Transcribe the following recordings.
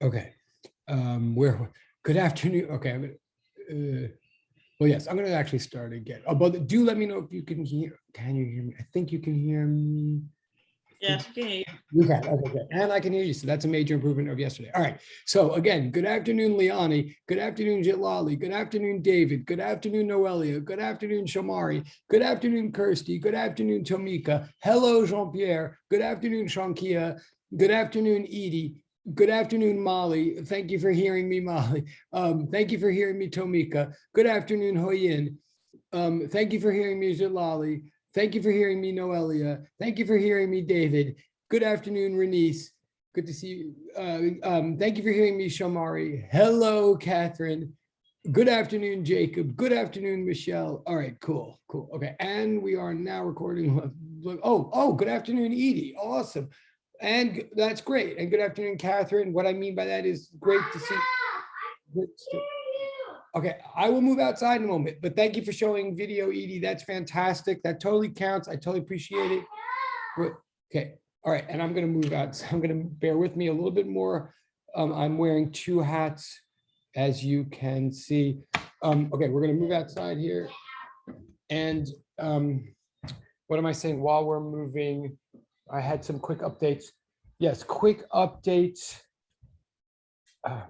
Okay. Where? Good afternoon. Okay. Well, yes, I'm going to actually start again. Oh, but do let me know if you can hear. Can you hear me? I think you can hear me. Yes, we can hear you. You can. Okay, good. And I can hear you. So that's a major improvement of yesterday. All right. So again, good afternoon, Liani. Good afternoon, Jitlali. Good afternoon, David. Good afternoon, Noelia. Good afternoon, Shamari. Good afternoon, Kirsty. Good afternoon, Tomika. Hello, Jean-Pierre. Good afternoon, Shankia. Good afternoon, Edie. Good afternoon, Molly. Thank you for hearing me, Molly. Thank you for hearing me, Tomika. Good afternoon, Hoyin. Thank you for hearing me, Jalali. Thank you for hearing me, Noelia. Thank you for hearing me, David. Good afternoon, Renice. Good to see you. Thank you for hearing me, Shamari. Hello, Catherine. Good afternoon, Jacob. Good afternoon, Michelle. All right, cool. Okay, and we are now recording. Oh, good afternoon, Edie. Awesome. And that's great. And good afternoon, Catherine. What I mean by that is great to see. Okay, I will move outside in a moment, but thank you for showing video, Edie. That's fantastic. That totally counts. I totally appreciate it. Okay, all right, and I'm going to move out. So I'm going to bear with me a little bit more. I'm wearing two hats, as you can see. Okay, we're going to move outside here. And what am I saying? While we're moving, I had some quick updates. Yes, quick updates.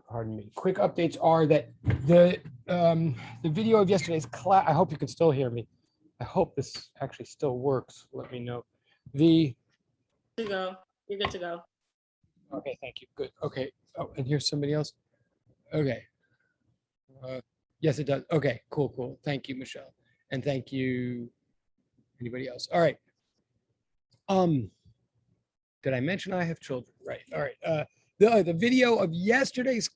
Pardon me. Quick updates are that the video of yesterday's class. I hope you can still hear me. I hope this actually still works. Let me know. Good to go. You're good to go. Okay, thank you. Good. Okay. Oh, and here's somebody else. Okay. Yes, it does. Okay. Cool. Thank you, Michelle, and thank you. Anybody else? All right. Did I mention I have children? Right. All right. The video of yesterday's,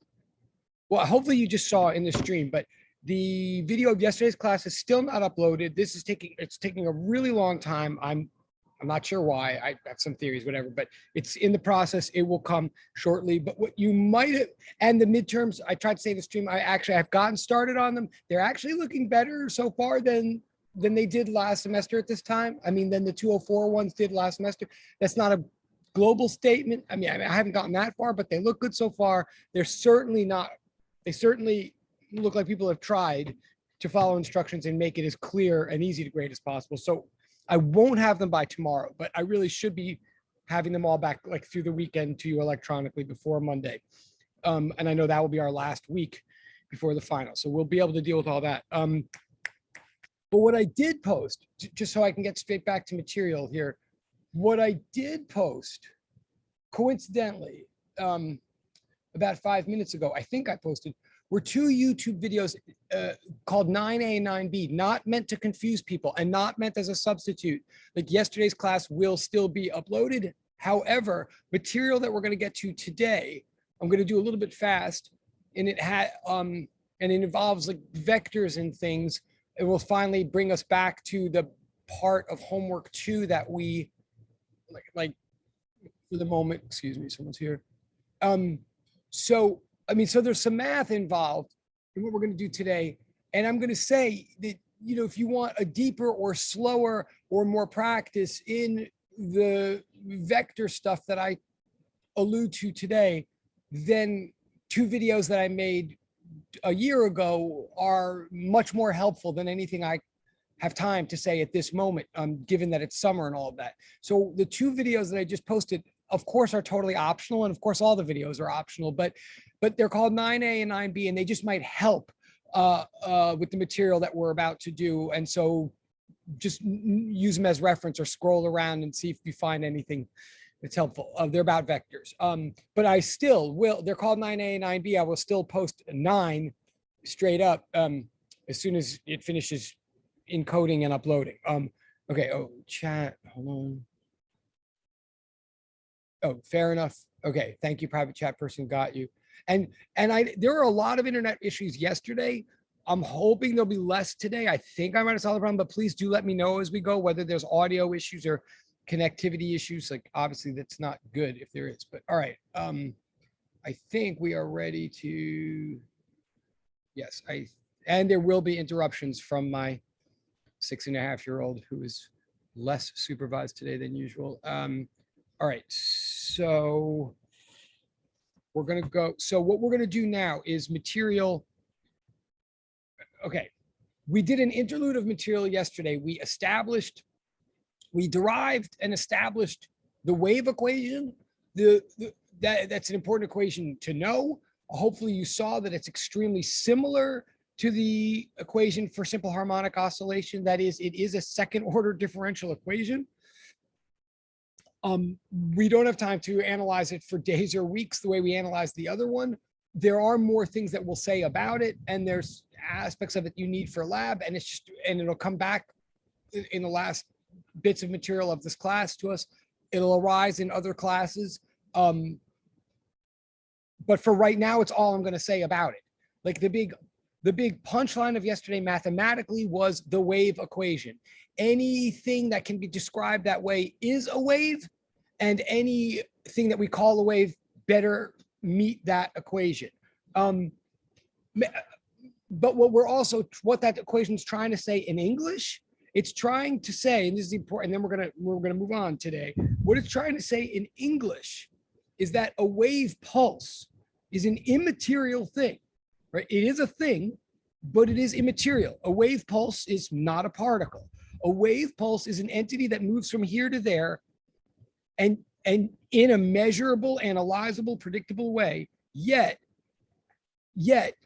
well, hopefully you just saw in the stream, but the video of yesterday's class is still not uploaded. It's taking a really long time. I'm not sure why. I have some theories, whatever, but it's in the process. It will come shortly. But what you might have, and the midterms, I tried to say in the stream, I've gotten started on them. They're actually looking better so far than they did last semester at this time. I mean, than the 204 ones did last semester. That's not a global statement. I mean, I haven't gotten that far, but they look good so far. They're certainly not, they certainly look like people have tried to follow instructions and make it as clear and easy to grade as possible. So I won't have them by tomorrow, but I really should be having them all back like through the weekend to you electronically before Monday. And I know that will be our last week before the final. So we'll be able to deal with all that. But what I did post, just so I can get straight back to material here, what I did post, coincidentally, about 5 minutes ago, I think I posted, were two YouTube videos called 9A and 9B, not meant to confuse people and not meant as a substitute. Like yesterday's class will still be uploaded. However, material that we're going to get to today, I'm going to do a little bit fast, and it involves like vectors and things. It will finally bring us back to the part of homework 2 that we like for the moment. Excuse me, someone's here. So there's some math involved in what we're going to do today. And I'm going to say that, if you want a deeper or slower or more practice in the vector stuff that I allude to today, then 2 videos that I made a year ago are much more helpful than anything I have time to say at this moment, given that it's summer and all of that. So the 2 videos that I just posted, of course, are totally optional. And of course, all the videos are optional, but they're called 9A and 9B, and they just might help with the material that we're about to do. And so just use them as reference or scroll around and see if you find anything that's helpful. They're about vectors. But I still will, they're called 9A and 9B. I will still post 9 straight up as soon as it finishes encoding and uploading. Okay, chat, hold on. Oh, fair enough. Okay, thank you, private chat person, got you. And there were a lot of internet issues yesterday. I'm hoping there'll be less today. I think I might have solved the problem, but please do let me know as we go whether there's audio issues or connectivity issues. Like obviously that's not good if there is, but all right. I think we are ready to, yes, and there will be interruptions from my 6.5-year-old who is less supervised today than usual. All right, so we're going to go. So what we're going to do now is material. Okay. We did an interlude of material yesterday. We derived and established the wave equation. That's an important equation to know. Hopefully you saw that it's extremely similar to the equation for simple harmonic oscillation. That is, it is a second order differential equation. We don't have time to analyze it for days or weeks the way we analyzed the other one. There are more things that we'll say about it, and there's aspects of it you need for lab, and it'll come back in the last bits of material of this class to us. It'll arise in other classes. But for right now, it's all I'm going to say about it. Like the big punchline of yesterday mathematically was the wave equation. Anything that can be described that way is a wave, and anything that we call a wave better meet that equation. But what that equation is trying to say in English, it's trying to say, and this is important, and then we're gonna move on today. What it's trying to say in English is that a wave pulse is an immaterial thing, right? It is a thing, but it is immaterial. A wave pulse is not a particle. A wave pulse is an entity that moves from here to there, and in a measurable, analyzable, predictable way, yet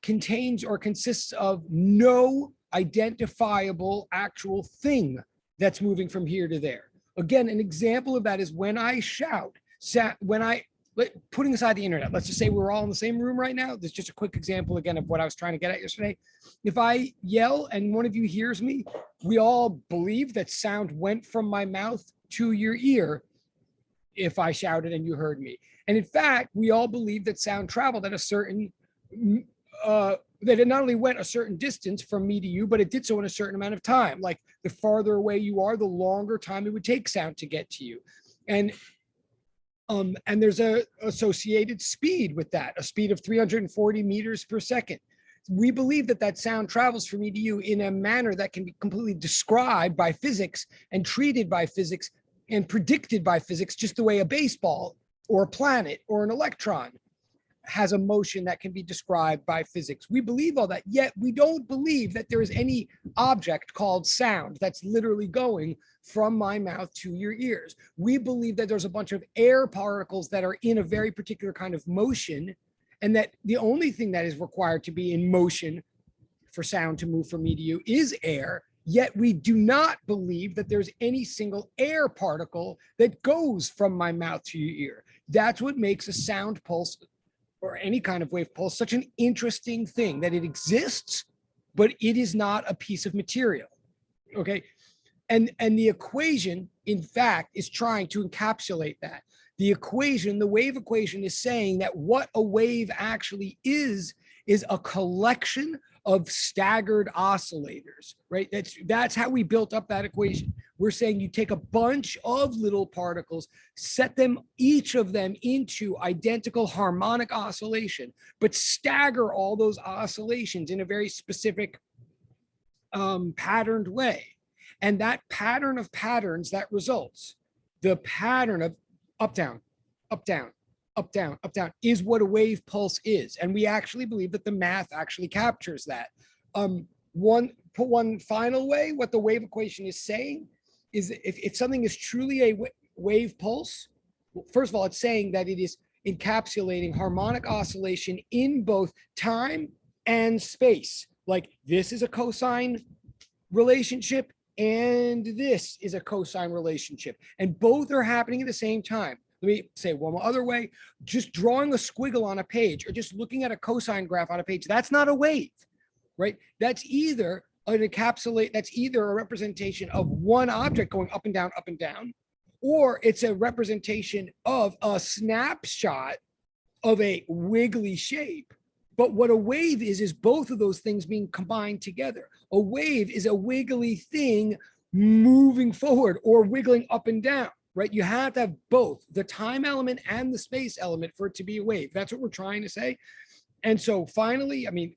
contains or consists of no identifiable actual thing that's moving from here to there. Again, an example of that is when I shout, putting aside the internet, let's just say we're all in the same room right now. This is just a quick example again of what I was trying to get at yesterday. If I yell and one of you hears me, we all believe that sound went from my mouth to your ear if I shouted and you heard me. And in fact, we all believe that sound traveled at a certain, that it not only went a certain distance from me to you, but it did so in a certain amount of time. Like the farther away you are, the longer time it would take sound to get to you. And there's a associated speed with that, a speed of 340 meters per second. We believe that sound travels from me to you in a manner that can be completely described by physics and treated by physics and predicted by physics, just the way a baseball or a planet or an electron has a motion that can be described by physics. We believe all that, yet we don't believe that there is any object called sound that's literally going from my mouth to your ears. We believe that there's a bunch of air particles that are in a very particular kind of motion, and that the only thing that is required to be in motion for sound to move from me to you is air. Yet we do not believe that there's any single air particle that goes from my mouth to your ear. That's what makes a sound pulse or any kind of wave pulse such an interesting thing, that it exists, but it is not a piece of material. Okay. And the equation, in fact, is trying to encapsulate that. The equation, the wave equation, is saying that what a wave actually is a collection of staggered oscillators, right? That's how we built up that equation. We're saying you take a bunch of little particles, set them, each of them, into identical harmonic oscillation, but stagger all those oscillations in a very specific patterned way. And that pattern of patterns that results, the pattern of up, down, up, down, up, down, up, down, is what a wave pulse is. And we actually believe that the math actually captures that. One final way, what the wave equation is saying is if something is truly a wave pulse, well, first of all, it's saying that it is encapsulating harmonic oscillation in both time and space. Like this is a cosine relationship and this is a cosine relationship, and both are happening at the same time. Let me say one other way, just drawing a squiggle on a page or just looking at a cosine graph on a page, that's not a wave, right? That's either that's either a representation of one object going up and down, or it's a representation of a snapshot of a wiggly shape. But what a wave is both of those things being combined together. A wave is a wiggly thing moving forward or wiggling up and down, right? You have to have both the time element and the space element for it to be a wave. That's what we're trying to say. And so finally, I mean,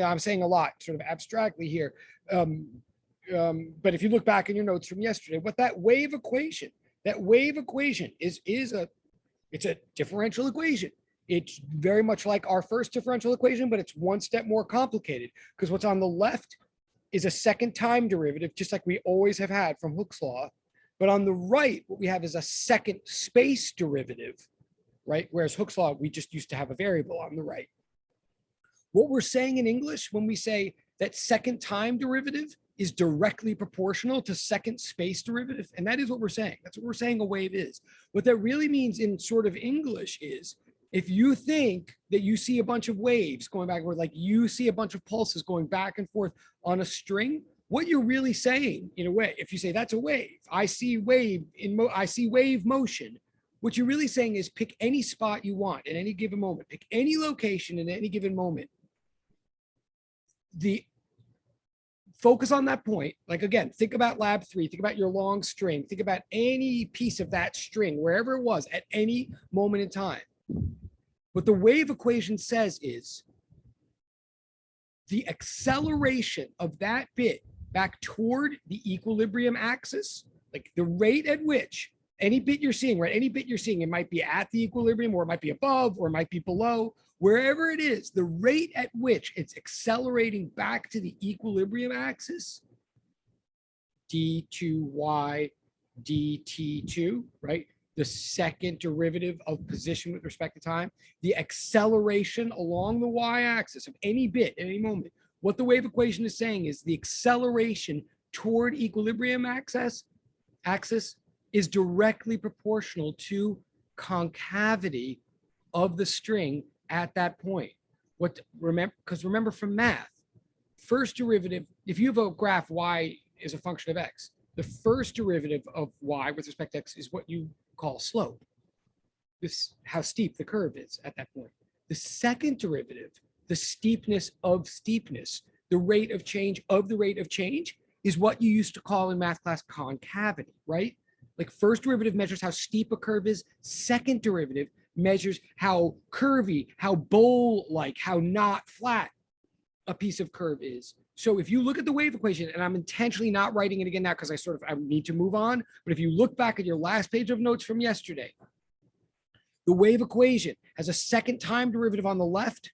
I'm saying a lot sort of abstractly here. But if you look back in your notes from yesterday, what that wave equation is it's a differential equation. It's very much like our first differential equation, but it's one step more complicated because what's on the left is a second time derivative, just like we always have had from Hooke's law. But on the right, what we have is a second space derivative, right? Whereas Hooke's law, we just used to have a variable on the right. What we're saying in English when we say that second time derivative is directly proportional to second space derivative, and that is what we're saying. That's what we're saying a wave is. What that really means in sort of English is if you think that you see a bunch of waves going back and forth, like you see a bunch of pulses going back and forth on a string, what you're really saying in a way, if you say that's a wave, I see wave motion, what you're really saying is pick any spot you want at any given moment, pick any location in any given moment. Focus on that point. Like again, think about lab 3, think about your long string, think about any piece of that string, wherever it was at any moment in time. What the wave equation says is the acceleration of that bit back toward the equilibrium axis, like the rate at which any bit you're seeing, right? Any bit you're seeing, it might be at the equilibrium or it might be above or it might be below, wherever it is, the rate at which it's accelerating back to the equilibrium axis, d2y dt2, right? The second derivative of position with respect to time, the acceleration along the y-axis of any bit at any moment. What the wave equation is saying is the acceleration toward equilibrium axis is directly proportional to concavity of the string at that point. Remember from math, first derivative, if you have a graph y is a function of x, the first derivative of y with respect to x is what you call slope. This how steep the curve is at that point. The second derivative, the steepness of steepness, the rate of change of the rate of change, is what you used to call in math class concavity, right? Like first derivative measures how steep a curve is, second derivative measures how curvy, how bowl-like, how not flat a piece of curve is. So if you look at the wave equation, and I'm intentionally not writing it again now because I need to move on, but if you look back at your last page of notes from yesterday, the wave equation has a second time derivative on the left,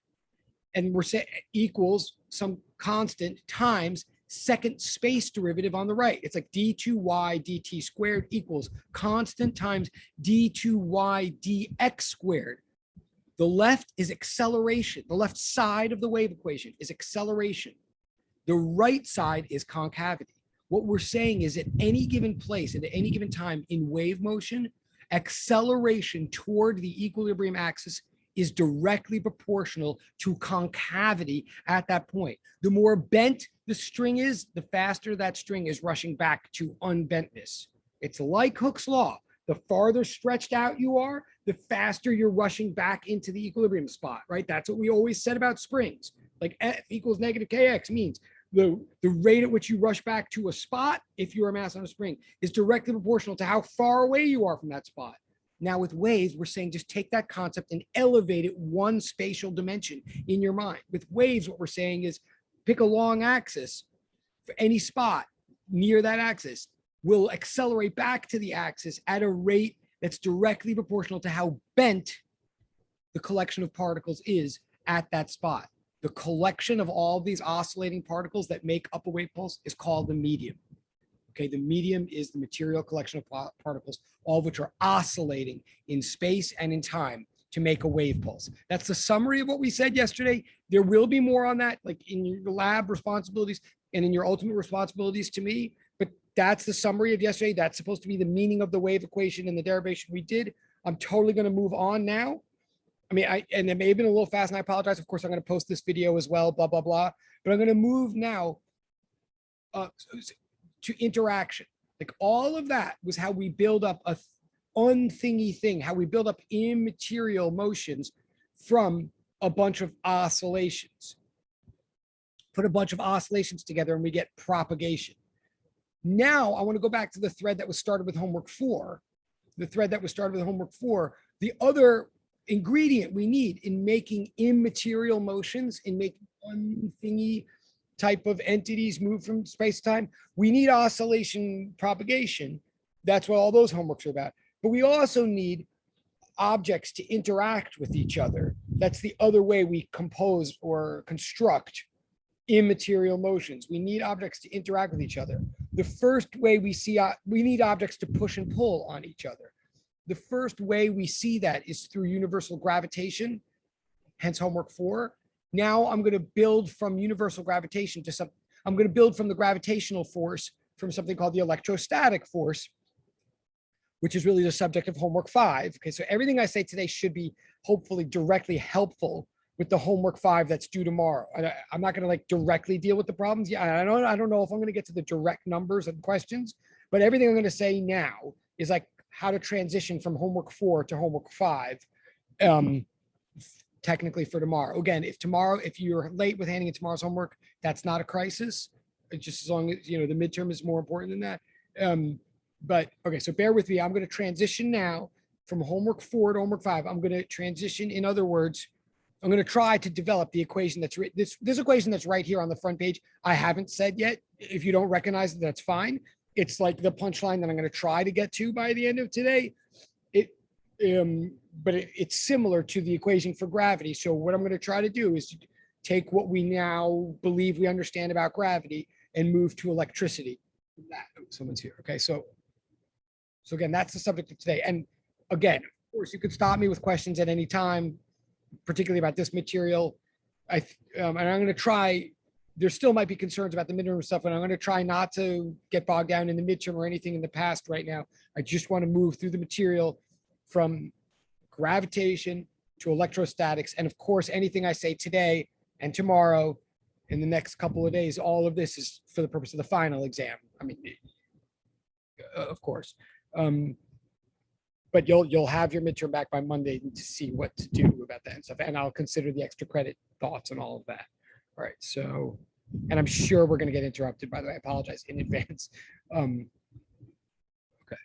and we're saying equals some constant times second space derivative on the right. It's like d2y dt squared equals constant times d2y dx squared. The left is acceleration. The left side of the wave equation is acceleration. The right side is concavity. What we're saying is at any given place, at any given time in wave motion, acceleration toward the equilibrium axis is directly proportional to concavity at that point. The more bent the string is, the faster that string is rushing back to unbentness. It's like Hooke's law. The farther stretched out you are, the faster you're rushing back into the equilibrium spot, right? That's what we always said about springs. Like F equals negative kx means the rate at which you rush back to a spot, if you're a mass on a spring, is directly proportional to how far away you are from that spot. Now with waves, we're saying just take that concept and elevate it one spatial dimension in your mind. With waves, what we're saying is pick a long axis for any spot near that axis. Will accelerate back to the axis at a rate that's directly proportional to how bent the collection of particles is at that spot. The collection of all of these oscillating particles that make up a wave pulse is called the medium. Okay, the medium is the material collection of particles, all of which are oscillating in space and in time to make a wave pulse. That's the summary of what we said yesterday. There will be more on that, like in your lab responsibilities and in your ultimate responsibilities to me, but that's the summary of yesterday. That's supposed to be the meaning of the wave equation and the derivation we did. I'm totally going to move on now. I mean, and it may have been a little fast and I apologize. Of course, I'm going to post this video as well, blah, blah, blah. But I'm going to move now to interaction. Like all of that was how we build up a unthingy thing, how we build up immaterial motions from a bunch of oscillations. Put a bunch of oscillations together and we get propagation. Now I want to go back to the thread that was started with homework 4. The thread that was started with homework 4. The other ingredient we need in making immaterial motions, in making unthingy type of entities move from space to time, we need oscillation propagation. That's what all those homeworks are about. But we also need objects to interact with each other. That's the other way we compose or construct immaterial motions. We need objects to interact with each other. The first way we see, we need objects to push and pull on each other. The first way we see that is through universal gravitation, hence homework 4. Now I'm going to build from universal gravitation to I'm going to build from the gravitational force from something called the electrostatic force, which is really the subject of homework 5. Okay, so everything I say today should be hopefully directly helpful with the homework 5 that's due tomorrow. I'm not going to like directly deal with the problems. Yeah, I don't know if I'm going to get to the direct numbers and questions, but everything I'm going to say now is like how to transition from homework 4 to homework 5. Technically for tomorrow. Again, if you're late with handing in tomorrow's homework, that's not a crisis. It's just as long as, the midterm is more important than that. But okay, so bear with me. I'm going to transition now from homework 4 to homework 5. I'm going to transition. In other words, I'm going to try to develop the equation that's this equation that's right here on the front page. I haven't said yet. If you don't recognize it, that's fine. It's like the punchline that I'm going to try to get to by the end of today. But it's similar to the equation for gravity. So what I'm going to try to do is take what we now believe we understand about gravity and move to electricity. Someone's here. Okay, so again, that's the subject of today. And again, of course, you could stop me with questions at any time, particularly about this material. And I'm going to try. There still might be concerns about the midterm stuff, and I'm going to try not to get bogged down in the midterm or anything in the past right now. I just want to move through the material from gravitation to electrostatics. And of course, anything I say today and tomorrow in the next couple of days, all of this is for the purpose of the final exam. I mean, of course. But you'll have your midterm back by Monday to see what to do about that and stuff. And I'll consider the extra credit thoughts and all of that. All right. So, and I'm sure we're going to get interrupted, by the way. I apologize in advance. Okay.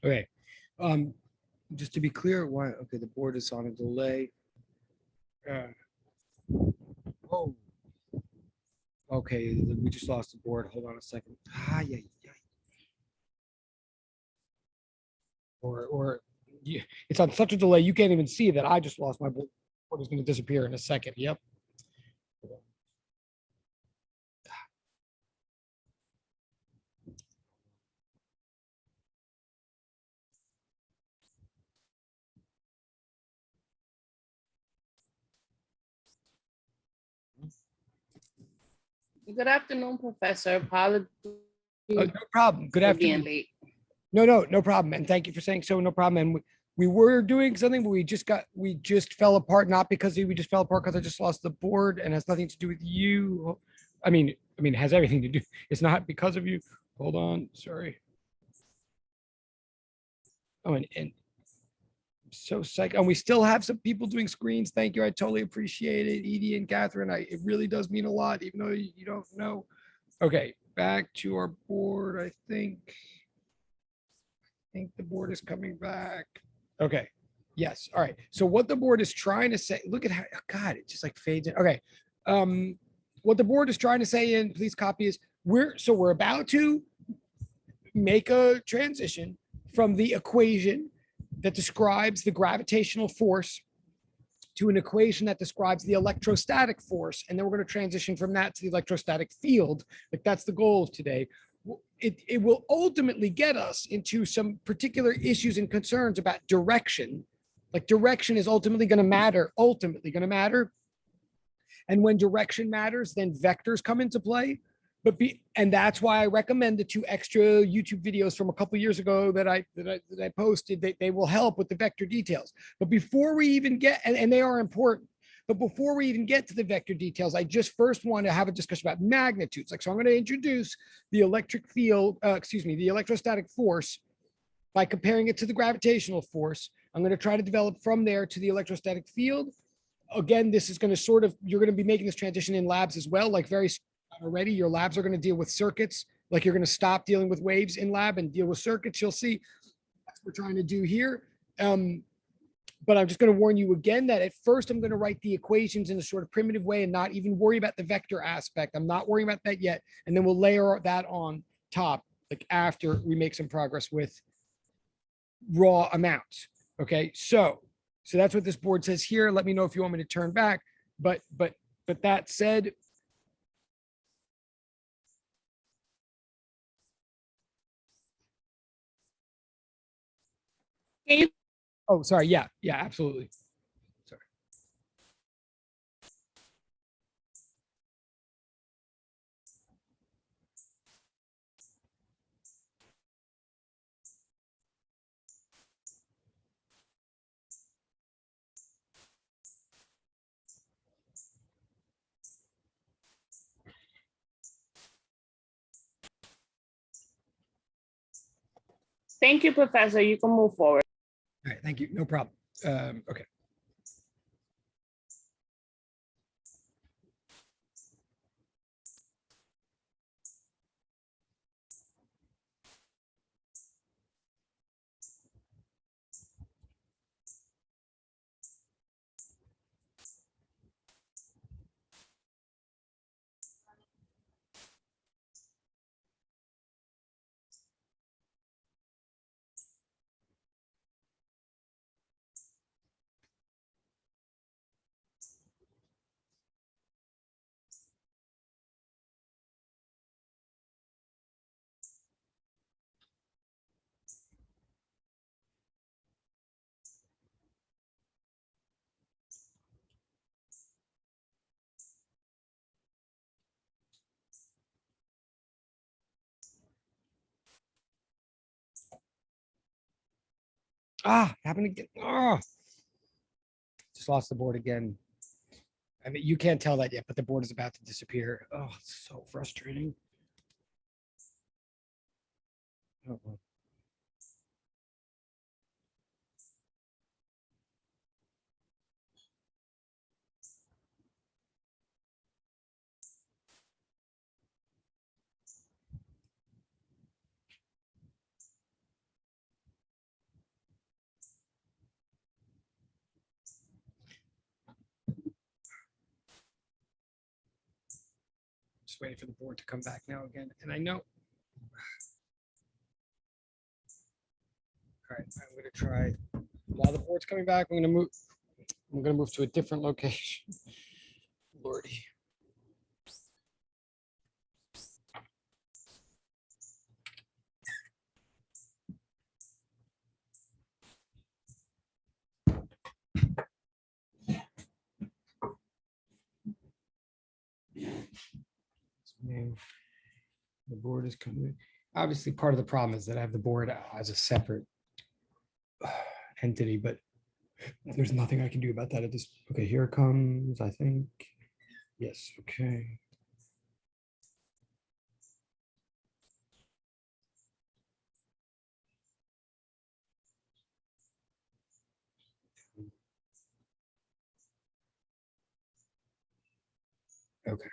Okay. Just to be clear, why? Okay, the board is on a delay. Oh. Okay, we just lost the board. Hold on a second. Ah, yeah. Or it's on such a delay, you can't even see that I just lost my board. Board is going to disappear in a second. Yep. Good afternoon, Professor. Apologies No problem. Good for being afternoon. late. No problem. And thank you for saying so. No problem. And we were doing something, but we just fell apart, not because we just fell apart because I just lost the board and has nothing to do with you. I mean, it has everything to do. It's not because of you. Hold on. Sorry. Oh, and so psych. And we still have some people doing screens. Thank you. I totally appreciate it. Edie and Catherine. It really does mean a lot, even though you don't know. Okay, back to our board. I think the board is coming back. Okay. Yes. All right. So what the board is trying to say, look at how, God, it just like fades in. Okay. What the board is trying to say, and please copy, is we're about to make a transition from the equation that describes the gravitational force to an equation that describes the electrostatic force. And then we're going to transition from that to the electrostatic field. Like that's the goal of today. It will ultimately get us into some particular issues and concerns about direction. Like direction is ultimately going to matter. And when direction matters, then vectors come into play. And that's why I recommend the 2 extra YouTube videos from a couple of years ago that I posted. They will help with the vector details. But before we even get, and they are important, but before we even get to the vector details, I just first want to have a discussion about magnitudes. So I'm going to introduce the electric field, the electrostatic force by comparing it to the gravitational force. I'm going to try to develop from there to the electrostatic field. Again, this is going to you're going to be making this transition in labs as well, like very already. Your labs are going to deal with circuits, like you're going to stop dealing with waves in lab and deal with circuits. You'll see that's what we're trying to do here. But I'm just going to warn you again that at first I'm going to write the equations in a sort of primitive way and not even worry about the vector aspect. I'm not worrying about that yet. And then we'll layer that on top, like after we make some progress with raw amounts. Okay, so that's what this board says here. Let me know if you want me to turn back. But that said, oh, sorry. Yeah, absolutely. Sorry. Thank you, Professor. You can move forward. All right, thank you. No problem. Okay. Happened again. Just lost the board again. I mean, you can't tell that yet, but the board is about to disappear. Oh, it's so frustrating. Oh, well. Just waiting for the board to come back now again. And I know. All right, I'm going to try While the board's coming back, I'm gonna move to a different location. Lordy. The board is coming. Obviously, part of the problem is that I have the board as a separate entity, but there's nothing I can do about that at this. Okay, here it comes, I think. Yes, okay. Okay.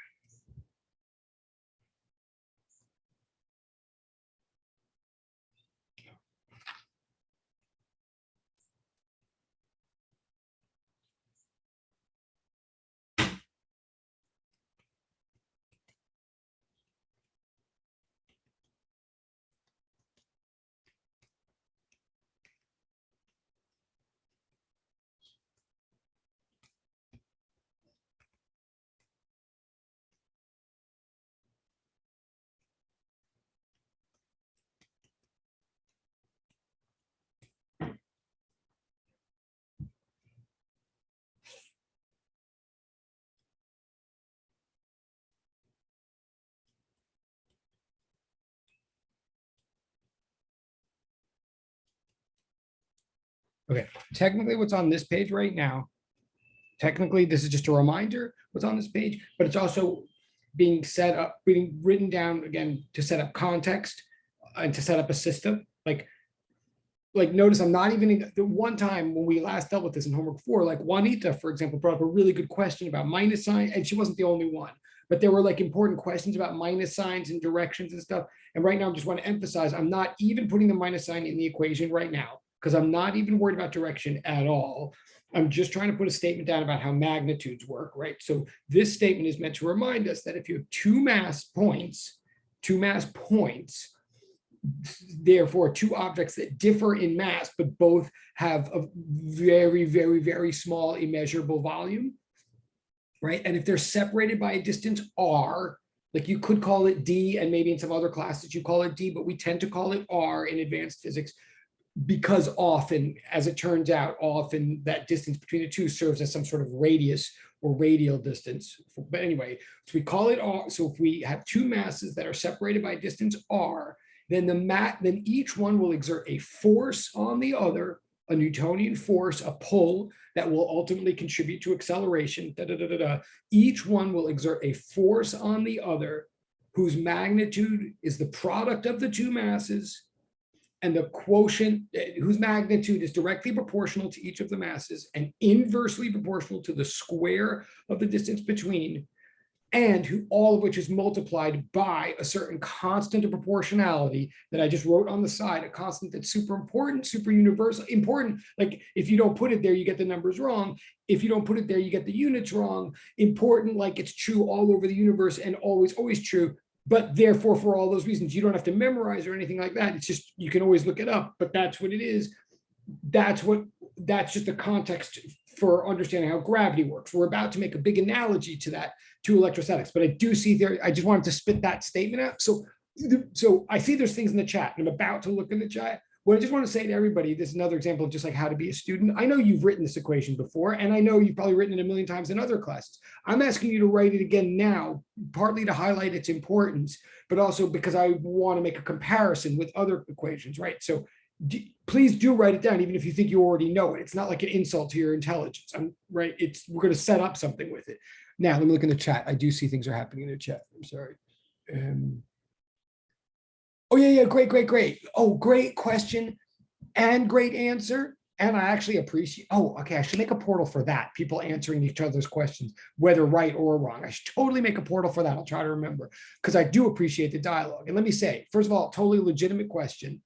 Okay, technically what's on this page right now, technically this is just a reminder what's on this page, but it's also being set up, being written down again to set up context and to set up a system. Like notice I'm not even the one time when we last dealt with this in homework 4, like Juanita, for example, brought up a really good question about minus sign, and she wasn't the only one, but there were like important questions about minus signs and directions and stuff. And right now I just want to emphasize, I'm not even putting the minus sign in the equation right now, because I'm not even worried about direction at all. I'm just trying to put a statement down about how magnitudes work, right? So this statement is meant to remind us that if you have two mass points, therefore two objects that differ in mass, but both have a very, very, very small immeasurable volume, right? And if they're separated by a distance r, like you could call it d, and maybe in some other classes you call it d, but we tend to call it r in advanced physics, because often, as it turns out, often that distance between the two serves as some sort of radius or radial distance. But anyway, so we call it r. So if we have two masses that are separated by a distance r, then each one will exert a force on the other, a Newtonian force, a pull that will ultimately contribute to acceleration. Each one will exert a force on the other whose magnitude is the product of the two masses, and the quotient whose magnitude is directly proportional to each of the masses and inversely proportional to the square of the distance between, and all of which is multiplied by a certain constant of proportionality that I just wrote on the side, a constant that's super important, super universal, important. Like if you don't put it there, you get the numbers wrong. If you don't put it there, you get the units wrong. Important, like it's true all over the universe and always, always true. But therefore, for all those reasons, you don't have to memorize or anything like that. It's just, you can always look it up, but that's what it is. That's just the context for understanding how gravity works. We're about to make a big analogy to that, to electrostatics, but I do see there, I just wanted to spit that statement out. So I see there's things in the chat, and I'm about to look in the chat. What I just want to say to everybody, this is another example of just like how to be a student. I know you've written this equation before, and I know you've probably written it a million times in other classes. I'm asking you to write it again now, partly to highlight its importance, but also because I want to make a comparison with other equations, right? So please do write it down, even if you think you already know it. It's not like an insult to your intelligence. Right. We're going to set up something with it. Now, let me look in the chat. I do see things are happening in the chat. I'm sorry. Oh, yeah. Great. Oh, great question and great answer. And I actually appreciate, okay, I should make a portal for that. People answering each other's questions, whether right or wrong. I should totally make a portal for that. I'll try to remember, because I do appreciate the dialogue. And let me say, first of all, totally legitimate question.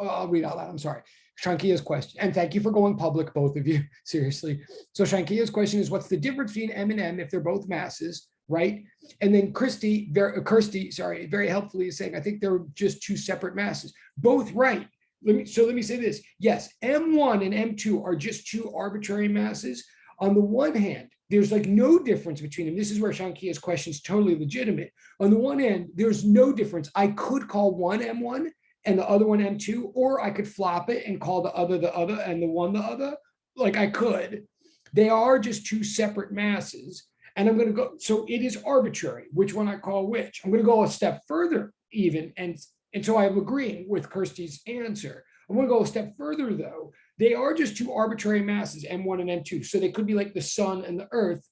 I'll read out loud. I'm sorry. Shankia's question, and thank you for going public, both of you, seriously. So Shankia's question is, what's the difference between M and M if they're both masses, right? And then Kirsty, very helpfully is saying, I think they're just two separate masses. Both right. let me say this. Yes, M1 and M2 are just two arbitrary masses. On the one hand, there's like no difference between them. This is where Shankia's question is totally legitimate. On the one hand, there's no difference. I could call one M1 and the other one M2, or I could flop it and call the other and the one the other. Like I could. They are just two separate masses. And I'm going to go, so it is arbitrary which one I call which. I'm going to go a step further even. And so I'm agreeing with Kirsty's answer. I'm going to go a step further though. They are just two arbitrary masses, M1 and M2. So they could be like the sun and the earth.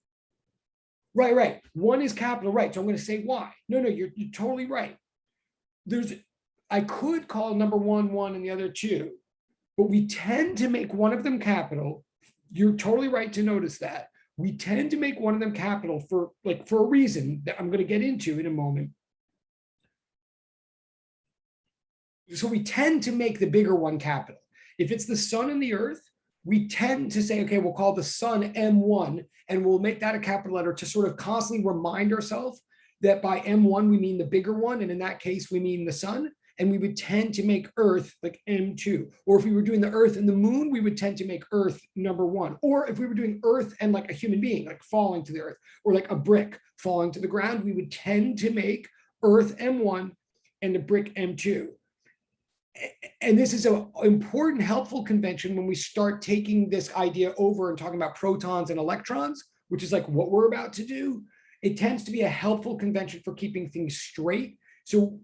Right. One is capital, right. So I'm going to say why. No, you're totally right. I could call number one, and the other two, but we tend to make one of them capital. You're totally right to notice that. We tend to make one of them capital for a reason that I'm going to get into in a moment. So we tend to make the bigger one capital. If it's the sun and the earth, we tend to say, okay, we'll call the sun M1 and we'll make that a capital letter to sort of constantly remind ourselves that by M1, we mean the bigger one. And in that case, we mean the sun. And we would tend to make earth like M2. Or if we were doing the earth and the moon, we would tend to make earth number one. Or if we were doing earth and like a human being, like falling to the earth, or like a brick falling to the ground, we would tend to make earth M1 and the brick M2. And this is an important, helpful convention when we start taking this idea over and talking about protons and electrons, which is like what we're about to do. It tends to be a helpful convention for keeping things straight. So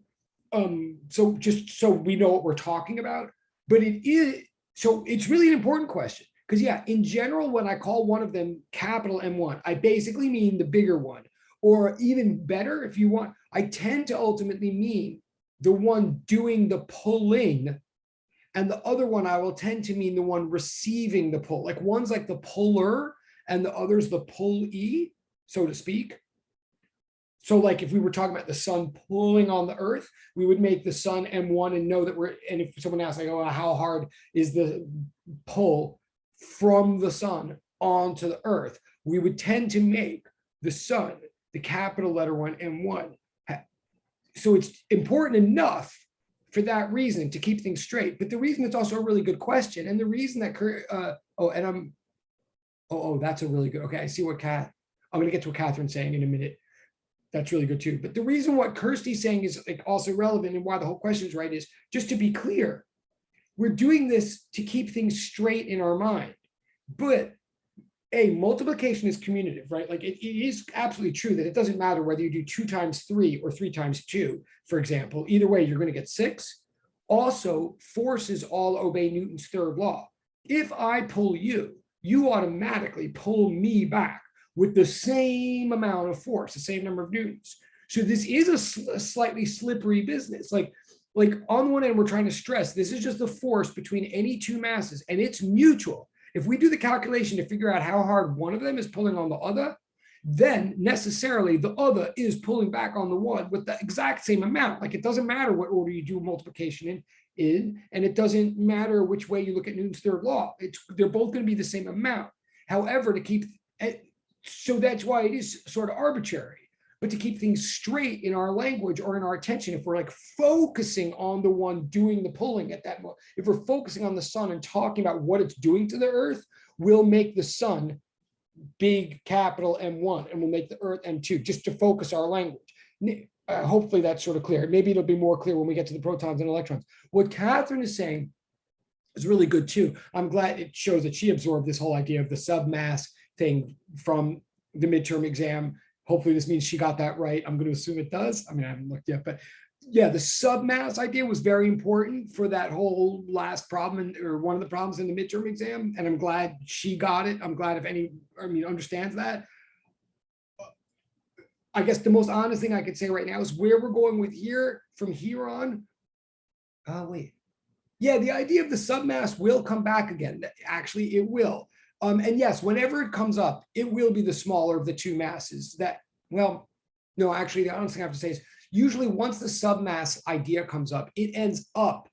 just so we know what we're talking about, but it's really an important question because yeah, in general, when I call one of them capital M1, I basically mean the bigger one, or even better, if you want, I tend to ultimately mean the one doing the pulling, and the other one I will tend to mean the one receiving the pull. Like one's like the puller and the other's the pullee, so to speak. So like if we were talking about the sun pulling on the earth, we would make the sun M1 and know that and if someone asks like, oh, how hard is the pull from the sun onto the earth, we would tend to make the sun, the capital letter one, M1. So it's important enough for that reason to keep things straight. But the reason it's also a really good question, and the reason that, that's a really good, okay, I see what I'm going to get to what Catherine's saying in a minute. That's really good too. But the reason what Kirsty's saying is like also relevant and why the whole question is right is just to be clear, we're doing this to keep things straight in our mind. But multiplication is commutative, right? Like it is absolutely true that it doesn't matter whether you do 2 times 3 or 3 times 2, for example. Either way, you're going to get 6. Also, forces all obey Newton's third law. If I pull you, you automatically pull me back with the same amount of force, the same number of newtons. So this is a slightly slippery business. Like on the one end, we're trying to stress this is just the force between any two masses, and it's mutual. If we do the calculation to figure out how hard one of them is pulling on the other, then necessarily the other is pulling back on the one with the exact same amount. Like it doesn't matter what order you do multiplication in, and it doesn't matter which way you look at Newton's third law. They're both going to be the same amount. However, so that's why it is sort of arbitrary. But to keep things straight in our language or in our attention, if we're like focusing on the one doing the pulling at that moment, if we're focusing on the sun and talking about what it's doing to the earth, we'll make the sun big capital M1 and we'll make the earth M2 just to focus our language. Hopefully that's sort of clear. Maybe it'll be more clear when we get to the protons and electrons. What Catherine is saying is really good too. I'm glad it shows that she absorbed this whole idea of the submass thing from the midterm exam. Hopefully this means she got that right. I'm going to assume it does. I mean, I haven't looked yet, but yeah, the submass idea was very important for that whole last problem or one of the problems in the midterm exam. And I'm glad she got it. I'm glad if understands that. I guess the most honest thing I could say right now is where we're going with from here on. Yeah, the idea of the submass will come back again. Actually, it will. And yes, whenever it comes up, it will be the smaller of the two masses. Actually, the honest thing I have to say is usually once the submass idea comes up, it ends up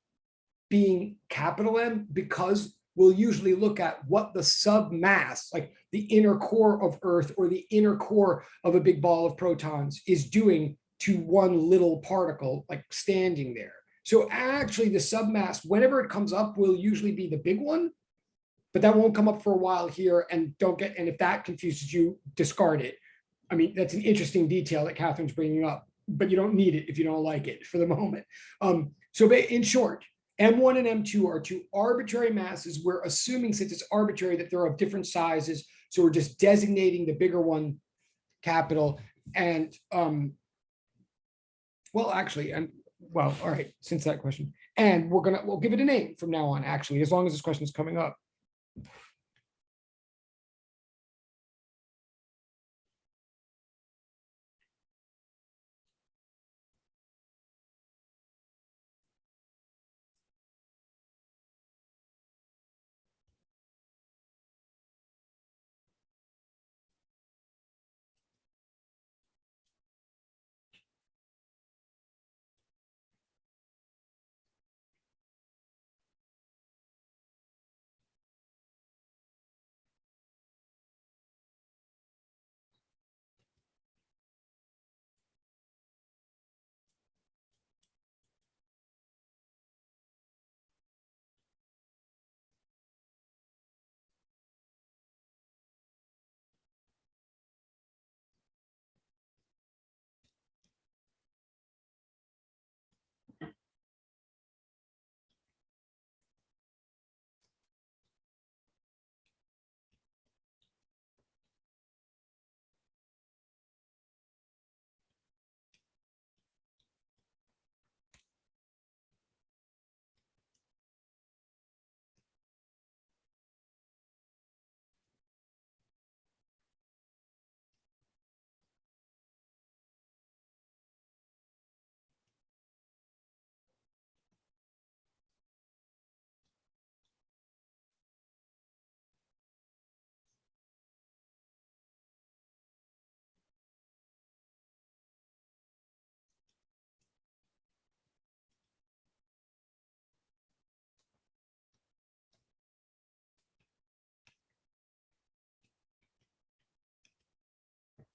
being capital M because we'll usually look at what the submass, like the inner core of Earth or the inner core of a big ball of protons is doing to one little particle, like standing there. So actually the submass, whenever it comes up, will usually be the big one, but that won't come up for a while here, and and if that confuses you, discard it. I mean, that's an interesting detail that Catherine's bringing up, but you don't need it if you don't like it for the moment. So in short, M1 and M2 are two arbitrary masses. We're assuming, since it's arbitrary, that they're of different sizes. So we're just designating the bigger one capital. And well, actually, well, all right, since that question. And we'll give it a name from now on, actually, as long as this question is coming up.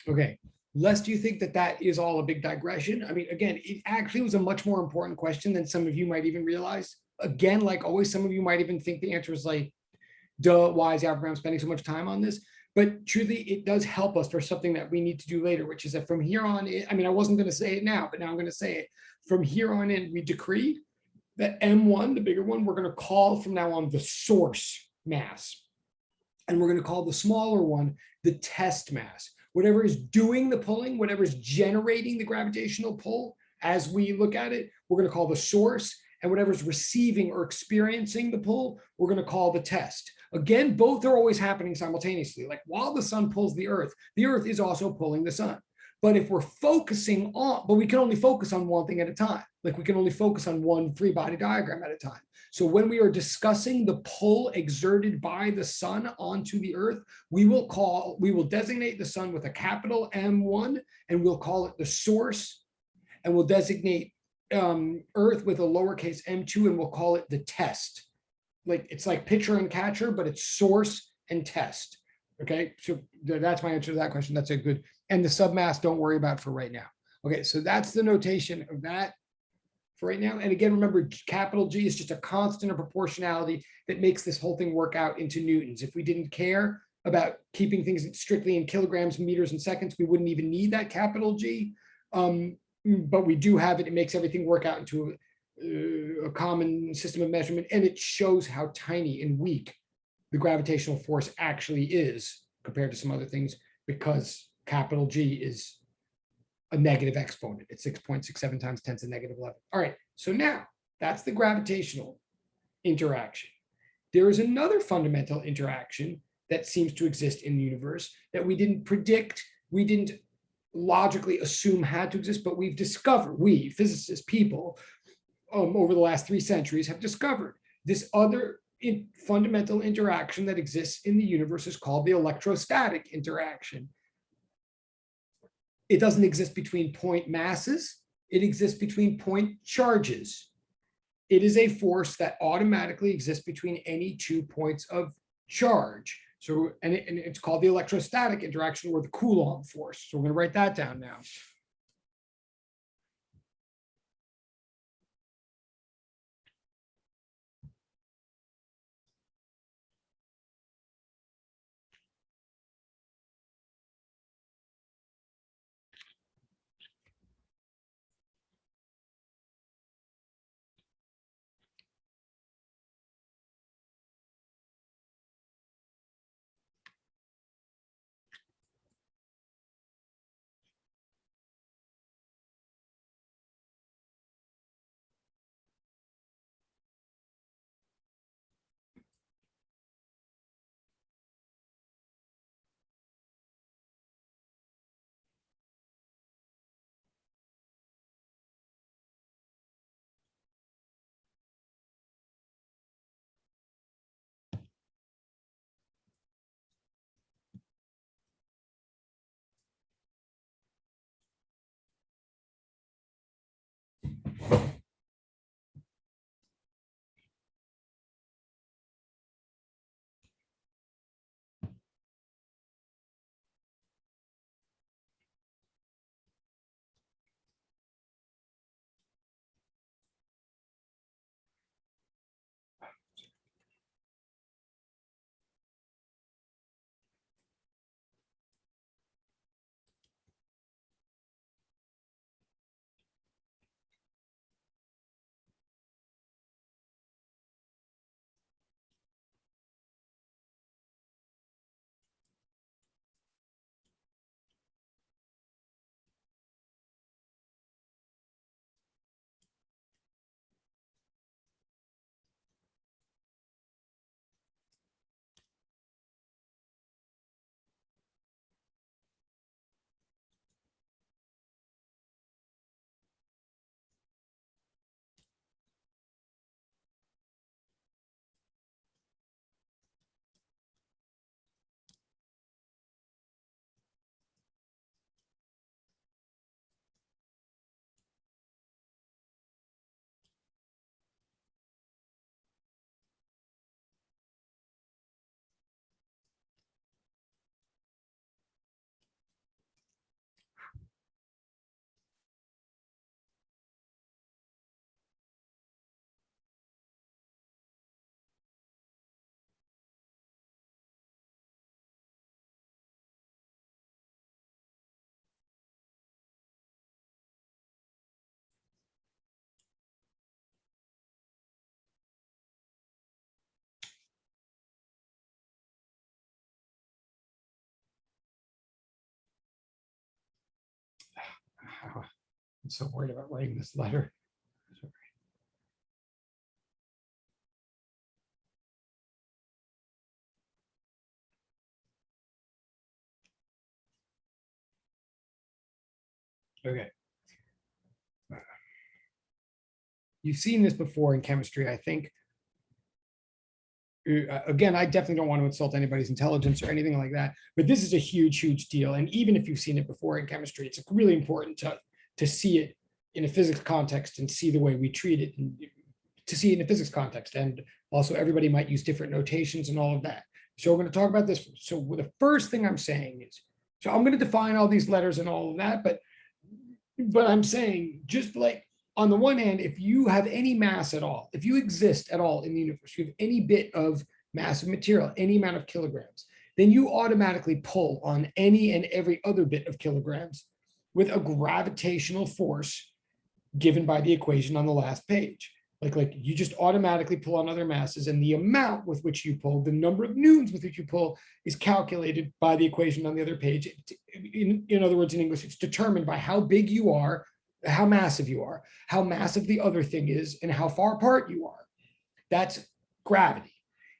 Okay, Les, do you think that that is all a big digression? I mean, again, it actually was a much more important question than some of you might even realize. Again, like always, some of you might even think the answer is like, duh, why is Abraham spending so much time on this? But truly, it does help us for something that we need to do later, which is that from here on, I mean, I wasn't going to say it now, but now I'm going to say it. From here on in, we decree that M1, the bigger one, we're going to call from now on the source mass. And we're going to call the smaller one the test mass. Whatever is doing the pulling, whatever is generating the gravitational pull, as we look at it, we're going to call the source. And whatever is receiving or experiencing the pull, we're going to call the test. Again, both are always happening simultaneously. Like while the sun pulls the earth is also pulling the sun. But if we're focusing on, but we can only focus on one thing at a time. Like we can only focus on one free body diagram at a time. So when we are discussing the pull exerted by the sun onto the earth, we will designate the sun with a capital M1, and we'll call it the source, and we'll designate earth with a lowercase m2, and we'll call it the test. Like it's like pitcher and catcher, but it's source and test. Okay, so that's my answer to that question. That's a good, and the submass, don't worry about for right now. Okay, so that's the notation of that for right now. And again, remember, capital G is just a constant of proportionality that makes this whole thing work out into newtons. If we didn't care about keeping things strictly in kilograms, meters, and seconds, we wouldn't even need that capital G. But we do have it. It makes everything work out into a common system of measurement, and it shows how tiny and weak the gravitational force actually is compared to some other things, because capital G is a negative exponent. It's 6.67 times 10 to the negative 11. All right, so now that's the gravitational interaction. There is another fundamental interaction that seems to exist in the universe that we didn't predict, we didn't logically assume had to exist, but we've discovered, we physicists, people, over the last 3 centuries have discovered this other fundamental interaction that exists in the universe is called the electrostatic interaction. It doesn't exist between point masses. It exists between point charges. It is a force that automatically exists between any 2 points of charge. So, and it's called the electrostatic interaction, or the Coulomb force. So we're going to write that down now. I'm so worried about writing this letter. Sorry. Okay. You've seen this before in chemistry, I think. Again, I definitely don't want to insult anybody's intelligence or anything like that, but this is a huge, huge deal. And even if you've seen it before in chemistry, it's really important to see it in a physics context and see the way we treat it, and to see it in a physics context. And also everybody might use different notations and all of that. So we're going to talk about this. So the first thing I'm saying is, so I'm going to define all these letters and all of that, but I'm saying, just like, on the one hand, if you have any mass at all, if you exist at all in the universe, you have any bit of mass of material, any amount of kilograms, then you automatically pull on any and every other bit of kilograms with a gravitational force given by the equation on the last page. Like you just automatically pull on other masses, and the amount with which you pull, the number of newtons with which you pull, is calculated by the equation on the other page. In other words, in English, it's determined by how big you are, how massive you are, how massive the other thing is, and how far apart you are. That's gravity.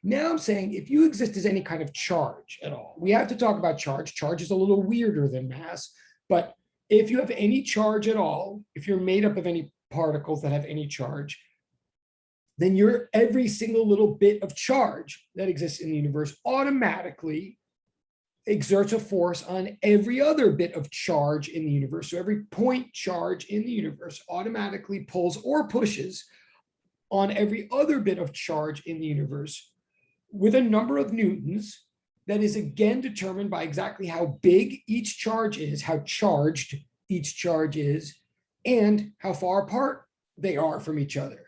Now I'm saying, if you exist as any kind of charge at all, we have to talk about charge. Charge is a little weirder than mass, but if you have any charge at all, if you're made up of any particles that have any charge, then your every single little bit of charge that exists in the universe automatically exerts a force on every other bit of charge in the universe. So every point charge in the universe automatically pulls or pushes on every other bit of charge in the universe with a number of newtons that is again determined by exactly how big each charge is, how charged each charge is, and how far apart they are from each other.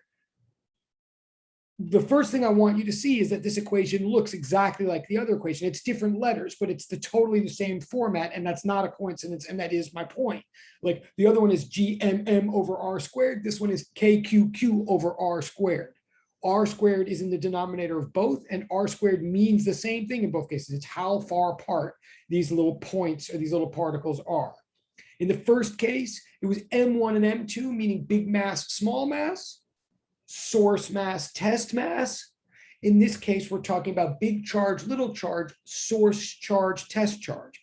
The first thing I want you to see is that this equation looks exactly like the other equation. It's different letters, but it's totally the same format, and that's not a coincidence, and that is my point. Like, the other one is GMM over R squared. This one is KQQ over R squared. R squared is in the denominator of both, and R squared means the same thing in both cases. It's how far apart these little points or these little particles are. In the first case, it was M1 and M2, meaning big mass, small mass, source mass, test mass. In this case, we're talking about big charge, little charge, source charge, test charge.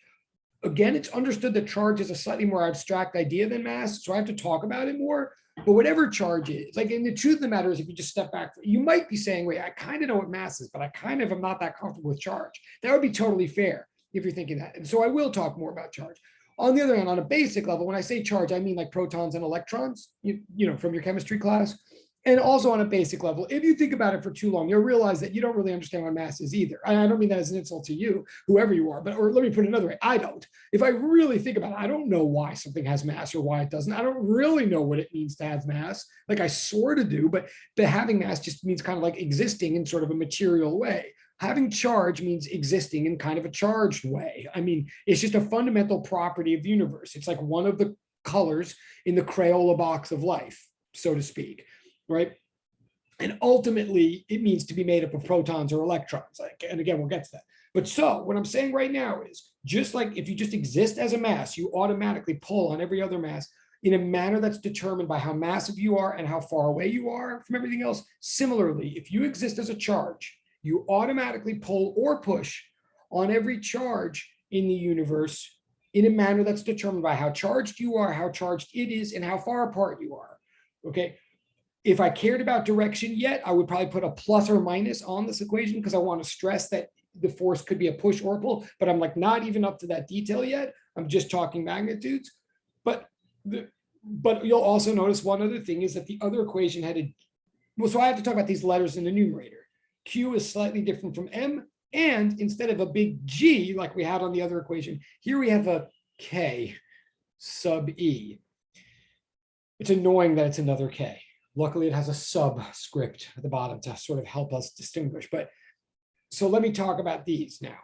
Again, it's understood that charge is a slightly more abstract idea than mass, so I have to talk about it more. But whatever charge is, like, and the truth of the matter is, if you just step back, you might be saying, wait, I kind of know what mass is, but I kind of am not that comfortable with charge. That would be totally fair if you're thinking that. And so I will talk more about charge. On the other hand, on a basic level, when I say charge, I mean like protons and electrons, you know, from your chemistry class. And also on a basic level, if you think about it for too long, you'll realize that you don't really understand what mass is either. I don't mean that as an insult to you, whoever you are, but, or let me put it another way, I don't. If I really think about it, I don't know why something has mass or why it doesn't. I don't really know what it means to have mass. Like, I sort of do, but having mass just means kind of like existing in sort of a material way. Having charge means existing in kind of a charged way. I mean, it's just a fundamental property of the universe. It's like one of the colors in the Crayola box of life, so to speak. Right? And ultimately, it means to be made up of protons or electrons. And again, we'll get to that. But so what I'm saying right now is, just like if you just exist as a mass, you automatically pull on every other mass in a manner that's determined by how massive you are and how far away you are from everything else. Similarly, if you exist as a charge, you automatically pull or push on every charge in the universe in a manner that's determined by how charged you are, how charged it is, and how far apart you are. Okay. If I cared about direction yet, I would probably put a plus or minus on this equation, because I want to stress that the force could be a push or a pull, but I'm like not even up to that detail yet. I'm just talking magnitudes. But you'll also notice one other thing is that the other equation had so I have to talk about these letters in the numerator. Q is slightly different from M, and instead of a big G like we had on the other equation, here we have a K sub E. It's annoying that it's another K. Luckily, it has a subscript at the bottom to sort of help us distinguish. But so let me talk about these now.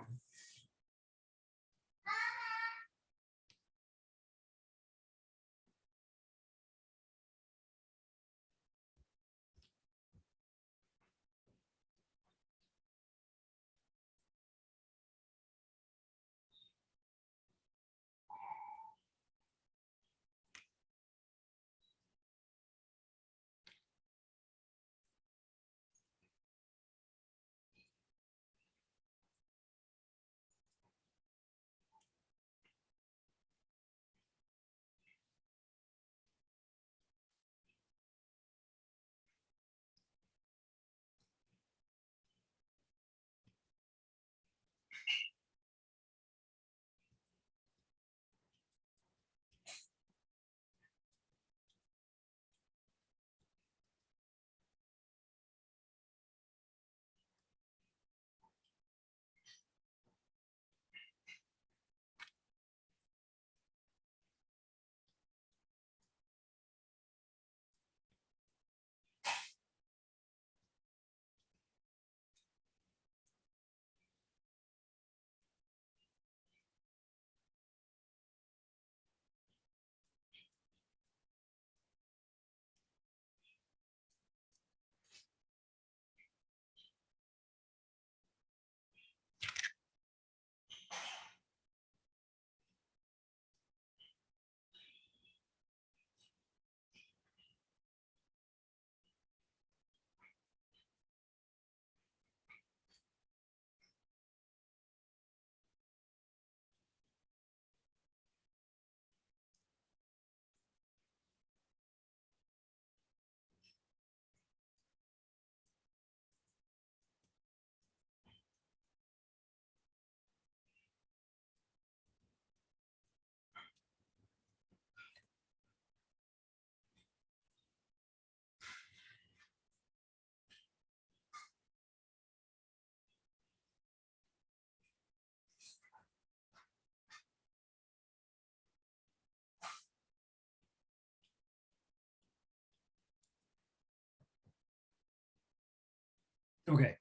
Okay,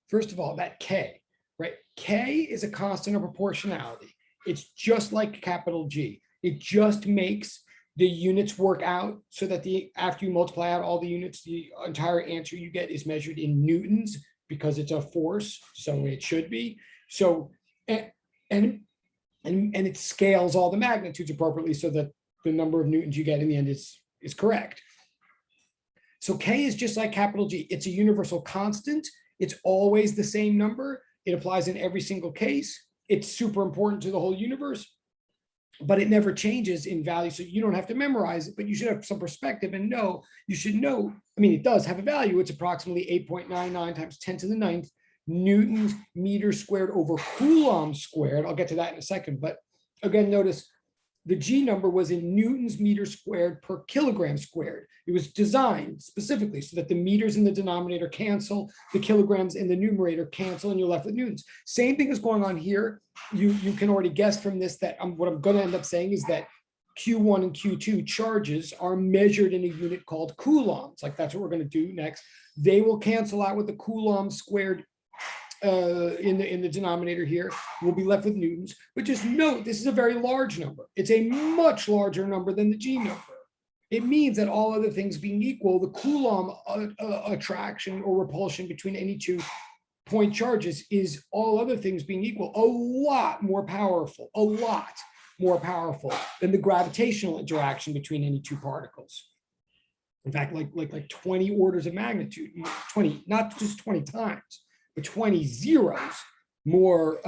first of all, that K, right? K is a constant of proportionality. It's just like capital G. It just makes the units work out so that after you multiply out all the units, the entire answer you get is measured in newtons because it's a force, so it should be. So and it scales all the magnitudes appropriately so that the number of newtons you get in the end is correct. So K is just like capital G. It's a universal constant. It's always the same number. It applies in every single case. It's super important to the whole universe, but it never changes in value. So you don't have to memorize it, but you should have some perspective and you should know, I mean, it does have a value. It's approximately 8.99 times 10 to the ninth newtons meters squared over Coulomb squared. I'll get to that in a second. But again, notice the G number was in newtons meters squared per kilogram squared. It was designed specifically so that the meters in the denominator cancel, the kilograms in the numerator cancel, and you're left with newtons. Same thing is going on here. You can already guess from this that what I'm going to end up saying is that Q1 and Q2 charges are measured in a unit called coulombs. Like that's what we're going to do next. They will cancel out with the Coulomb squared in the denominator here. We'll be left with newtons, but just note this is a very large number. It's a much larger number than the G number. It means that all other things being equal, the Coulomb attraction or repulsion between any 2 point charges is, all other things being equal, a lot more powerful than the gravitational interaction between any 2 particles. In fact, like 20 orders of magnitude, 20, not just 20 times, but 20 zeros more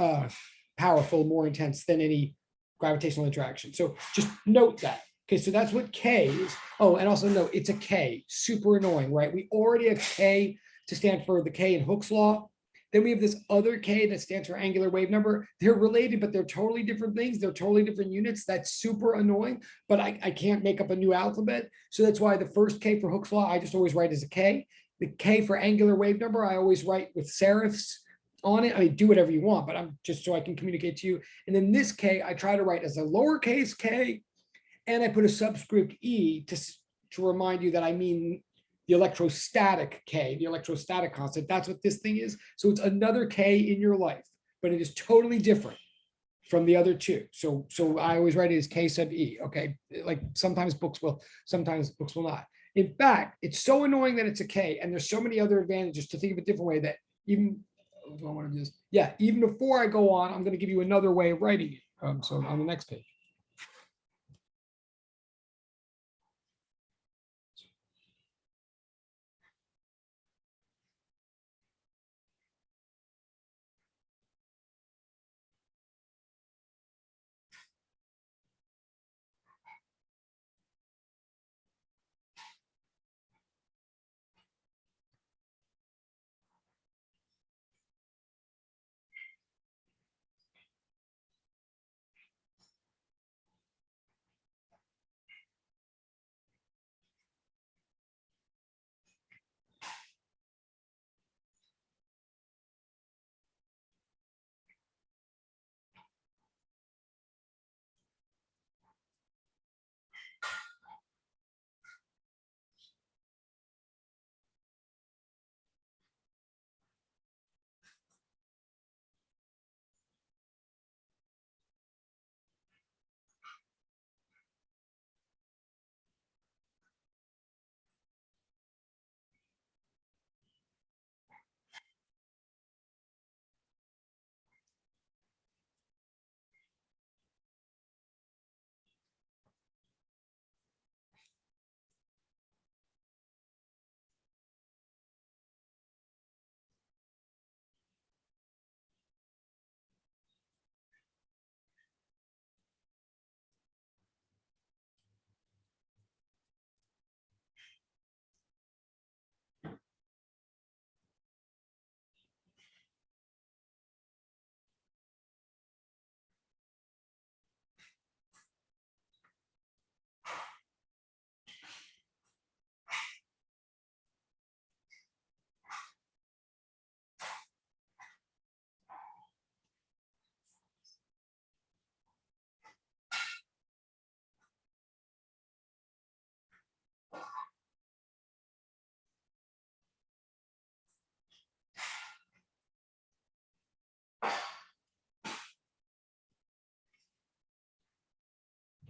powerful, more intense than any gravitational interaction. So just note that. Okay, so that's what K is. Oh, and also note, it's a K, super annoying, right? We already have K to stand for the K in Hooke's law. Then we have this other K that stands for angular wave number. They're related, but they're totally different things. They're totally different units. That's super annoying, but I can't make up a new alphabet. So that's why the first K for Hooke's law, I just always write as a K. The K for angular wave number, I always write with serifs on it. I mean, do whatever you want, but I'm just so I can communicate to you. And then this K, I try to write as a lowercase k, and I put a subscript E to remind you that I mean the electrostatic K, the electrostatic constant. That's what this thing is. So it's another K in your life, but it is totally different from the other 2. So I always write it as K sub E, okay? Like sometimes books will not. In fact, it's so annoying that it's a K, and there's so many other advantages to think of a different way that even before I go on, I'm going to give you another way of writing it. So on the next page.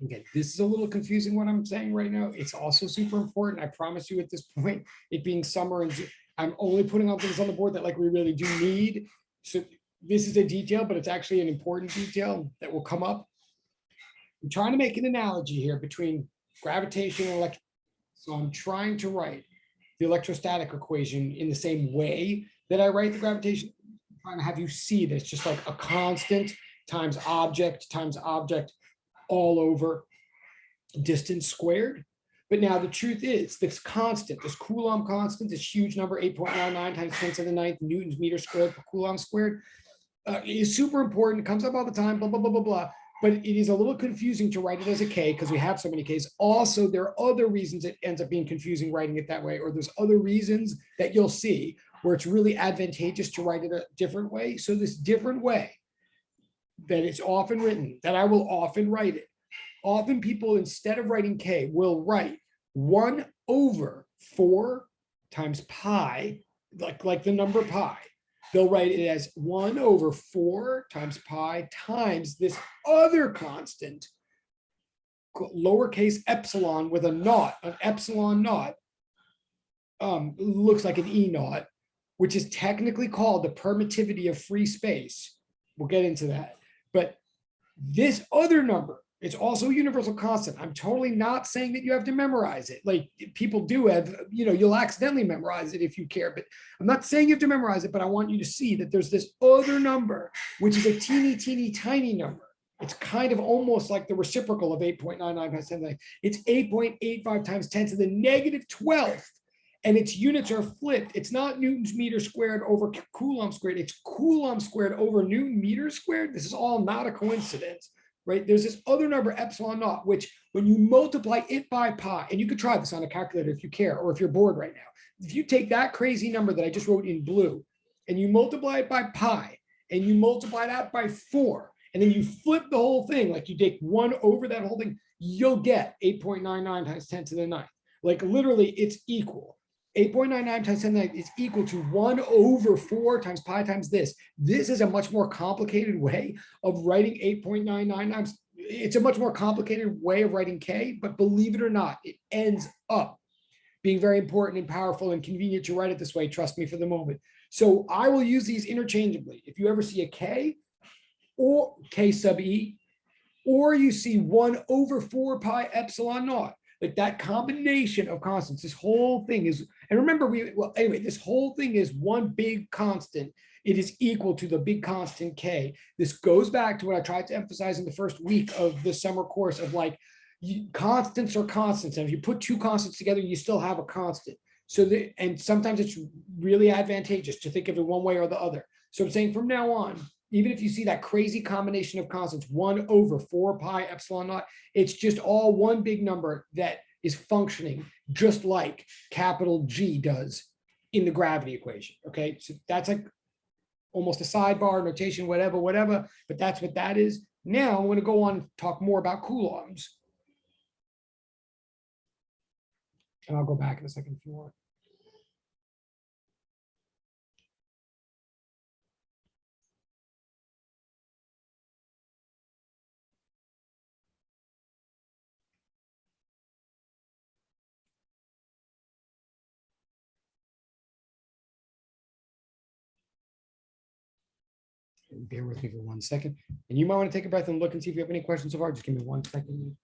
Again, this is a little confusing what I'm saying right now. It's also super important. I promise you at this point, it being summer and I'm only putting on things on the board that like we really do need. So this is a detail, but it's actually an important detail that will come up. I'm trying to make an analogy here between gravitation and electric. So I'm trying to write the electrostatic equation in the same way that I write the gravitation. I'm trying to have you see this just like a constant times object all over distance squared. But now the truth is this constant, this Coulomb constant, this huge number, 8.99 times 10 to the 9th Newtons meter squared per Coulomb squared, is super important. It comes up all the time, blah, blah, blah, blah, blah. But it is a little confusing to write it as a K because we have so many Ks. Also, there are other reasons it ends up being confusing writing it that way, or there's other reasons that you'll see where it's really advantageous to write it a different way. So this different way that it's often written, that I will often write it. Often people, instead of writing K, will write 1/4 times pi, like the number pi. They'll write it as 1/4 times pi times this other constant, lowercase epsilon with a naught, an epsilon naught, looks like an E naught, which is technically called the permittivity of free space. We'll get into that. But this other number, it's also a universal constant. I'm totally not saying that you have to memorize it. Like people do have, you'll accidentally memorize it if you care, but I'm not saying you have to memorize it, but I want you to see that there's this other number, which is a teeny, teeny, tiny number. It's kind of almost like the reciprocal of 8.99 times 10 to the 9th. It's 8.85 times 10 to the -12th. And its units are flipped. It's not Newton's meter squared over Coulomb squared. It's Coulomb squared over Newton meter squared. This is all not a coincidence, right? There's this other number, epsilon naught, which when you multiply it by pi, and you could try this on a calculator if you care, or if you're bored right now. If you take that crazy number that I just wrote in blue, and you multiply it by pi, and you multiply that by 4, and then you flip the whole thing, like you take 1 over that whole thing, you'll get 8.99 times 10 to the 9th. Like literally, it's equal. 8.99 times 10 to the 9th is equal to 1/4 times pi times this. This is a much more complicated way of writing 8.99 times. It's a much more complicated way of writing K, but believe it or not, it ends up being very important and powerful and convenient to write it this way. Trust me for the moment. So I will use these interchangeably. If you ever see a K or K sub E, or you see 1/4 pi epsilon naught, like that combination of constants, this whole thing is, and remember, this whole thing is one big constant. It is equal to the big constant K. This goes back to what I tried to emphasize in the first week of the summer course of like, constants are constants. And if you put two constants together, you still have a constant. So, and sometimes it's really advantageous to think of it one way or the other. So I'm saying from now on, even if you see that crazy combination of constants, 1/4 pi epsilon naught, it's just all one big number that is functioning just like capital G does in the gravity equation. Okay, so that's like almost a sidebar notation, whatever, but that's what that is. Now I'm going to go on and talk more about Coulombs. And I'll go back in a second if you want. Bear with me for 1 second. And you might want to take a breath and look and see if you have any questions so far. Just give me 1 second.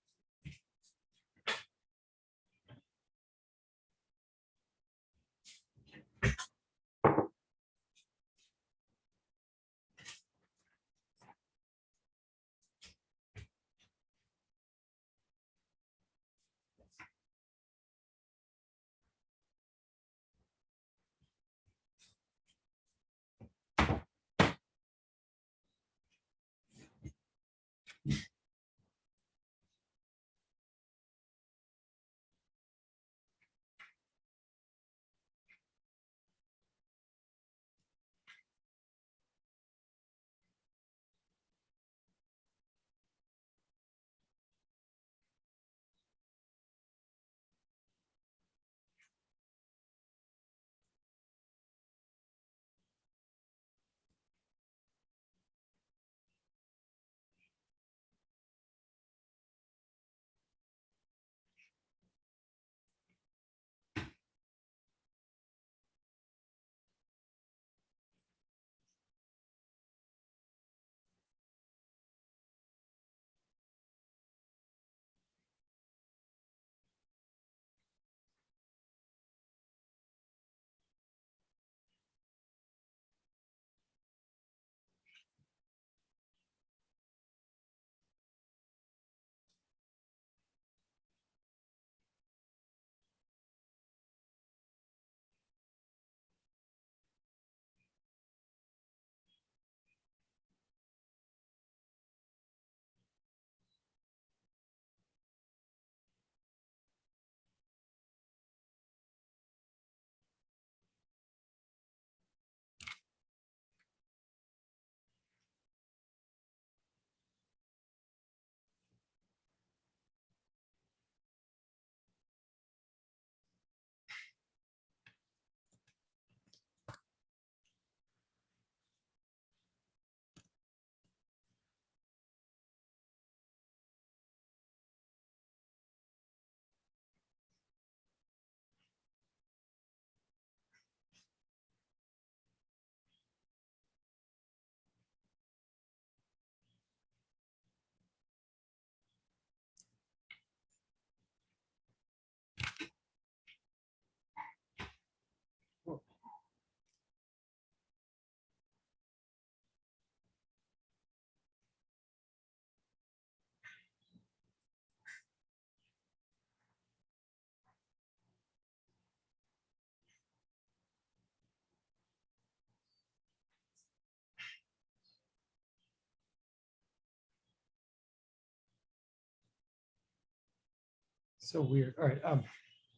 so weird. All right.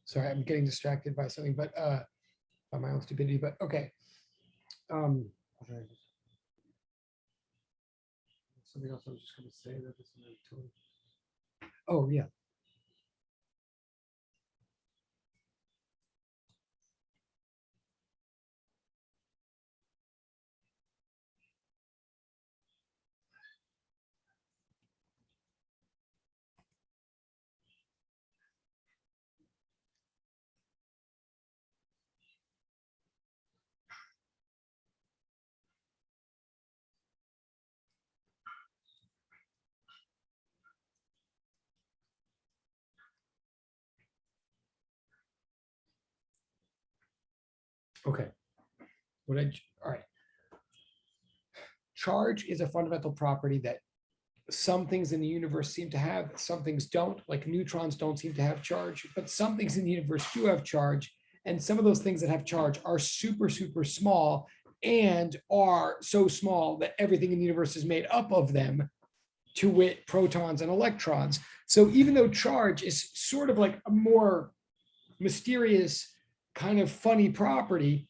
Sorry, I'm getting distracted by something, but by my own stupidity. But okay. What did I just- Something else I was just going to say that this is totally. Oh yeah. Okay. All right. Charge is a fundamental property that some things in the universe seem to have, some things don't, like neutrons don't seem to have charge, but some things in the universe do have charge. And some of those things that have charge are super, super small and are so small that everything in the universe is made up of them, to wit, protons and electrons. So even though charge is sort of like a more mysterious, kind of funny property,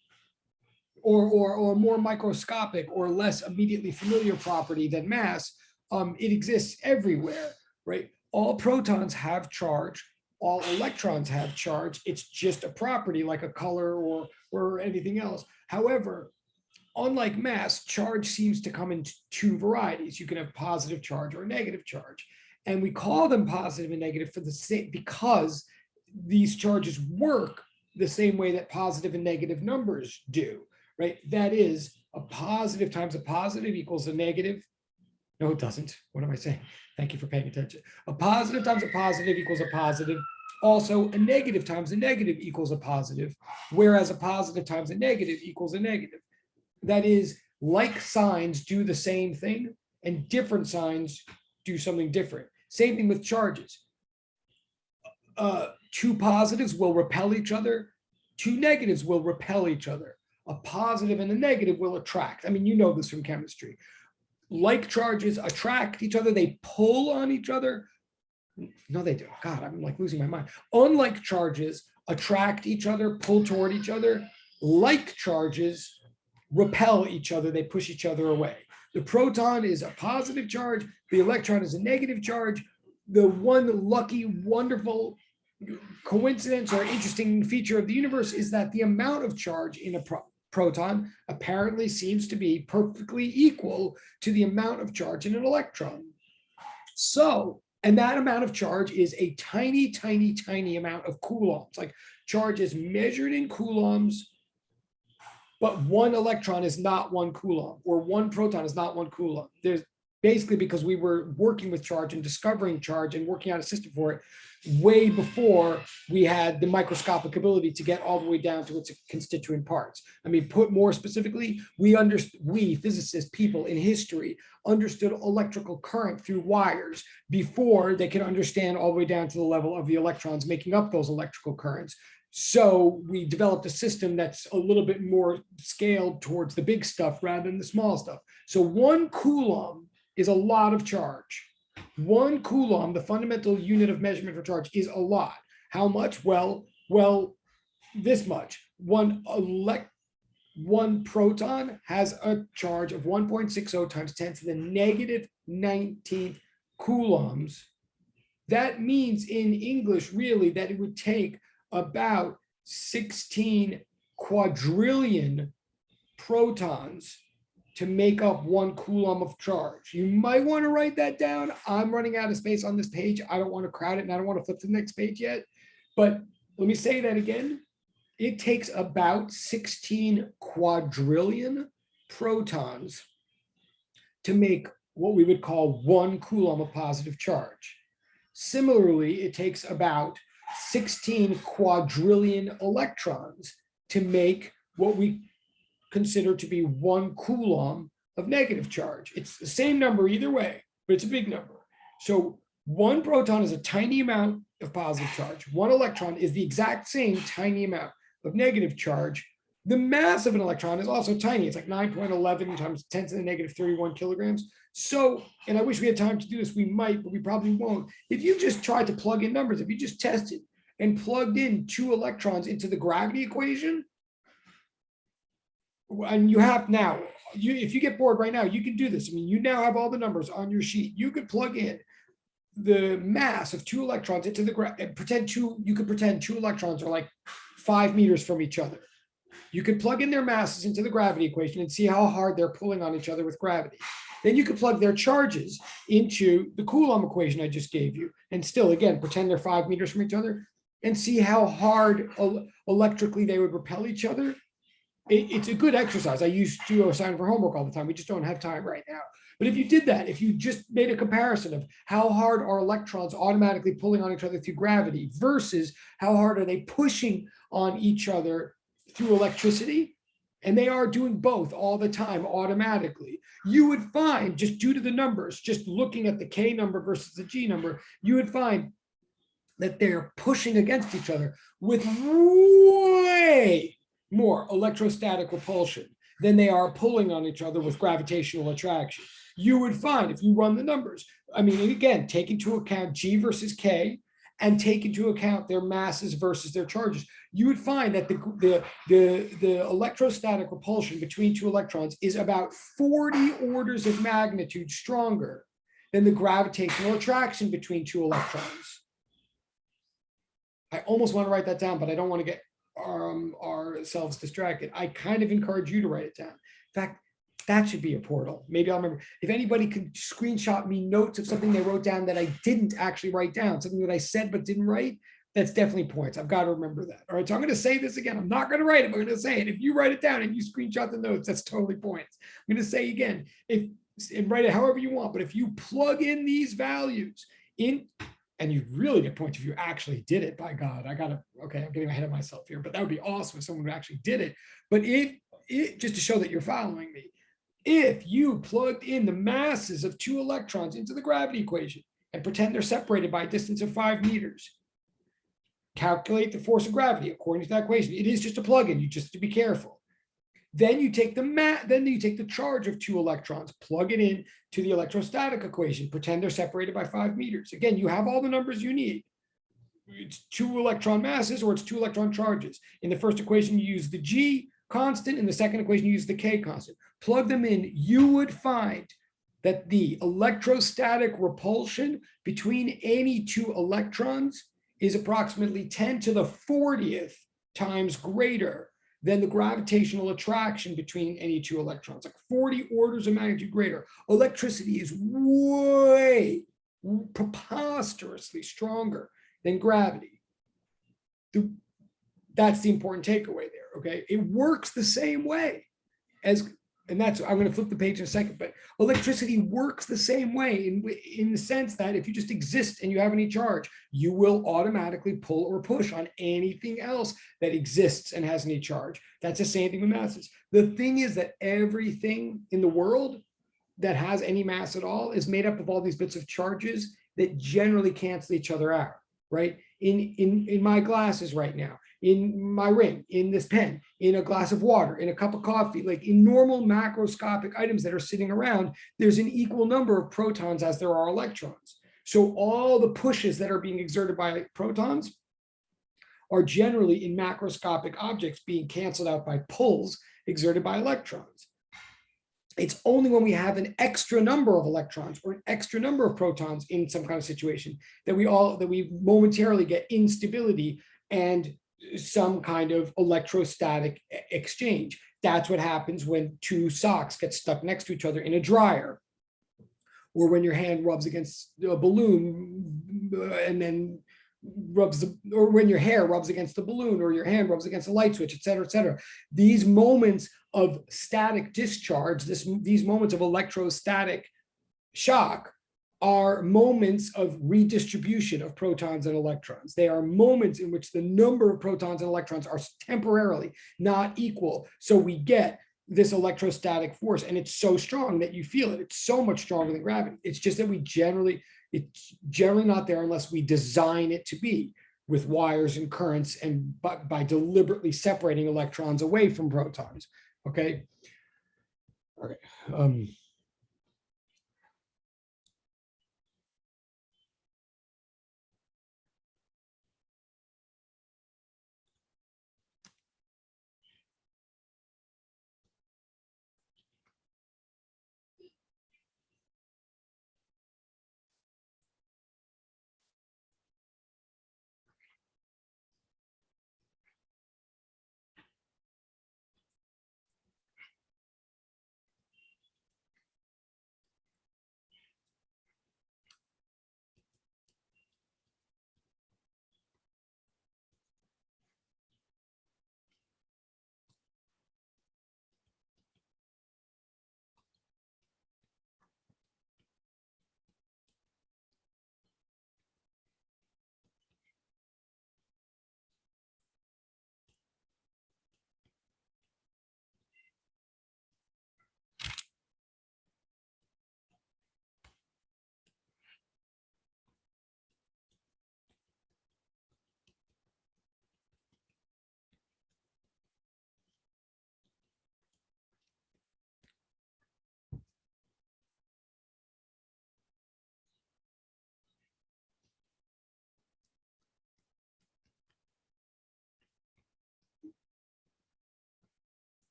or more microscopic or less immediately familiar property than mass, it exists everywhere, right? All protons have charge, all electrons have charge. It's just a property like a color or anything else. However, unlike mass, charge seems to come in two varieties. You can have positive charge or negative charge. And we call them positive and negative for the same, because these charges work the same way that positive and negative numbers do, right? That is, a positive times a positive equals a negative. No, it doesn't. What am I saying? Thank you for paying attention. A positive times a positive equals a positive. Also, a negative times a negative equals a positive, whereas a positive times a negative equals a negative. That is, like signs do the same thing, and different signs do something different. Same thing with charges. Two positives will repel each other. Two negatives will repel each other. A positive and a negative will attract. I mean, you know this from chemistry. Like charges attract each other, they pull on each other. No, they do. God, I'm like losing my mind. Unlike charges attract each other, pull toward each other. Like charges repel each other, they push each other away. The proton is a positive charge, the electron is a negative charge. The one lucky, wonderful coincidence or interesting feature of the universe is that the amount of charge in a proton apparently seems to be perfectly equal to the amount of charge in an electron. So, and that amount of charge is a tiny, tiny, tiny amount of coulombs. Like charge is measured in coulombs, but one electron is not 1 coulomb, or one proton is not 1 coulomb. There's basically, because we were working with charge and discovering charge and working out a system for it way before we had the microscopic ability to get all the way down to its constituent parts. I mean, put more specifically, we physicists, people in history, understood electrical current through wires before they could understand all the way down to the level of the electrons making up those electrical currents. So we developed a system that's a little bit more scaled towards the big stuff rather than the small stuff. So 1 coulomb is a lot of charge. 1 coulomb, the fundamental unit of measurement for charge, is a lot. How much? Well, this much. One proton has a charge of 1.60 times 10 to the negative 19th coulombs. That means in English, really, that it would take about 16 quadrillion protons to make up 1 coulomb of charge. You might want to write that down. I'm running out of space on this page. I don't want to crowd it, and I don't want to flip to the next page yet. But let me say that again. It takes about 16 quadrillion protons to make what we would call 1 coulomb of positive charge. Similarly, it takes about 16 quadrillion electrons to make what we consider to be 1 coulomb of negative charge. It's the same number either way, but it's a big number. So 1 proton is a tiny amount of positive charge. 1 electron is the exact same tiny amount of negative charge. The mass of an electron is also tiny. It's like 9.11 times 10 to the negative 31 kilograms. So, and I wish we had time to do this, we might, but we probably won't. If you just tried to plug in numbers, if you just tested and plugged in 2 electrons into the gravity equation, and you have now, if you get bored right now, you can do this. I mean, you now have all the numbers on your sheet. You could plug in the mass of 2 electrons into the you could pretend 2 electrons are like 5 meters from each other. You could plug in their masses into the gravity equation and see how hard they're pulling on each other with gravity. Then you could plug their charges into the Coulomb equation I just gave you, and still, again, pretend they're 5 meters from each other and see how hard electrically they would repel each other. It's a good exercise. I used to assign for homework all the time. We just don't have time right now. But if you did that, if you just made a comparison of how hard are electrons automatically pulling on each other through gravity versus how hard are they pushing on each other through electricity, and they are doing both all the time automatically, you would find, just due to the numbers, just looking at the K number versus the G number, you would find that they're pushing against each other with way more electrostatic repulsion than they are pulling on each other with gravitational attraction. You would find, if you run the numbers, I mean, again, take into account G versus K and take into account their masses versus their charges, you would find that the electrostatic repulsion between 2 electrons is about 40 orders of magnitude stronger than the gravitational attraction between 2 electrons. I almost want to write that down, but I don't want to get ourselves distracted. I kind of encourage you to write it down. In fact, that should be a portal. Maybe I'll remember. If anybody could screenshot me notes of something they wrote down that I didn't actually write down, something that I said but didn't write, that's definitely points. I've got to remember that. All right, so I'm going to say this again. I'm not going to write it, but I'm going to say it. If you write it down and you screenshot the notes, that's totally points. I'm going to say again, and write it however you want, but if you plug in these values in, and you really get points if you actually did it, by God, okay, I'm getting ahead of myself here, but that would be awesome if someone actually did it. But just to show that you're following me, if you plugged in the masses of 2 electrons into the gravity equation and pretend they're separated by a distance of 5 meters, calculate the force of gravity according to that equation. It is just a plug-in, you just have to be careful. Then you take the charge of 2 electrons, plug it in to the electrostatic equation, pretend they're separated by 5 meters. Again, you have all the numbers you need. It's 2 electron masses or it's 2 electron charges. In the first equation, you use the G constant. In the second equation, you use the K constant. Plug them in, you would find that the electrostatic repulsion between any 2 electrons is approximately 10 to the 40th times greater than the gravitational attraction between any 2 electrons, like 40 orders of magnitude greater. Electricity is way preposterously stronger than gravity. That's the important takeaway there, okay? It works the same way as, and that's, I'm going to flip the page in a second, but electricity works the same way in the sense that if you just exist and you have any charge, you will automatically pull or push on anything else that exists and has any charge. That's the same thing with masses. The thing is that everything in the world that has any mass at all is made up of all these bits of charges that generally cancel each other out, right? In my glasses right now, in my ring, in this pen, in a glass of water, in a cup of coffee, like in normal macroscopic items that are sitting around, there's an equal number of protons as there are electrons. So all the pushes that are being exerted by protons are generally in macroscopic objects being canceled out by pulls exerted by electrons. It's only when we have an extra number of electrons or an extra number of protons in some kind of situation that we momentarily get instability and some kind of electrostatic exchange. That's what happens when 2 socks get stuck next to each other in a dryer, or when your hand rubs against a balloon and then or when your hair rubs against the balloon, or your hand rubs against a light switch, et cetera, et cetera. These moments of static discharge, these moments of electrostatic shock are moments of redistribution of protons and electrons. They are moments in which the number of protons and electrons are temporarily not equal. So we get this electrostatic force, and it's so strong that you feel it. It's so much stronger than gravity. It's just that it's generally not there unless we design it to be. with wires and currents and by deliberately separating electrons away from protons. Okay. All right.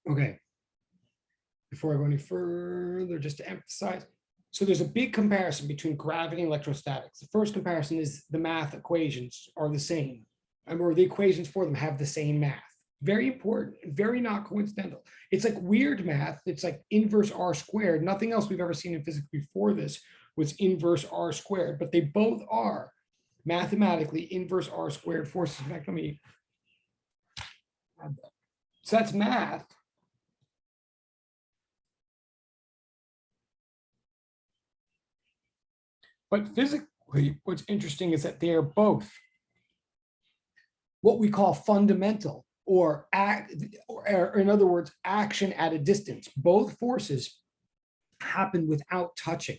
Okay. Before I go any further, just to emphasize, so there's a big comparison between gravity and electrostatics. The first comparison is the math equations are the same, or the equations for them have the same math. Very important, very not coincidental. It's like weird math. It's like inverse r squared. Nothing else we've ever seen in physics before this was inverse r squared, but they both are mathematically inverse r squared forces. In fact, let me add that. So that's math. But physically, what's interesting is that they are both what we call fundamental, or in other words, action at a distance. Both forces happen without touching.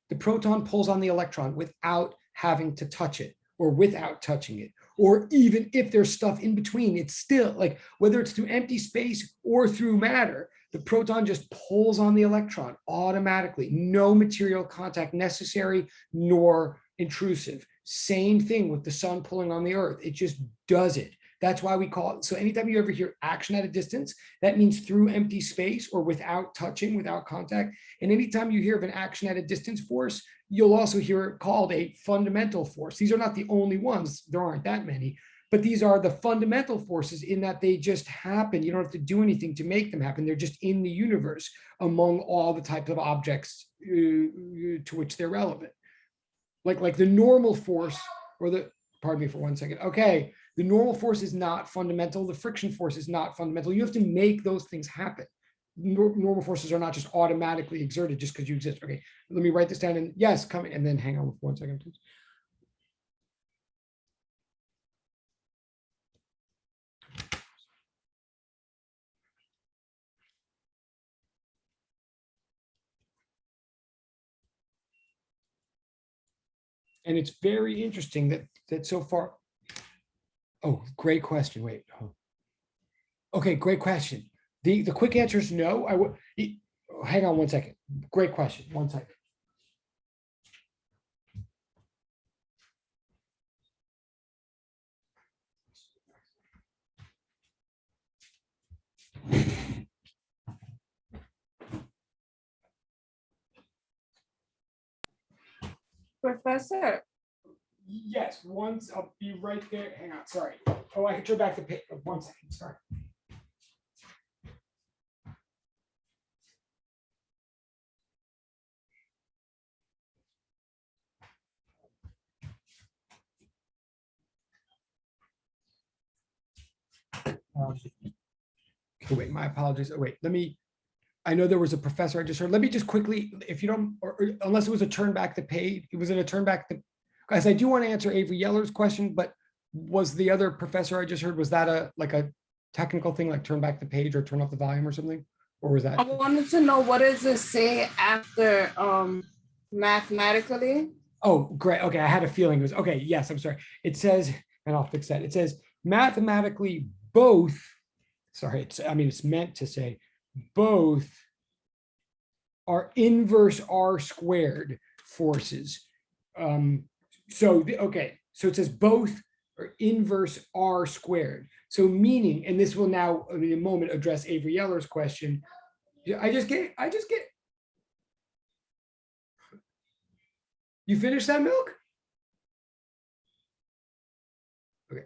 The proton pulls on the electron without having to touch it, or without touching it. Or even if there's stuff in between, it's still like, whether it's through empty space or through matter, the proton just pulls on the electron automatically. No material contact necessary nor intrusive. Same thing with the sun pulling on the earth. It just does it. That's why we call it. So anytime you ever hear action at a distance, that means through empty space or without touching, without contact. And anytime you hear of an action at a distance force, you'll also hear it called a fundamental force. These are not the only ones. There aren't that many, but these are the fundamental forces in that they just happen. You don't have to do anything to make them happen. They're just in the universe among all the types of objects to which they're relevant. Like the normal force, or the, pardon me for 1 second. Okay, the normal force is not fundamental. The friction force is not fundamental. You have to make those things happen. Normal forces are not just automatically exerted just because you exist. Okay, let me write this down. And yes, come in, and then hang on for 1 second, please. And it's very interesting that so far. Oh, great question. Wait. Oh. Okay, great question. The quick answer is no. I would hang on 1 second. Great question. 1 second. Professor. Yes, once I'll be right there. Hang on, sorry. Oh, I can turn back the page. 1 second, sorry. Okay, wait, my apologies. Oh, wait, let me, I know there was a professor I just heard. Let me just quickly, if you don't, or unless it was a turn back the page, it was in a turn back the, guys, I do want to answer Avery Yeller's question, but was the other professor I just heard, was that a, like a technical thing, like turn back the page or turn off the volume or something? Or was that? I wanted to know, what does it say after mathematically? Oh, great. Okay, I had a feeling it was, okay, yes, I'm sorry. It says, and I'll fix that. It says mathematically both, sorry, it's, I mean, it's meant to say both are inverse R squared forces. Okay, so it says both are inverse R squared. So meaning, and this will now in a moment address Avery Yeller's question. I just get, you finished that, Milk? Okay.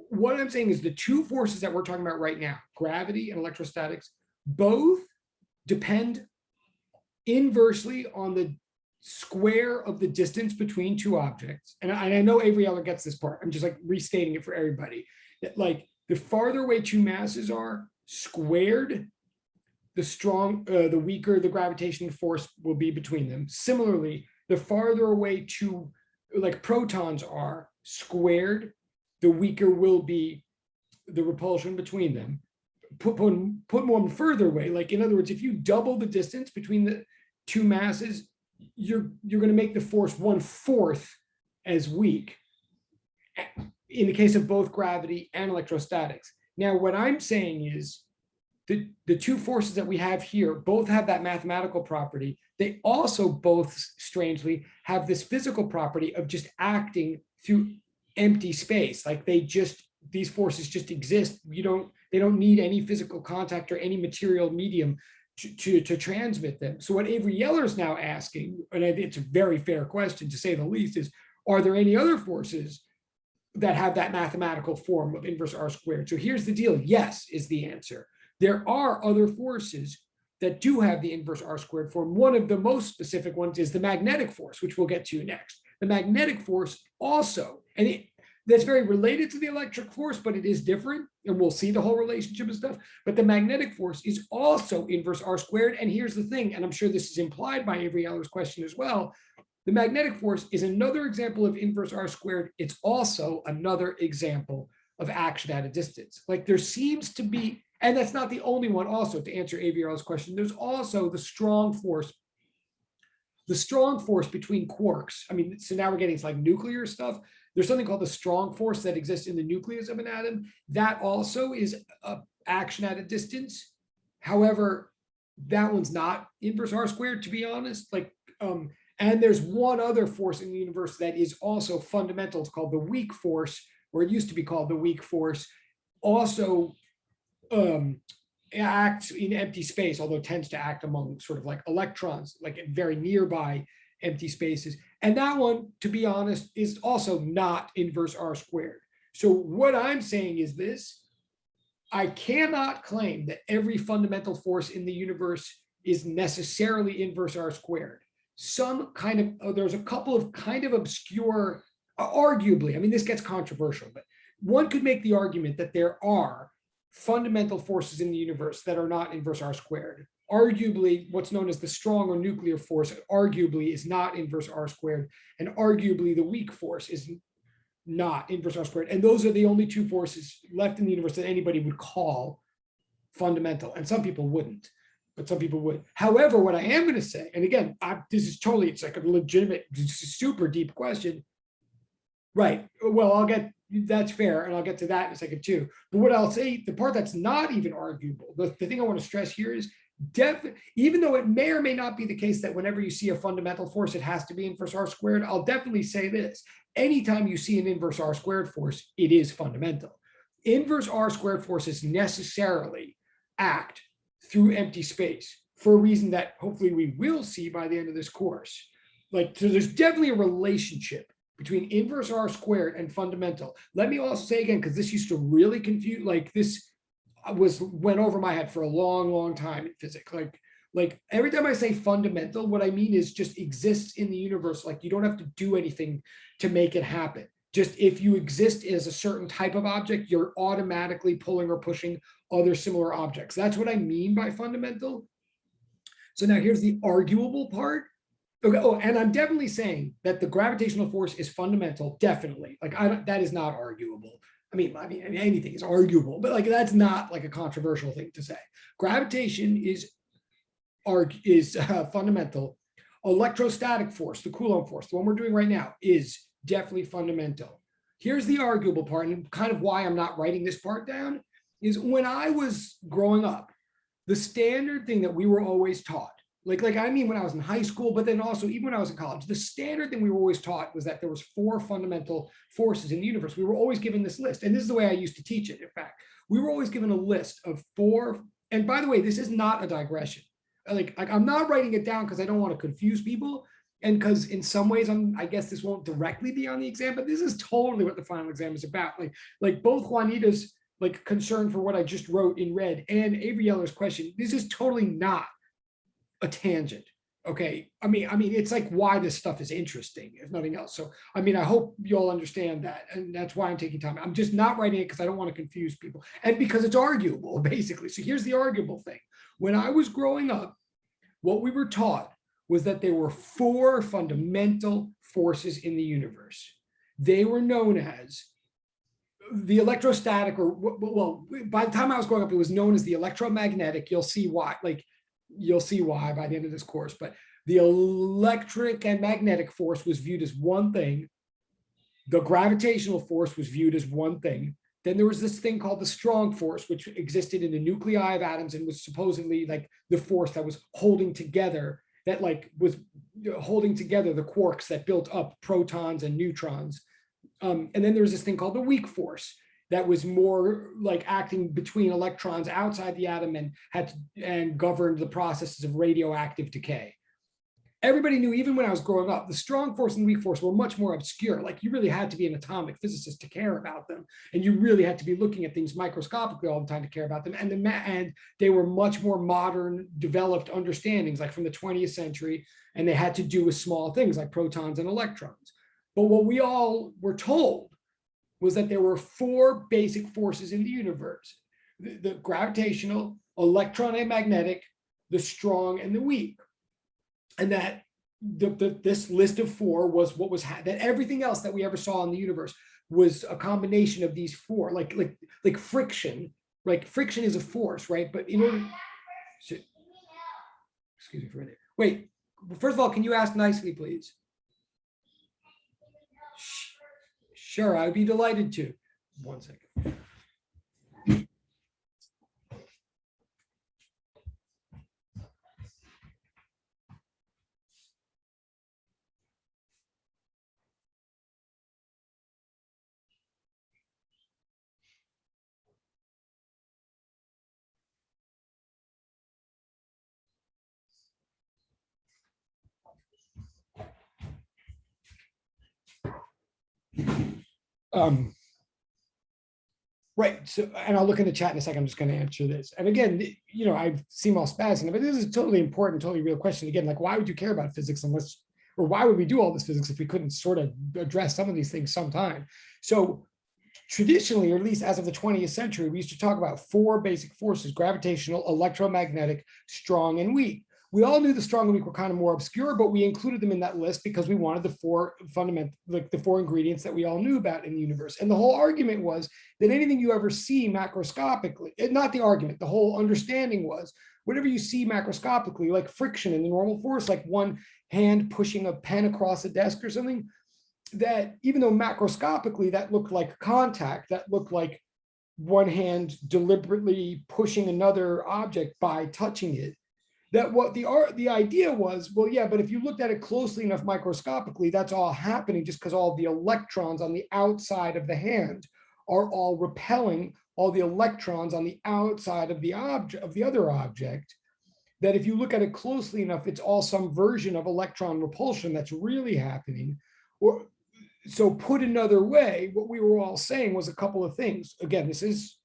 What I'm saying is the two forces that we're talking about right now, gravity and electrostatics, both depend inversely on the square of the distance between two objects. And I know Avery Yeller gets this part. I'm just like restating it for everybody. That like the farther away two masses are squared, the weaker the gravitational force will be between them. Similarly, the farther away two like protons are squared, the weaker will be the repulsion between them. Put one further away, like in other words, if you double the distance between the two masses, you're going to make the force 1/4 as weak in the case of both gravity and electrostatics. Now, what I'm saying is the two forces that we have here both have that mathematical property. They also both strangely have this physical property of just acting through empty space. Like these forces just exist. They don't need any physical contact or any material medium to transmit them. So what Avery Yeller is now asking, and it's a very fair question to say the least, is are there any other forces that have that mathematical form of inverse R squared? So here's the deal. Yes, is the answer. There are other forces that do have the inverse R squared form. One of the most specific ones is the magnetic force, which we'll get to next. The magnetic force also, and that's very related to the electric force, but it is different, and we'll see the whole relationship and stuff. But the magnetic force is also inverse R squared. And here's the thing, and I'm sure this is implied by Avery Yeller's question as well. The magnetic force is another example of inverse R squared. It's also another example of action at a distance. Like there seems to be, and that's not the only one also, to answer Avery Yeller's question, there's also the strong force between quarks. I mean, so now we're getting to like nuclear stuff. There's something called the strong force that exists in the nucleus of an atom. That also is action at a distance. However, that one's not inverse R squared, to be honest. And there's one other force in the universe that is also fundamental. It's called the weak force, or it used to be called the weak force. Also acts in empty space, although tends to act among sort of like electrons, like very nearby empty spaces. And that one, to be honest, is also not inverse R squared. So what I'm saying is this: I cannot claim that every fundamental force in the universe is necessarily inverse R squared. Some kind of, there's a couple of kind of obscure, arguably, I mean, this gets controversial, but one could make the argument that there are fundamental forces in the universe that are not inverse R squared. Arguably, what's known as the strong or nuclear force arguably is not inverse R squared, and arguably the weak force is not inverse R squared. And those are the only two forces left in the universe that anybody would call fundamental. And some people wouldn't, but some people would. However, what I am going to say, and again, this is totally, it's like a legitimate, super deep question. Right. Well, that's fair, and I'll get to that in a second too. But what I'll say, the part that's not even arguable, the thing I want to stress here is, even though it may or may not be the case that whenever you see a fundamental force, it has to be inverse R squared, I'll definitely say this: anytime you see an inverse R squared force, it is fundamental. Inverse R squared forces necessarily act through empty space for a reason that hopefully we will see by the end of this course. like, so there's definitely a relationship between inverse R squared and fundamental. Let me also say again, because this used to really confuse, like this went over my head for a long time in physics. Like every time I say fundamental, what I mean is just exists in the universe. Like you don't have to do anything to make it happen. Just if you exist as a certain type of object, you're automatically pulling or pushing other similar objects. That's what I mean by fundamental. So now here's the arguable part. Okay. Oh, and I'm definitely saying that the gravitational force is fundamental. Definitely. Like that is not arguable. I mean, anything is arguable, but like that's not like a controversial thing to say. Gravitation is fundamental. Electrostatic force, the Coulomb force, the one we're doing right now, is definitely fundamental. Here's the arguable part, and kind of why I'm not writing this part down is when I was growing up, the standard thing that we were always taught, like I mean when I was in high school, but then also even when I was in college, the standard thing we were always taught was that there was 4 fundamental forces in the universe. We were always given this list, and this is the way I used to teach it. In fact, we were always given a list of 4, and by the way, this is not a digression. Like I'm not writing it down because I don't want to confuse people, and because in some ways I guess this won't directly be on the exam, but this is totally what the final exam is about. Like both Juanita's like concern for what I just wrote in red and Avery Yeller's question, this is totally not a tangent. Okay. I mean, it's like why this stuff is interesting, if nothing else. So, I mean, I hope you all understand that. And that's why I'm taking time. I'm just not writing it because I don't want to confuse people and because it's arguable, basically. So here's the arguable thing. When I was growing up, what we were taught was that there were 4 fundamental forces in the universe. They were known as the electrostatic, or well, by the time I was growing up, it was known as the electromagnetic. You'll see why, you'll see why by the end of this course, but the electric and magnetic force was viewed as one thing. The gravitational force was viewed as one thing. Then there was this thing called the strong force, which existed in the nuclei of atoms and was supposedly like the force that was holding together, that like was holding together the quarks that built up protons and neutrons. And then there was this thing called the weak force that was more like acting between electrons outside the atom and governed the processes of radioactive decay. Everybody knew, even when I was growing up, the strong force and weak force were much more obscure. Like you really had to be an atomic physicist to care about them. And you really had to be looking at things microscopically all the time to care about them. And they were much more modern, developed understandings, like from the 20th century. And they had to do with small things like protons and electrons. But what we all were told was that there were 4 basic forces in the universe: the gravitational, electromagnetic, the strong, and the weak. And that this list of 4 was what was that everything else that we ever saw in the universe was a combination of these 4, like friction. Like friction is a force, right? But in order, excuse me for a minute. Wait, first of all, can you ask nicely, please? Sure, I'd be delighted to. 1 second. Right. So, and I'll look in the chat in a second. I'm just going to answer this. And again, you know, I seem all spazzing, but this is a totally important, totally real question. Again, like, why would you care about physics unless, or why would we do all this physics if we couldn't sort of address some of these things sometime? So traditionally, or at least as of the 20th century, we used to talk about 4 basic forces: gravitational, electromagnetic, strong, and weak. We all knew the strong and weak were kind of more obscure, but we included them in that list because we wanted the 4 fundamental, like the 4 ingredients that we all knew about in the universe. And the whole argument was that anything you ever see macroscopically, not the argument, the whole understanding was whatever you see macroscopically, like friction in the normal force, like one hand pushing a pen across a desk or something, that even though macroscopically that looked like contact, that looked like one hand deliberately pushing another object by touching it, that what the idea was, well, yeah, but if you looked at it closely enough microscopically, that's all happening just because all the electrons on the outside of the hand are all repelling all the electrons on the outside of the object, of the other object. that if you look at it closely enough, it's all some version of electron repulsion that's really happening. Or so put another way, what we were all saying was a couple of things. Again, this is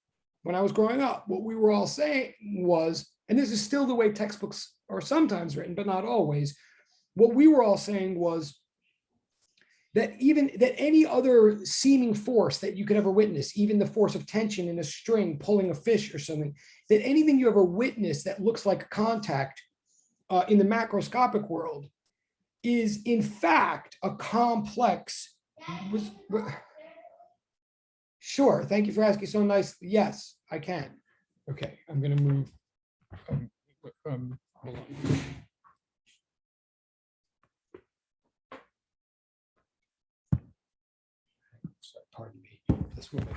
when I was growing up, what we were all saying was, and this is still the way textbooks are sometimes written, but not always. What we were all saying was that any other seeming force that you could ever witness, even the force of tension in a string pulling a fish or something, that anything you ever witness that looks like contact in the macroscopic world is in fact a complex. Sure, thank you for asking so nicely. Yes, I can. Okay, I'm going to move. Hold on. Sorry, pardon me. This woman.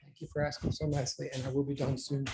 Thank you for asking so nicely, and I will be done soon.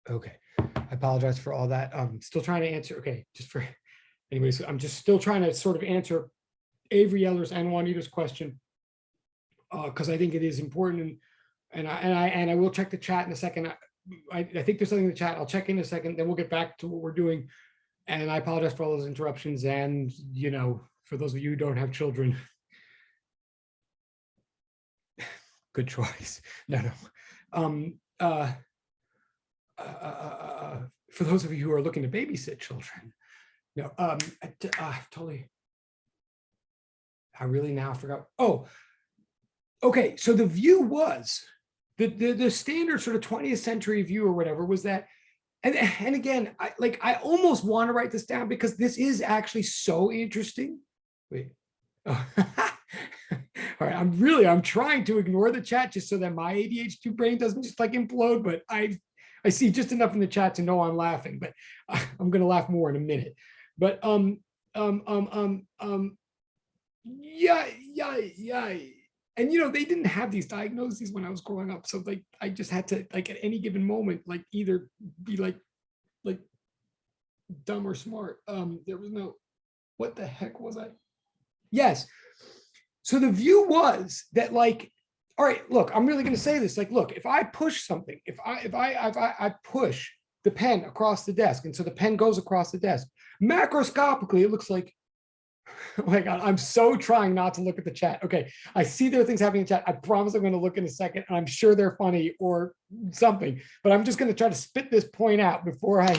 Okay, I apologize for all that. I'm still trying to answer. Okay, just for anyways, I'm just still trying to sort of answer Avery Eller's and Juanita's question because I think it is important, and I will check the chat in a second. I think there's something in the chat. I'll check in a second, then we'll get back to what we're doing. And I apologize for all those interruptions. And you know, for those of you who don't have children, good choice. No. For those of you who are looking to babysit children, no, totally. I really now forgot. Oh, okay. So the view was the standard sort of 20th century view or whatever was that, and again, I almost want to write this down because this is actually so interesting. Wait. Oh. All right, I'm trying to ignore the chat just so that my ADHD brain doesn't just like implode, but I see just enough in the chat to know I'm laughing, but I'm going to laugh more in a minute. But yeah. And you know, they didn't have these diagnoses when I was growing up, so like I just had to like at any given moment like either be like dumb or smart. There was no, what the heck was I? Yes. So the view was that like, all right, look, I'm really going to say this. Like, look, if I push something, if I push the pen across the desk, and so the pen goes across the desk, macroscopically, it looks like, oh my God, I'm so trying not to look at the chat. Okay, I see there are things happening in chat. I promise I'm going to look in a second, and I'm sure they're funny or something, but I'm just going to try to spit this point out before I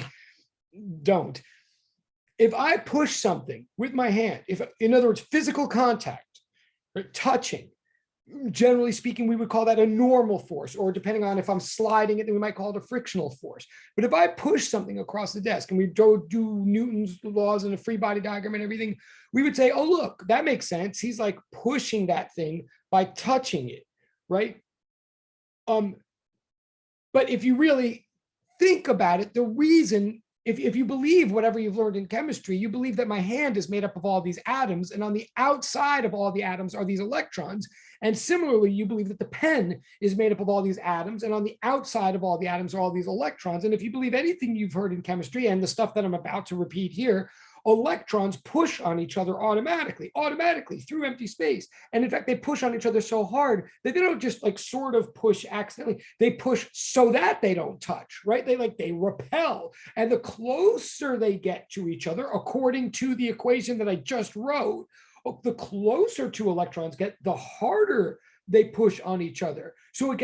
don't. If I push something with my hand, if, in other words, physical contact, right, touching, generally speaking, we would call that a normal force, or depending on if I'm sliding it, then we might call it a frictional force. But if I push something across the desk and we do Newton's laws and a free body diagram and everything, we would say, oh, look, that makes sense. He's like pushing that thing by touching it, right? But if you really think about it, the reason, if you believe whatever you've learned in chemistry, you believe that my hand is made up of all these atoms, and on the outside of all the atoms are these electrons. And similarly, you believe that the pen is made up of all these atoms, and on the outside of all the atoms are all these electrons. And if you believe anything you've heard in chemistry and the stuff that I'm about to repeat here, electrons push on each other automatically through empty space. And in fact, they push on each other so hard that they don't just like sort of push accidentally, they push so that they don't touch, right? They repel. And the closer they get to each other, according to the equation that I just wrote, the closer two electrons get, the harder they push on each other. So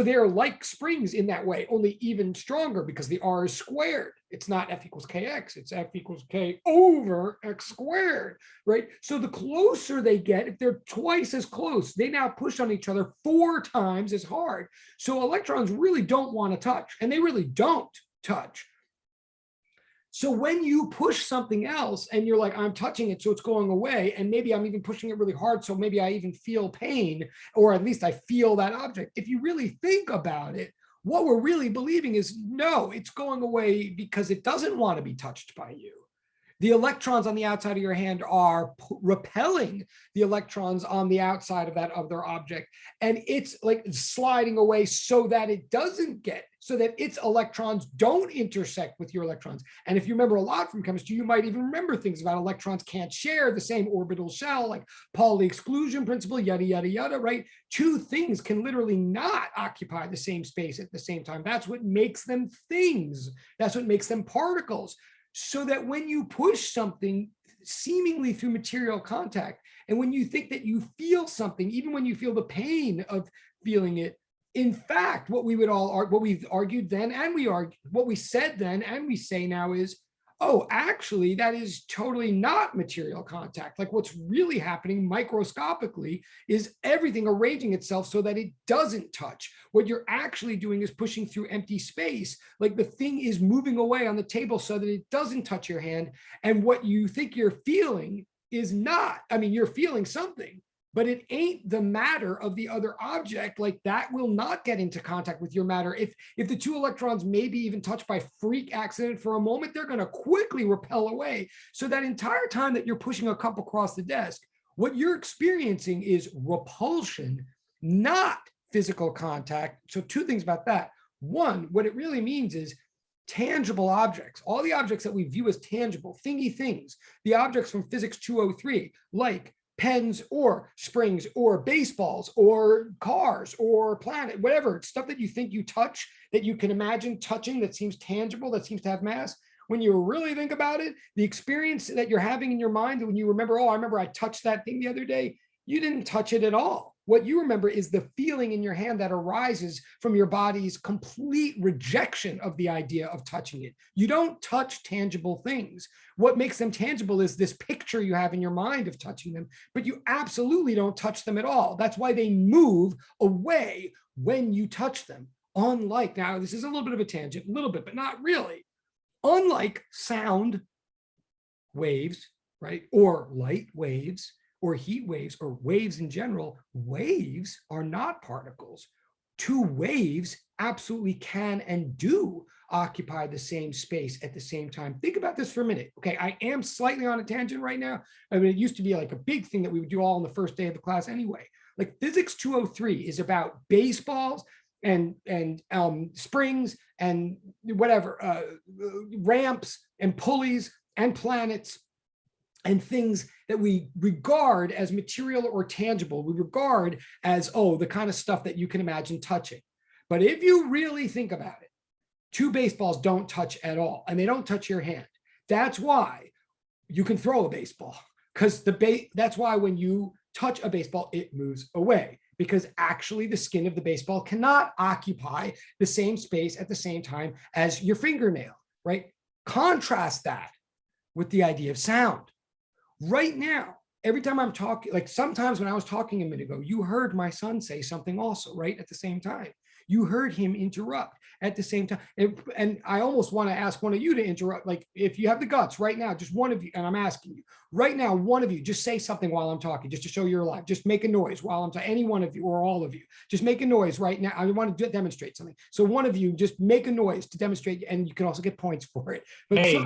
they're like springs in that way, only even stronger because the R is squared. It's not F equals kx, it's F equals k over x squared, right? So the closer they get, if they're twice as close, they now push on each other 4 times as hard. So electrons really don't want to touch, and they really don't touch. So when you push something else and you're like, I'm touching it, so it's going away, and maybe I'm even pushing it really hard, so maybe I even feel pain, or at least I feel that object. If you really think about it, what we're really believing is, no, it's going away because it doesn't want to be touched by you. The electrons on the outside of your hand are repelling the electrons on the outside of that other object. And it's like sliding away so that it doesn't get, so that its electrons don't intersect with your electrons. And if you remember a lot from chemistry, you might even remember things about electrons can't share the same orbital shell, like Pauli exclusion principle, yada, yada, yada, right? 2 things can literally not occupy the same space at the same time. That's what makes them things. That's what makes them particles. So that when you push something seemingly through material contact, and when you think that you feel something, even when you feel the pain of feeling it, in fact, what we've argued then, and what we said then, and we say now is, oh, actually, that is totally not material contact. Like what's really happening microscopically is everything arranging itself so that it doesn't touch. What you're actually doing is pushing through empty space. Like the thing is moving away on the table so that it doesn't touch your hand. And what you think you're feeling is not, I mean, you're feeling something, but it ain't the matter of the other object. Like that will not get into contact with your matter. If the 2 electrons maybe even touch by freak accident for a moment, they're going to quickly repel away. So that entire time that you're pushing a cup across the desk, what you're experiencing is repulsion, not physical contact. So 2 things about that. One, what it really means is tangible objects, all the objects that we view as tangible, thingy things, the objects from physics 203, like pens or springs or baseballs or cars or planet, whatever, stuff that you think you touch, that you can imagine touching, that seems tangible, that seems to have mass. When you really think about it, the experience that you're having in your mind, when you remember, oh, I remember I touched that thing the other day, you didn't touch it at all. What you remember is the feeling in your hand that arises from your body's complete rejection of the idea of touching it. You don't touch tangible things. What makes them tangible is this picture you have in your mind of touching them, but you absolutely don't touch them at all. That's why they move away when you touch them. Unlike, now this is a little bit of a tangent, a little bit, but not really. Unlike sound waves, right, or light waves, or heat waves, or waves in general, waves are not particles. 2 waves absolutely can and do occupy the same space at the same time. Think about this for a minute. Okay, I am slightly on a tangent right now. I mean, it used to be like a big thing that we would do all on the first day of the class anyway. Like physics 203 is about baseballs and springs and whatever, ramps and pulleys and planets and things that we regard as material or tangible. We regard as, oh, the kind of stuff that you can imagine touching. But if you really think about it, 2 baseballs don't touch at all, and they don't touch your hand. That's why you can throw a baseball, because that's why when you touch a baseball, it moves away, because actually the skin of the baseball cannot occupy the same space at the same time as your fingernail, right? Contrast that with the idea of sound. Right now, every time I'm talking, like sometimes when I was talking a minute ago, you heard my son say something also, right? At the same time, you heard him interrupt at the same time. And I almost want to ask one of you to interrupt, like if you have the guts right now, just one of you, and I'm asking you right now, one of you, just say something while I'm talking, just to show you're alive. Just make a noise while I'm talking, any one of you or all of you, just make a noise right now. I want to demonstrate something. So one of you just make a noise to demonstrate, and you can also get points for it. But Hey.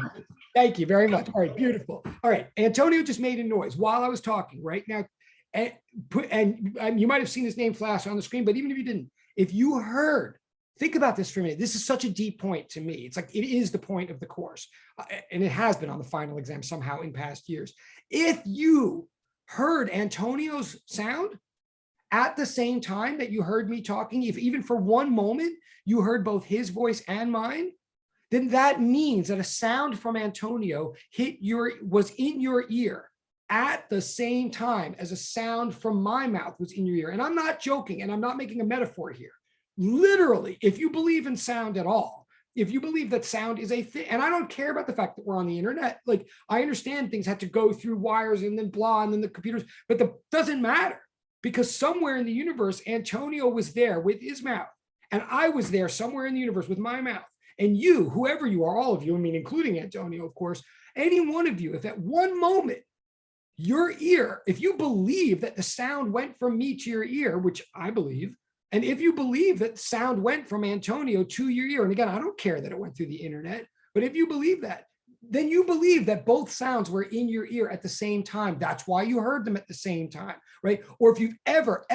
Thank you very much. All right, beautiful. All right, Antonio just made a noise while I was talking right now. And you might have seen his name flash on the screen, but even if you didn't, if you heard, think about this for a minute. This is such a deep point to me. It's like, it is the point of the course. And it has been on the final exam somehow in past years. If you heard Antonio's sound at the same time that you heard me talking, if even for one moment you heard both his voice and mine, then that means that a sound from Antonio was in your ear at the same time as a sound from my mouth was in your ear. And I'm not joking, and I'm not making a metaphor here. Literally, if you believe in sound at all, if you believe that sound is a thing, and I don't care about the fact that we're on the internet, like I understand things had to go through wires and then blah, and then the computers, but that doesn't matter because somewhere in the universe, Antonio was there with his mouth, and I was there somewhere in the universe with my mouth. And you, whoever you are, all of you, I mean, including Antonio, of course, any one of you, if at one moment your ear, if you believe that the sound went from me to your ear, which I believe, and if you believe that sound went from Antonio to your ear, and again, I don't care that it went through the internet, but if you believe that, then you believe that both sounds were in your ear at the same time. That's why you heard them at the same time, right? Or if you've ever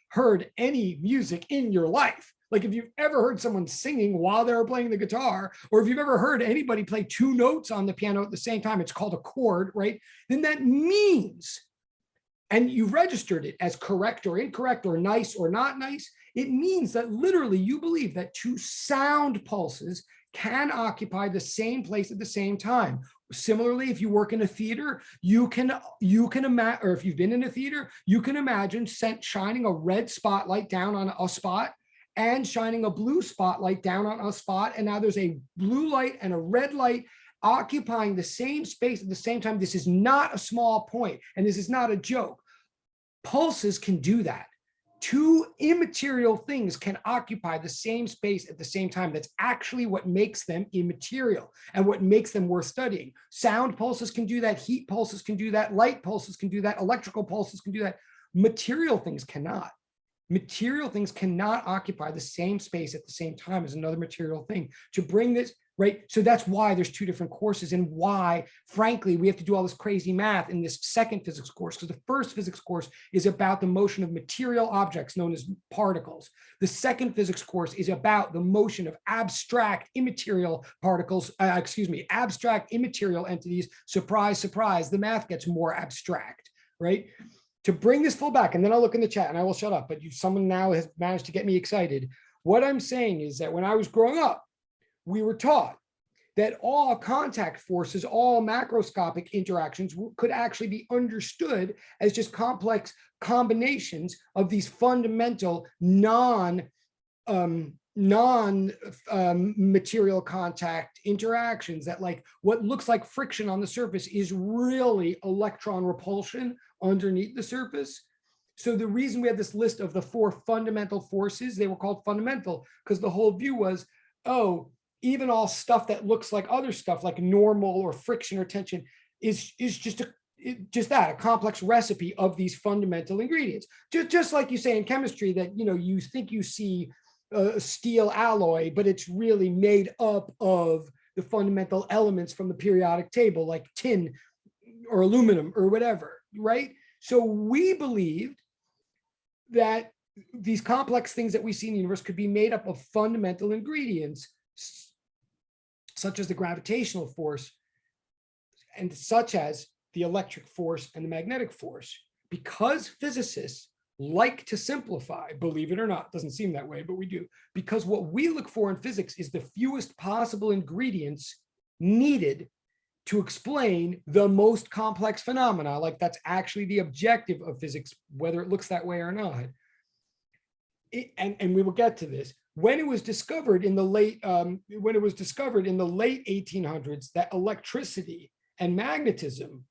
heard any music in your life, like if you've ever heard someone singing while they were playing the guitar, or if you've ever heard anybody play two notes on the piano at the same time, it's called a chord, right? Then that means, and you registered it as correct or incorrect or nice or not nice, it means that literally you believe that two sound pulses can occupy the same place at the same time. Similarly, if you work in a theater, you can imagine, or if you've been in a theater, you can imagine shining a red spotlight down on a spot and shining a blue spotlight down on a spot. And now there's a blue light and a red light occupying the same space at the same time. This is not a small point, and this is not a joke. Pulses can do that. Two immaterial things can occupy the same space at the same time. That's actually what makes them immaterial and what makes them worth studying. Sound pulses can do that. Heat pulses can do that. Light pulses can do that. Electrical pulses can do that. Material things cannot. Material things cannot occupy the same space at the same time as another material thing. To bring this, right? So that's why there's two different courses, and why, frankly, we have to do all this crazy math in this second physics course, because the first physics course is about the motion of material objects known as particles. The second physics course is about the motion of abstract immaterial particles, abstract immaterial entities. Surprise, surprise, the math gets more abstract, right? To bring this full back, and then I'll look in the chat and I will shut up, but someone now has managed to get me excited. What I'm saying is that when I was growing up, we were taught that all contact forces, all macroscopic interactions could actually be understood as just complex combinations of these fundamental non-material contact interactions, that like what looks like friction on the surface is really electron repulsion underneath the surface. So the reason we had this list of the four fundamental forces, they were called fundamental because the whole view was, oh, even all stuff that looks like other stuff, like normal or friction or tension, is just a complex recipe of these fundamental ingredients. Just like you say in chemistry that, you know, you think you see a steel alloy, but it's really made up of the fundamental elements from the periodic table, like tin or aluminum or whatever, right? So we believed that these complex things that we see in the universe could be made up of fundamental ingredients, such as the gravitational force, and such as the electric force and the magnetic force. Because physicists like to simplify, believe it or not, doesn't seem that way, but we do. Because what we look for in physics is the fewest possible ingredients needed to explain the most complex phenomena. Like that's actually the objective of physics, whether it looks that way or not. And we will get to this. When it was discovered in the late 1800s that electricity and magnetism,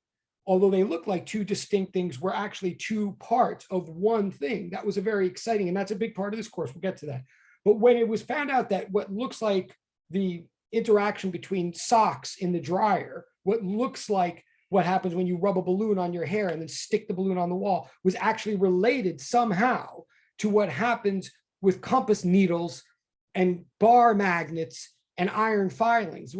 although they look like two distinct things, were actually two parts of one thing. That was a very exciting, and that's a big part of this course. We'll get to that. But when it was found out that what looks like the interaction between socks in the dryer, what looks like what happens when you rub a balloon on your hair and then stick the balloon on the wall, was actually related somehow to what happens with compass needles and bar magnets and iron filings.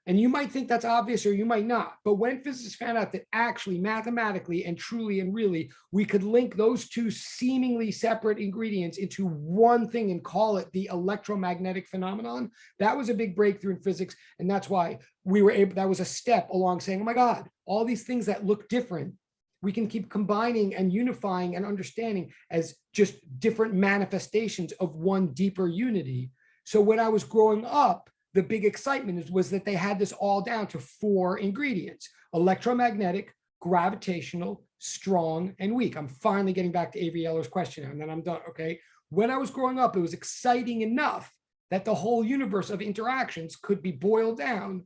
And you might think that's obvious or you might not, but when physicists found out that actually mathematically and truly and really we could link those two seemingly separate ingredients into one thing and call it the electromagnetic phenomenon, that was a big breakthrough in physics. And that's why we were able, that was a step along saying, oh my God, all these things that look different, we can keep combining and unifying and understanding as just different manifestations of one deeper unity. So when I was growing up, the big excitement was that they had this all down to 4 ingredients: electromagnetic, gravitational, strong, and weak. I'm finally getting back to Avery Eller's question, and then I'm done, okay? When I was growing up, it was exciting enough that the whole universe of interactions could be boiled down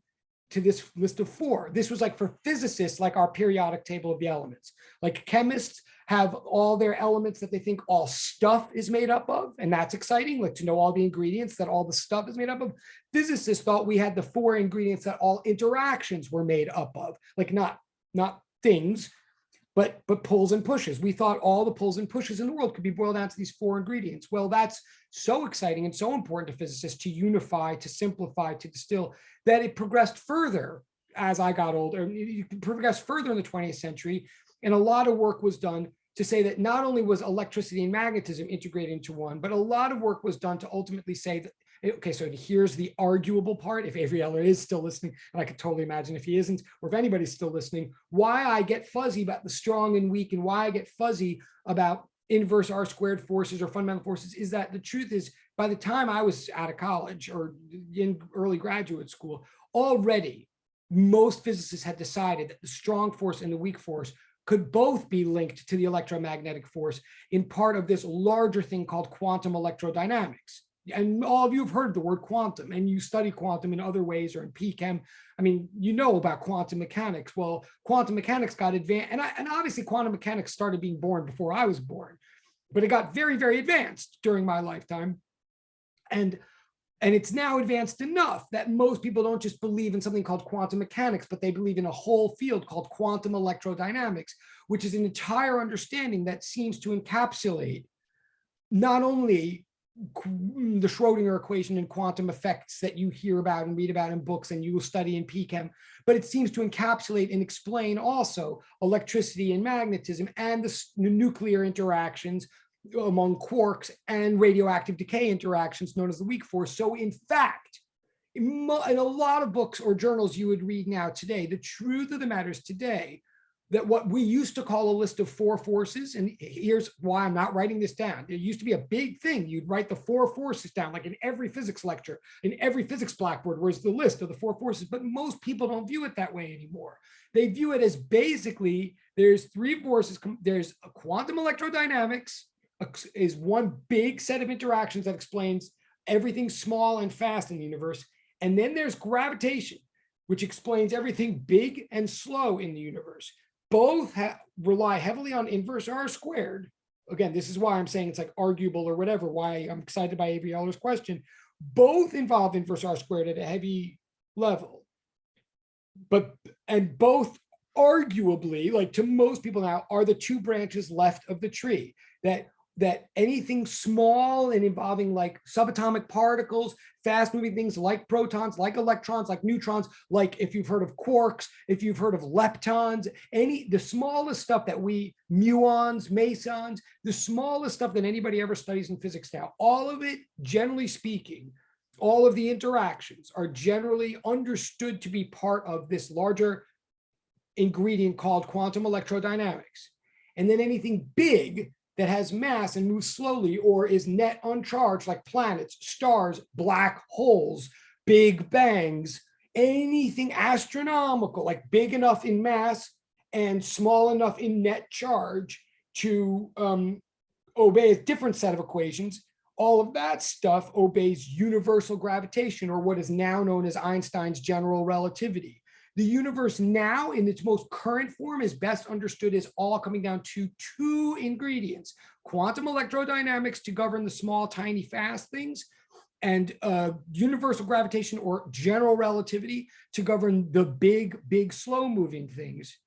to this list of 4. This was like for physicists, like our periodic table of the elements. Like chemists have all their elements that they think all stuff is made up of, and that's exciting, like to know all the ingredients that all the stuff is made up of. Physicists thought we had the 4 ingredients that all interactions were made up of, like not things, but pulls and pushes. We thought all the pulls and pushes in the world could be boiled down to these 4 ingredients. Well, that's so exciting and so important to physicists to unify, to simplify, to distill, that it progressed further as I got older. It progressed further in the 20th century, and a lot of work was done to say that not only was electricity and magnetism integrated into one, but a lot of work was done to ultimately say that, okay, so here's the arguable part. If Avery Eller is still listening, and I could totally imagine if he isn't, or if anybody's still listening, why I get fuzzy about the strong and weak, and why I get fuzzy about inverse R squared forces or fundamental forces, is that the truth is, by the time I was out of college or in early graduate school, already most physicists had decided that the strong force and the weak force could both be linked to the electromagnetic force in part of this larger thing called quantum electrodynamics. And all of you have heard the word quantum, and you study quantum in other ways or in PChem. I mean, you know about quantum mechanics. Well, quantum mechanics got advanced, and obviously quantum mechanics started being born before I was born, but it got very, very advanced during my lifetime. And it's now advanced enough that most people don't just believe in something called quantum mechanics, but they believe in a whole field called quantum electrodynamics, which is an entire understanding that seems to encapsulate not only the Schrodinger equation and quantum effects that you hear about and read about in books and you will study in PChem, but it seems to encapsulate and explain also electricity and magnetism and the nuclear interactions among quarks and radioactive decay interactions known as the weak force. So in fact, in a lot of books or journals you would read now today, the truth of the matter is today that what we used to call a list of 4 forces, and here's why I'm not writing this down. It used to be a big thing. You'd write the 4 forces down, like in every physics lecture, in every physics blackboard, where's the list of the 4 forces, but most people don't view it that way anymore. They view it as basically, there's 3 forces. There's a quantum electrodynamics, is one big set of interactions that explains everything small and fast in the universe. And then there's gravitation, which explains everything big and slow in the universe. Both rely heavily on inverse R squared. Again, this is why I'm saying it's like arguable or whatever, why I'm excited by Avery Eller's question. Both involve inverse R squared at a heavy level. And both arguably, like to most people now, are the 2 branches left of the tree. That anything small and involving like subatomic particles, fast moving things like protons, like electrons, like neutrons, like if you've heard of quarks, if you've heard of leptons, the smallest stuff that muons, mesons, the smallest stuff that anybody ever studies in physics now, all of it, generally speaking, all of the interactions are generally understood to be part of this larger ingredient called quantum electrodynamics. And then anything big that has mass and moves slowly or is net uncharged, like planets, stars, black holes, big bangs, anything astronomical, like big enough in mass and small enough in net charge to obey a different set of equations. All of that stuff obeys universal gravitation, or what is now known as Einstein's general relativity. The universe now in its most current form is best understood as all coming down to 2 ingredients: quantum electrodynamics to govern the small, tiny, fast things, and universal gravitation or general relativity to govern the big, big, slow moving things.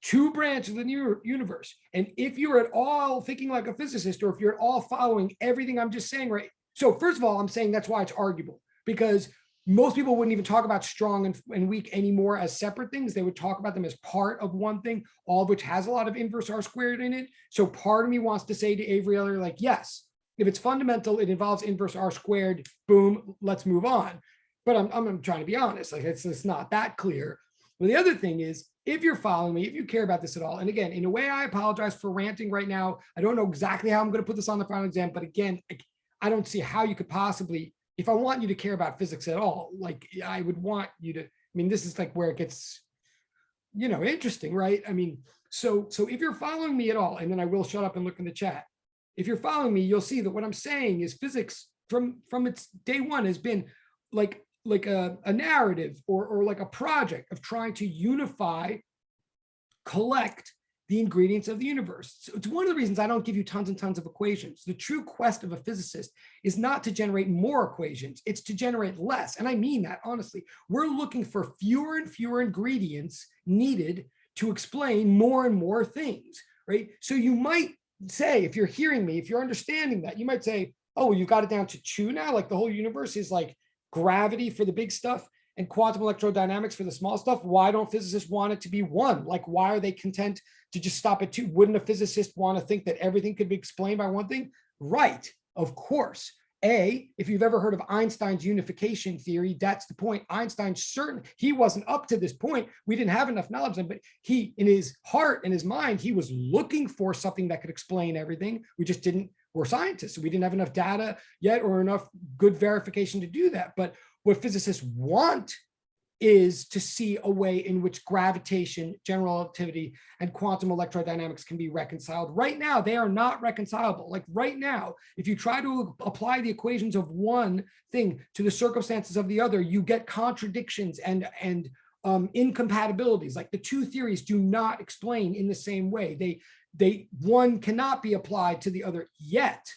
2 branches of the universe. And if you're at all thinking like a physicist, or if you're at all following everything I'm just saying, right? So first of all, I'm saying that's why it's arguable, because most people wouldn't even talk about strong and weak anymore as separate things. They would talk about them as part of one thing, all of which has a lot of inverse R squared in it. So part of me wants to say to Avery Eller, like, yes, if it's fundamental, it involves inverse R squared, boom, let's move on. But I'm trying to be honest, like it's not that clear. Well, the other thing is, if you're following me, if you care about this at all, and again, in a way, I apologize for ranting right now. I don't know exactly how I'm going to put this on the final exam, but again, I don't see how you could possibly, if I want you to care about physics at all, like I would want you to, I mean, this is like where it gets, interesting, right? I mean, so if you're following me at all, and then I will shut up and look in the chat. If you're following me, you'll see that what I'm saying is physics from its day one has been like a narrative or like a project of trying to unify, collect the ingredients of the universe. So it's one of the reasons I don't give you tons and tons of equations. The true quest of a physicist is not to generate more equations, it's to generate less. And I mean that honestly. We're looking for fewer and fewer ingredients needed to explain more and more things, right? So you might say, if you're hearing me, if you're understanding that, you might say, oh, well, you got it down to two now, like the whole universe is like gravity for the big stuff and quantum electrodynamics for the small stuff. Why don't physicists want it to be one? Like, why are they content to just stop at two? Wouldn't a physicist want to think that everything could be explained by one thing? Right, of course. If you've ever heard of Einstein's unification theory, that's the point. Einstein's certain he wasn't up to this point. We didn't have enough knowledge, but he, in his heart and his mind, he was looking for something that could explain everything. We just didn't, we're scientists, so we didn't have enough data yet or enough good verification to do that. But what physicists want is to see a way in which gravitation, general relativity, and quantum electrodynamics can be reconciled. Right now, they are not reconcilable. Like right now, if you try to apply the equations of one thing to the circumstances of the other, you get contradictions and incompatibilities. Like the two theories do not explain in the same way. One cannot be applied to the other yet.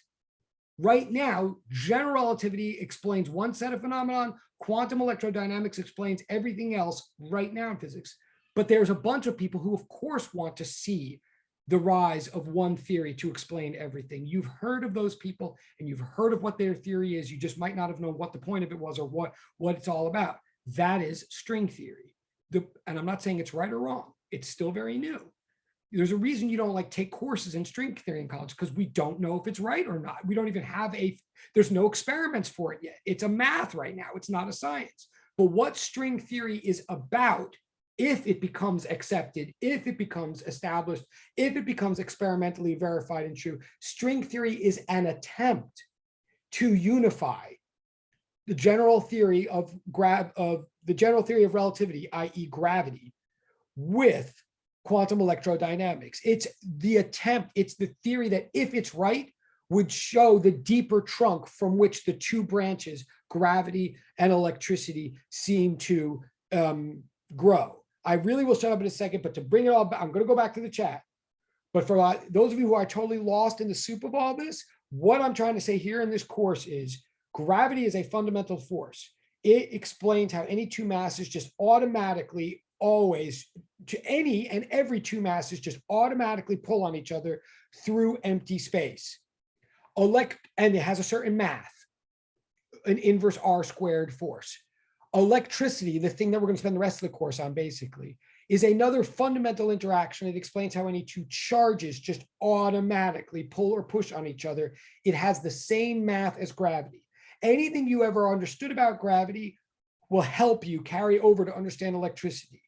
Right now, general relativity explains one set of phenomenon, quantum electrodynamics explains everything else right now in physics. But there's a bunch of people who, of course, want to see the rise of one theory to explain everything. You've heard of those people and you've heard of what their theory is. You just might not have known what the point of it was or what it's all about. That is string theory. And I'm not saying it's right or wrong. It's still very new. There's a reason you don't like take courses in string theory in college, because we don't know if it's right or not. We don't even have there's no experiments for it yet. It's a math right now. It's not a science. But what string theory is about, if it becomes accepted, if it becomes established, if it becomes experimentally verified and true, string theory is an attempt to unify the general theory of relativity, i.e. gravity, with quantum electrodynamics. It's the attempt, it's the theory that if it's right, would show the deeper trunk from which the two branches, gravity and electricity, seem to grow. I really will shut up in a second, but to bring it all back, I'm going to go back to the chat. But for those of you who are totally lost in the soup of all this, what I'm trying to say here in this course is gravity is a fundamental force. It explains how any two masses just automatically always to any and every two masses just automatically pull on each other through empty space. And it has a certain math, an inverse R squared force. Electricity, the thing that we're going to spend the rest of the course on basically, is another fundamental interaction. It explains how any two charges just automatically pull or push on each other. It has the same math as gravity. Anything you ever understood about gravity will help you carry over to understand electricity.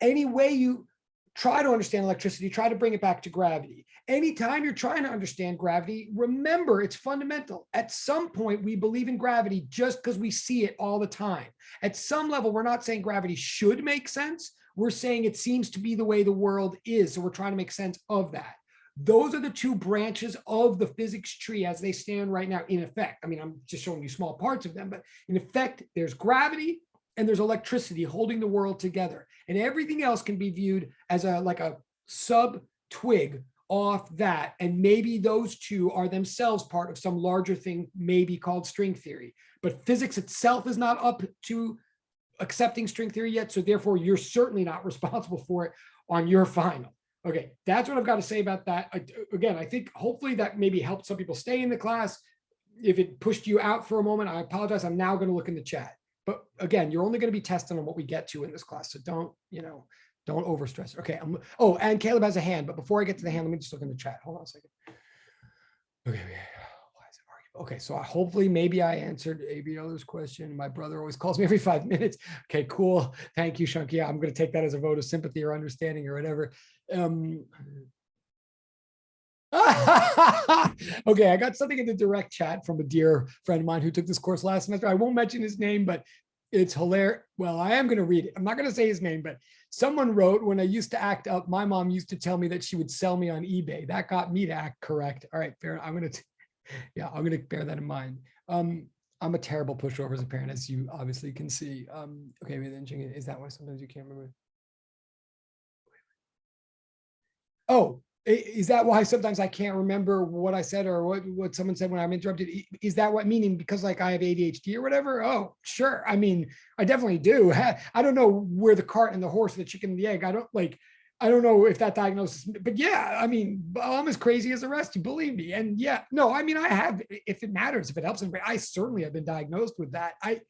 Any way you try to understand electricity, try to bring it back to gravity. Anytime you're trying to understand gravity, remember it's fundamental. At some point, we believe in gravity just because we see it all the time. At some level, we're not saying gravity should make sense. We're saying it seems to be the way the world is. So we're trying to make sense of that. Those are the two branches of the physics tree as they stand right now, in effect. I mean, I'm just showing you small parts of them, but in effect, there's gravity and there's electricity holding the world together. And everything else can be viewed as like a sub twig off that. And maybe those two are themselves part of some larger thing, maybe called string theory. But physics itself is not up to accepting string theory yet. So therefore, you're certainly not responsible for it on your final. Okay, that's what I've got to say about that. Again, I think hopefully that maybe helped some people stay in the class. If it pushed you out for a moment, I apologize. I'm now going to look in the chat. But again, you're only going to be tested on what we get to in this class. So don't overstress. Okay. And Caleb has a hand, but before I get to the hand, let me just look in the chat. Hold on a second. Okay. Okay. So hopefully maybe I answered ABL's question. My brother always calls me every 5 minutes. Okay, cool. Thank you, Shunky. I'm going to take that as a vote of sympathy or understanding or whatever. Okay, I got something in the direct chat from a dear friend of mine who took this course last semester. I won't mention his name, but it's hilarious. Well, I am going to read it. I'm not going to say his name, but someone wrote, when I used to act up, my mom used to tell me that she would sell me on eBay. That got me to act correct. All right, fair. I'm going to Yeah, I'm gonna bear that in mind. I'm a terrible pushover as a parent, as you obviously can see. Okay, but then is that why sometimes you can't remember? Oh, is that why sometimes I can't remember what I said or what someone said when I'm interrupted? Is that what meaning because like I have ADHD or whatever? Oh, sure. I mean, I definitely do. I don't know where the cart and the horse, the chicken and the egg. I don't know if that diagnosis, but yeah, I mean, I'm as crazy as the rest, you believe me. And yeah, no, I mean, I have, if it matters, if it helps anybody, I certainly have been diagnosed with that. I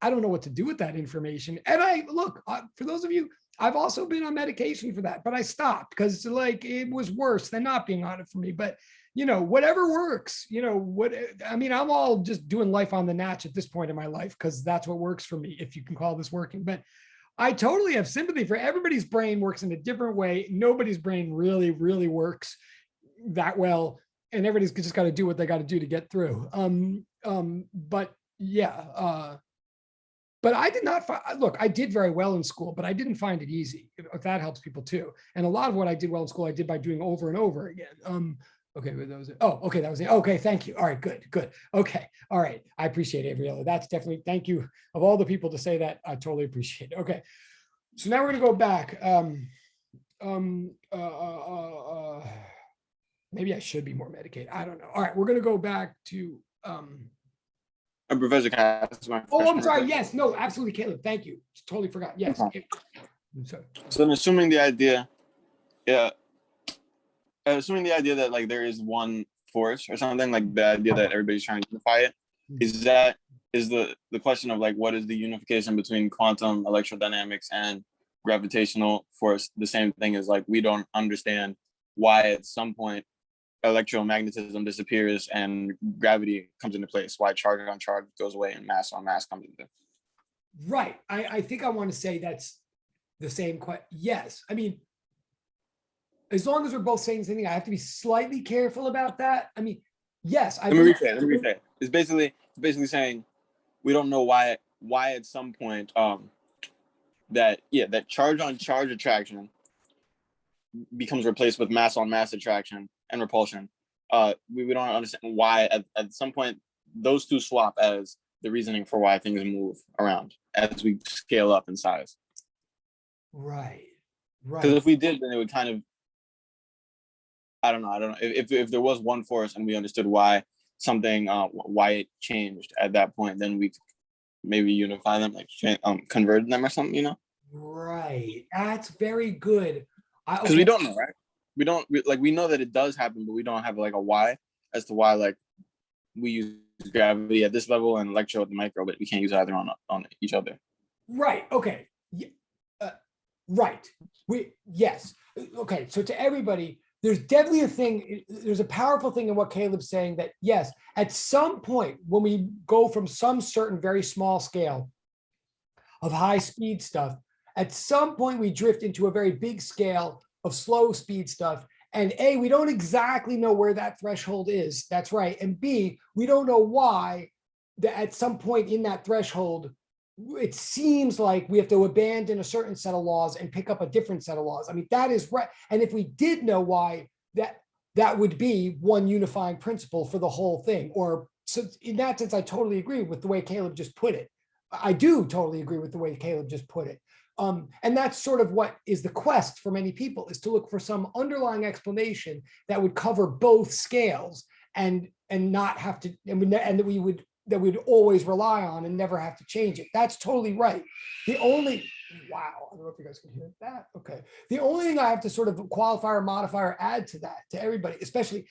don't know what to do with that information. And I look, for those of you, I've also been on medication for that, but I stopped because like it was worse than not being on it for me. But whatever works, I mean, I'm all just doing life on the natch at this point in my life because that's what works for me, if you can call this working. But I totally have sympathy for everybody's brain works in a different way. Nobody's brain really, really works that well. And everybody's just got to do what they got to do to get through. But yeah, but I did not look, I did very well in school, but I didn't find it easy, if that helps people too. And a lot of what I did well in school, I did by doing over and over again. Okay, but that was it. Oh, okay, that was it. Okay, thank you. All right, good. Okay, all right. I appreciate it, Gabriella. That's definitely, thank you. Of all the people to say that, I totally appreciate it. Okay, so now we're gonna go back. Maybe I should be more medicated. I don't know. All right, we're gonna go back to Professor, can I ask my oh, question I'm sorry. real quick? Yes, no, absolutely, Caleb. Thank you. Totally forgot. Yes. Okay. I'm sorry. So I'm assuming the idea, yeah, assuming the idea that like there is one force or something, like the idea that everybody's trying to unify it, is the question of like what is the unification between quantum electrodynamics and gravitational force the same thing as like we don't understand why at some point electromagnetism disappears and gravity comes into place, why charge on charge goes away and mass on mass comes into. Right. I think I want to say that's the same question. Yes. I mean, as long as we're both saying the same thing, I have to be slightly careful about that. I mean, yes. Let me rephrase it. It's basically saying we don't know why at some point that charge on charge attraction becomes replaced with mass on mass attraction and repulsion. We don't understand why at some point those two swap as the reasoning for why things move around as we scale up in size. Right. Because if we did, then it would kind of, I don't know. If there was one force and we understood why something, why it changed at that point, then we could maybe unify them, like convert them or something, Right. That's very good. Because we don't know, right? We know that it does happen, but we don't have like a why as to why like we use gravity at this level and electro at the micro, but we can't use either on each other. Right. Okay. Right. Yes. Okay. So to everybody, there's definitely a thing. There's a powerful thing in what Caleb's saying that yes, at some point when we go from some certain very small scale of high speed stuff, at some point we drift into a very big scale of slow speed stuff. And A, we don't exactly know where that threshold is. That's right. And B, we don't know why that at some point in that threshold, it seems like we have to abandon a certain set of laws and pick up a different set of laws. I mean, that is right. And if we did know why, that would be one unifying principle for the whole thing. Or so in that sense, I totally agree with the way Caleb just put it. I do totally agree with the way Caleb just put it. And that's sort of what is the quest for many people, is to look for some underlying explanation that would cover both scales and not have to, and that we would always rely on and never have to change it. That's totally right. Wow, I don't know if you guys can hear that. Okay. The only thing I have to sort of qualify or modify or add to that, to everybody, especially,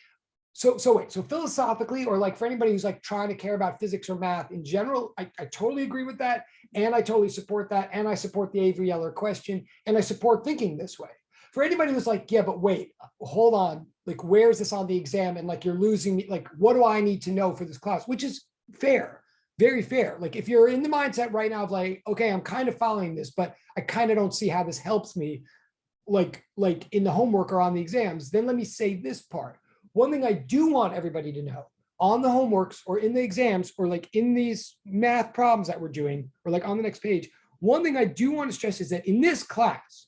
so philosophically, or like for anybody who's like trying to care about physics or math in general, I totally agree with that. And I totally support that. And I support the Avery Eller question. And I support thinking this way. For anybody who's like, yeah, but wait, hold on. Like, where's this on the exam? And like, you're losing me. Like, what do I need to know for this class? Which is fair, very fair. Like if you're in the mindset right now of like, okay, I'm kind of following this, but I kind of don't see how this helps me like in the homework or on the exams, then let me say this part. One thing I do want everybody to know on the homeworks or in the exams or like in these math problems that we're doing or like on the next page, one thing I do want to stress is that in this class,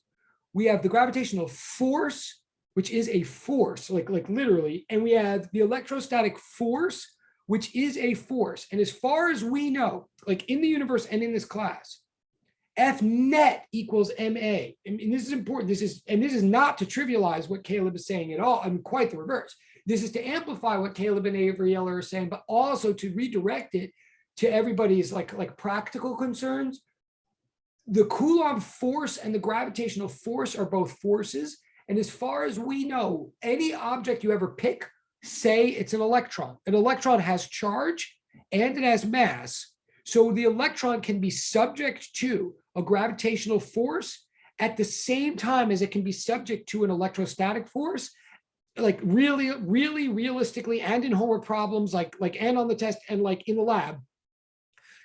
we have the gravitational force which is a force, like literally, and we have the electrostatic force, which is a force. And as far as we know, like in the universe and in this class, F net equals MA. And this is important. This is not to trivialize what Caleb is saying at all. I mean, quite the reverse. This is to amplify what Caleb and Avery are saying, but also to redirect it to everybody's like practical concerns. The Coulomb force and the gravitational force are both forces. And as far as we know, any object you ever pick, say it's an electron. An electron has charge and it has mass. So the electron can be subject to a gravitational force at the same time as it can be subject to an electrostatic force, like really realistically, and in homework problems, like and on the test and like in the lab.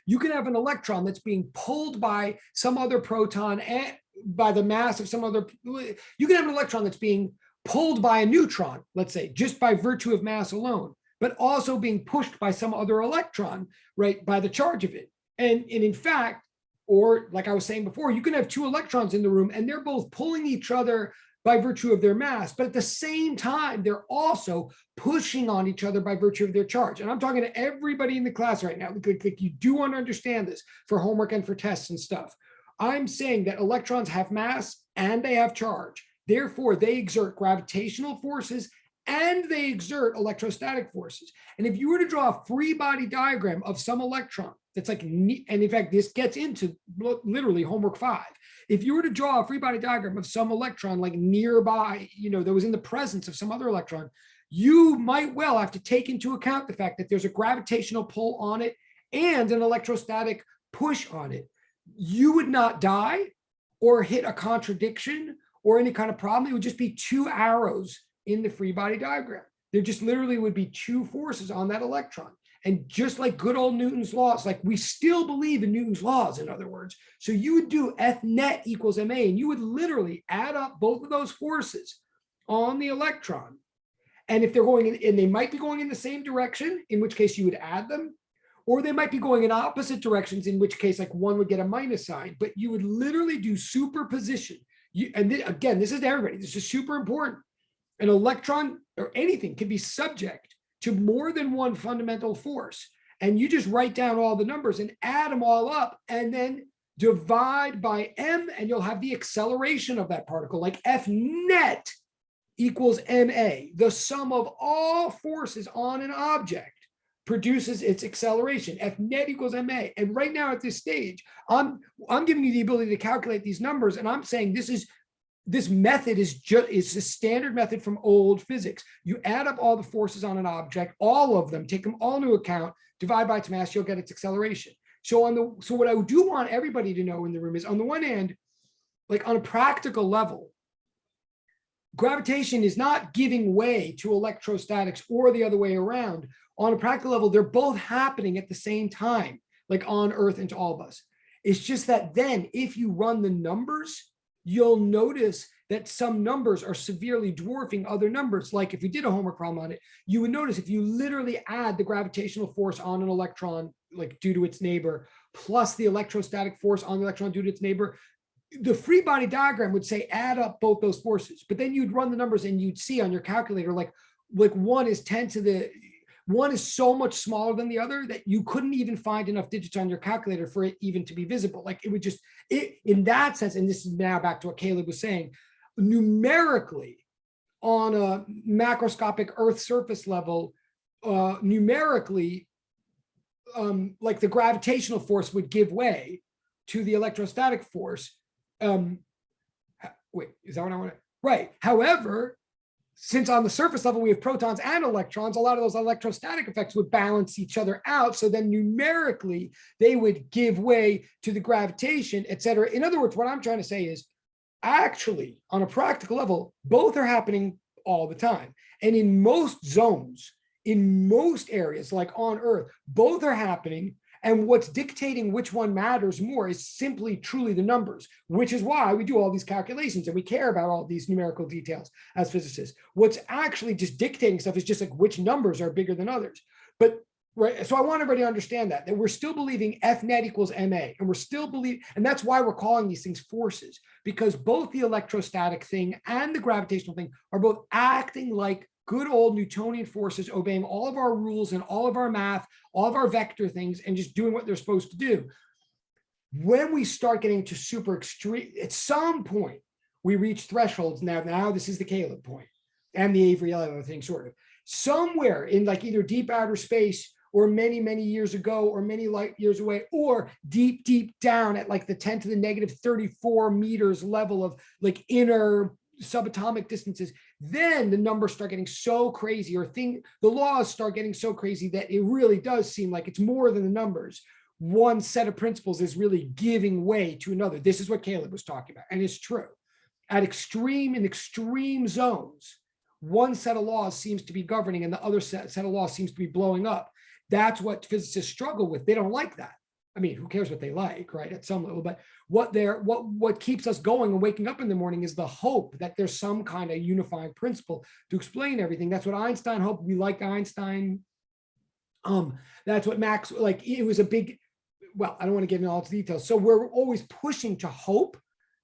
You can have an electron that's being pulled by some other proton and by the mass of some other. You can have an electron that's being pulled by a neutron, let's say, just by virtue of mass alone, but also being pushed by some other electron, right, by the charge of it. And in fact, or like I was saying before, you can have two electrons in the room and they're both pulling each other by virtue of their mass, but at the same time, they're also pushing on each other by virtue of their charge. And I'm talking to everybody in the class right now. You do want to understand this for homework and for tests and stuff. I'm saying that electrons have mass and they have charge. Therefore, they exert gravitational forces and they exert electrostatic forces. And if you were to draw a free body diagram of some electron, that's like, and in fact, this gets into literally homework 5. If you were to draw a free body diagram of some electron like nearby, that was in the presence of some other electron, you might well have to take into account the fact that there's a gravitational pull on it and an electrostatic push on it. You would not die or hit a contradiction or any kind of problem. It would just be two arrows in the free body diagram. There just literally would be two forces on that electron. And just like good old Newton's laws, like we still believe in Newton's laws, in other words. So you would do F net equals MA, and you would literally add up both of those forces on the electron. And if they're going in, and they might be going in the same direction, in which case you would add them, or they might be going in opposite directions, in which case like one would get a minus sign, but you would literally do superposition. Again, this is to everybody. This is super important. An electron or anything can be subject to more than one fundamental force. And you just write down all the numbers and add them all up and then divide by m, and you'll have the acceleration of that particle, like F net equals ma. The sum of all forces on an object produces its acceleration. F net equals ma. And right now at this stage, I'm giving you the ability to calculate these numbers, and I'm saying this method is a standard method from old physics. You add up all the forces on an object, all of them, take them all into account, divide by its mass, you'll get its acceleration. So what I do want everybody to know in the room is, on the one hand, like on a practical level, gravitation is not giving way to electrostatics or the other way around. On a practical level, they're both happening at the same time, like on Earth and to all of us. It's just that then if you run the numbers, you'll notice that some numbers are severely dwarfing other numbers. Like if we did a homework problem on it, you would notice if you literally add the gravitational force on an electron, like due to its neighbor, plus the electrostatic force on the electron due to its neighbor, the free body diagram would say add up both those forces. But then you'd run the numbers and you'd see on your calculator, like one is so much smaller than the other that you couldn't even find enough digits on your calculator for it even to be visible. Like it would just, in that sense, and this is now back to what Caleb was saying, numerically on a macroscopic Earth surface level, numerically, like the gravitational force would give way to the electrostatic force. Wait, is that what I want to? Right. However, since on the surface level we have protons and electrons, a lot of those electrostatic effects would balance each other out. So then numerically, they would give way to the gravitation, et cetera. In other words, what I'm trying to say is, actually, on a practical level, both are happening all the time. And in most zones, in most areas, like on Earth, both are happening. And what's dictating which one matters more is simply truly the numbers, which is why we do all these calculations and we care about all these numerical details as physicists. What's actually just dictating stuff is just like which numbers are bigger than others. But Right. So I want everybody to understand that we're still believing F net equals ma, and we're still believing, and that's why we're calling these things forces, because both the electrostatic thing and the gravitational thing are both acting like good old Newtonian forces, obeying all of our rules and all of our math, all of our vector things, and just doing what they're supposed to do. When we start getting to super extreme, at some point, we reach thresholds. Now this is the Caleb point and the Avery Elliott thing, sort of. Somewhere in like either deep outer space or many, many years ago or many light years away, or deep, deep down at like the 10 to the negative 34 meters level of like inner subatomic distances, then the numbers start getting so crazy, or the laws start getting so crazy that it really does seem like it's more than the numbers. One set of principles is really giving way to another. This is what Caleb was talking about, and it's true. In extreme zones, one set of laws seems to be governing and the other set of laws seems to be blowing up. That's what physicists struggle with. They don't like that. I mean, who cares what they like, right? At some level, but what keeps us going and waking up in the morning is the hope that there's some kind of unifying principle to explain everything. That's what Einstein hoped. We liked Einstein. That's what Max, like, it was a big, well, I don't want to get into all the details. So we're always pushing to hope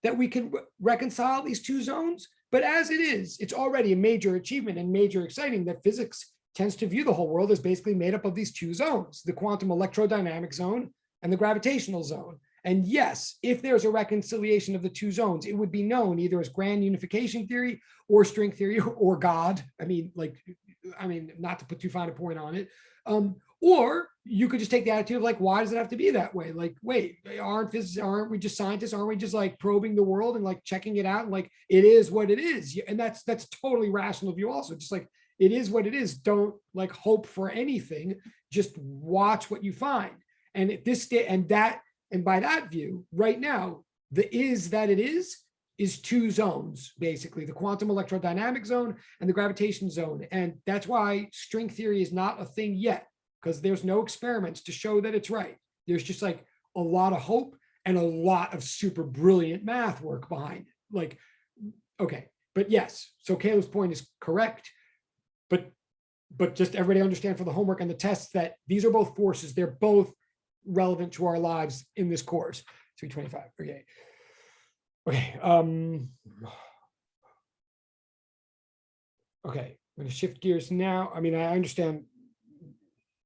that we can reconcile these two zones. But as it is, it's already a major achievement and major exciting that physics tends to view the whole world as basically made up of these two zones, the quantum electrodynamic zone and the gravitational zone. And yes, if there's a reconciliation of the two zones, it would be known either as grand unification theory or string theory or God. I mean, not to put too fine a point on it. Or you could just take the attitude of like, why does it have to be that way? Like, wait, aren't we just scientists? Aren't we just like probing the world and like checking it out? And like, it is what it is. And that's totally rational view also. Just like, it is what it is. Don't like hope for anything. Just watch what you find. And at this state, and by that view, right now, the is that it is two zones, basically, the quantum electrodynamic zone and the gravitation zone. And that's why string theory is not a thing yet, because there's no experiments to show that it's right. There's just like a lot of hope and a lot of super brilliant math work behind it. Like, okay, but yes, so Caleb's point is correct, but just everybody understand for the homework and the tests that these are both forces. They're both relevant to our lives in this course. 325, okay. Okay, okay, I'm gonna shift gears now. I mean, I understand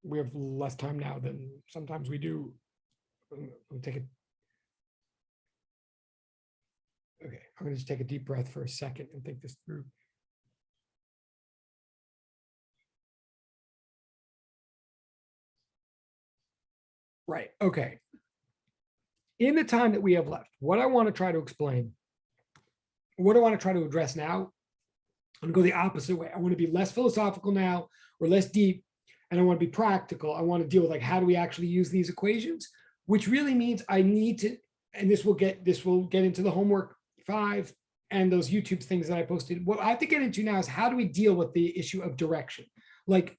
we have less time now than sometimes we do. We'll take it. Okay, I'm gonna just take a deep breath for a second and think this through. Right, okay. In the time that we have left, what I want to try to explain, what I want to try to address now, I'm going to go the opposite way. I want to be less philosophical now, or less deep, and I want to be practical. I want to deal with like, how do we actually use these equations, which really means I need to, and this will get into the homework 5 and those YouTube things that I posted. What I have to get into now is how do we deal with the issue of direction? Like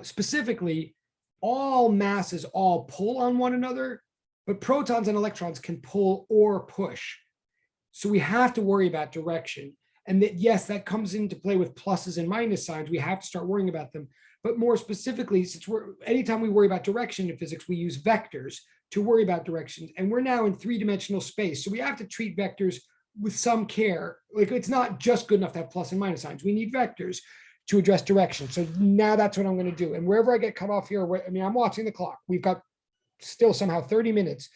specifically, all masses all pull on one another, but protons and electrons can pull or push. So we have to worry about direction. And that, yes, that comes into play with pluses and minus signs. We have to start worrying about them. But more specifically, since anytime we worry about direction in physics, we use vectors to worry about directions. And we're now in 3-dimensional space. So we have to treat vectors with some care. Like, it's not just good enough to have plus and minus signs. We need vectors to address direction. So now that's what I'm going to do. And wherever I get cut off here, I mean, I'm watching the clock. We've got still somehow 30 minutes.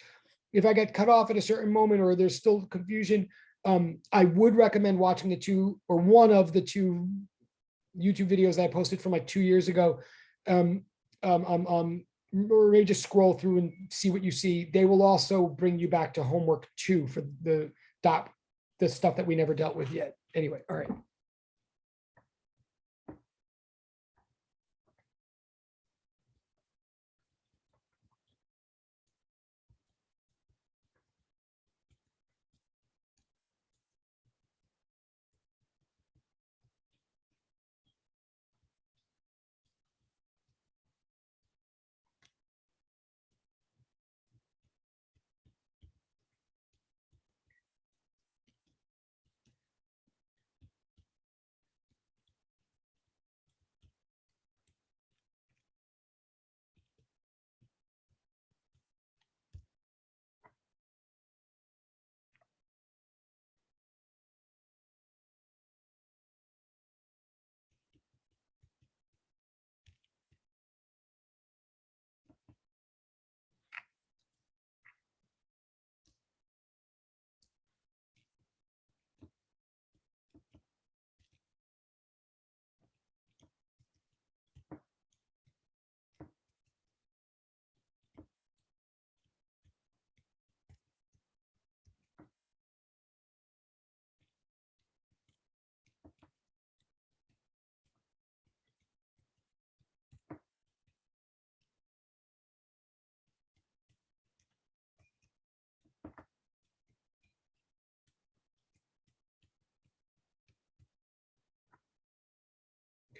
If I get cut off at a certain moment or there's still confusion, I would recommend watching the two or one of the two YouTube videos that I posted from like 2 years ago. Or maybe just scroll through and see what you see. They will also bring you back to homework 2 for the stuff that we never dealt with yet. Anyway, all right.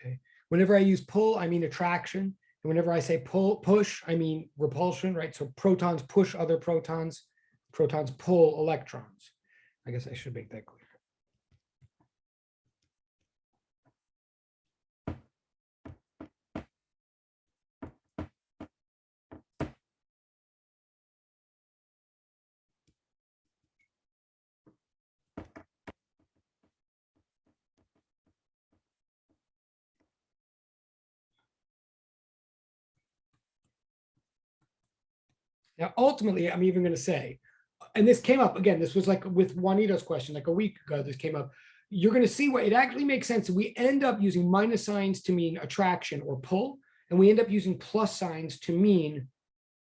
Okay. Whenever I use pull, I mean attraction. And whenever I say push, I mean repulsion, right? So protons push other protons, protons pull electrons. I guess I should make that clear. Now, ultimately, I'm even going to say, and this came up again, this was like with Juanito's question, like a week ago, this came up. You're going to see what it actually makes sense. We end up using minus signs to mean attraction or pull, and we end up using plus signs to mean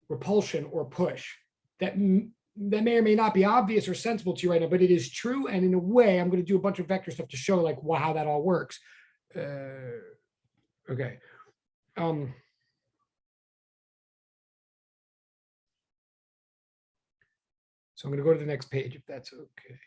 repulsion or push. That may or may not be obvious or sensible to you right now, but it is true. And in a way, I'm going to do a bunch of vector stuff to show like how that all works. Okay. So I'm going to go to the next page if that's okay.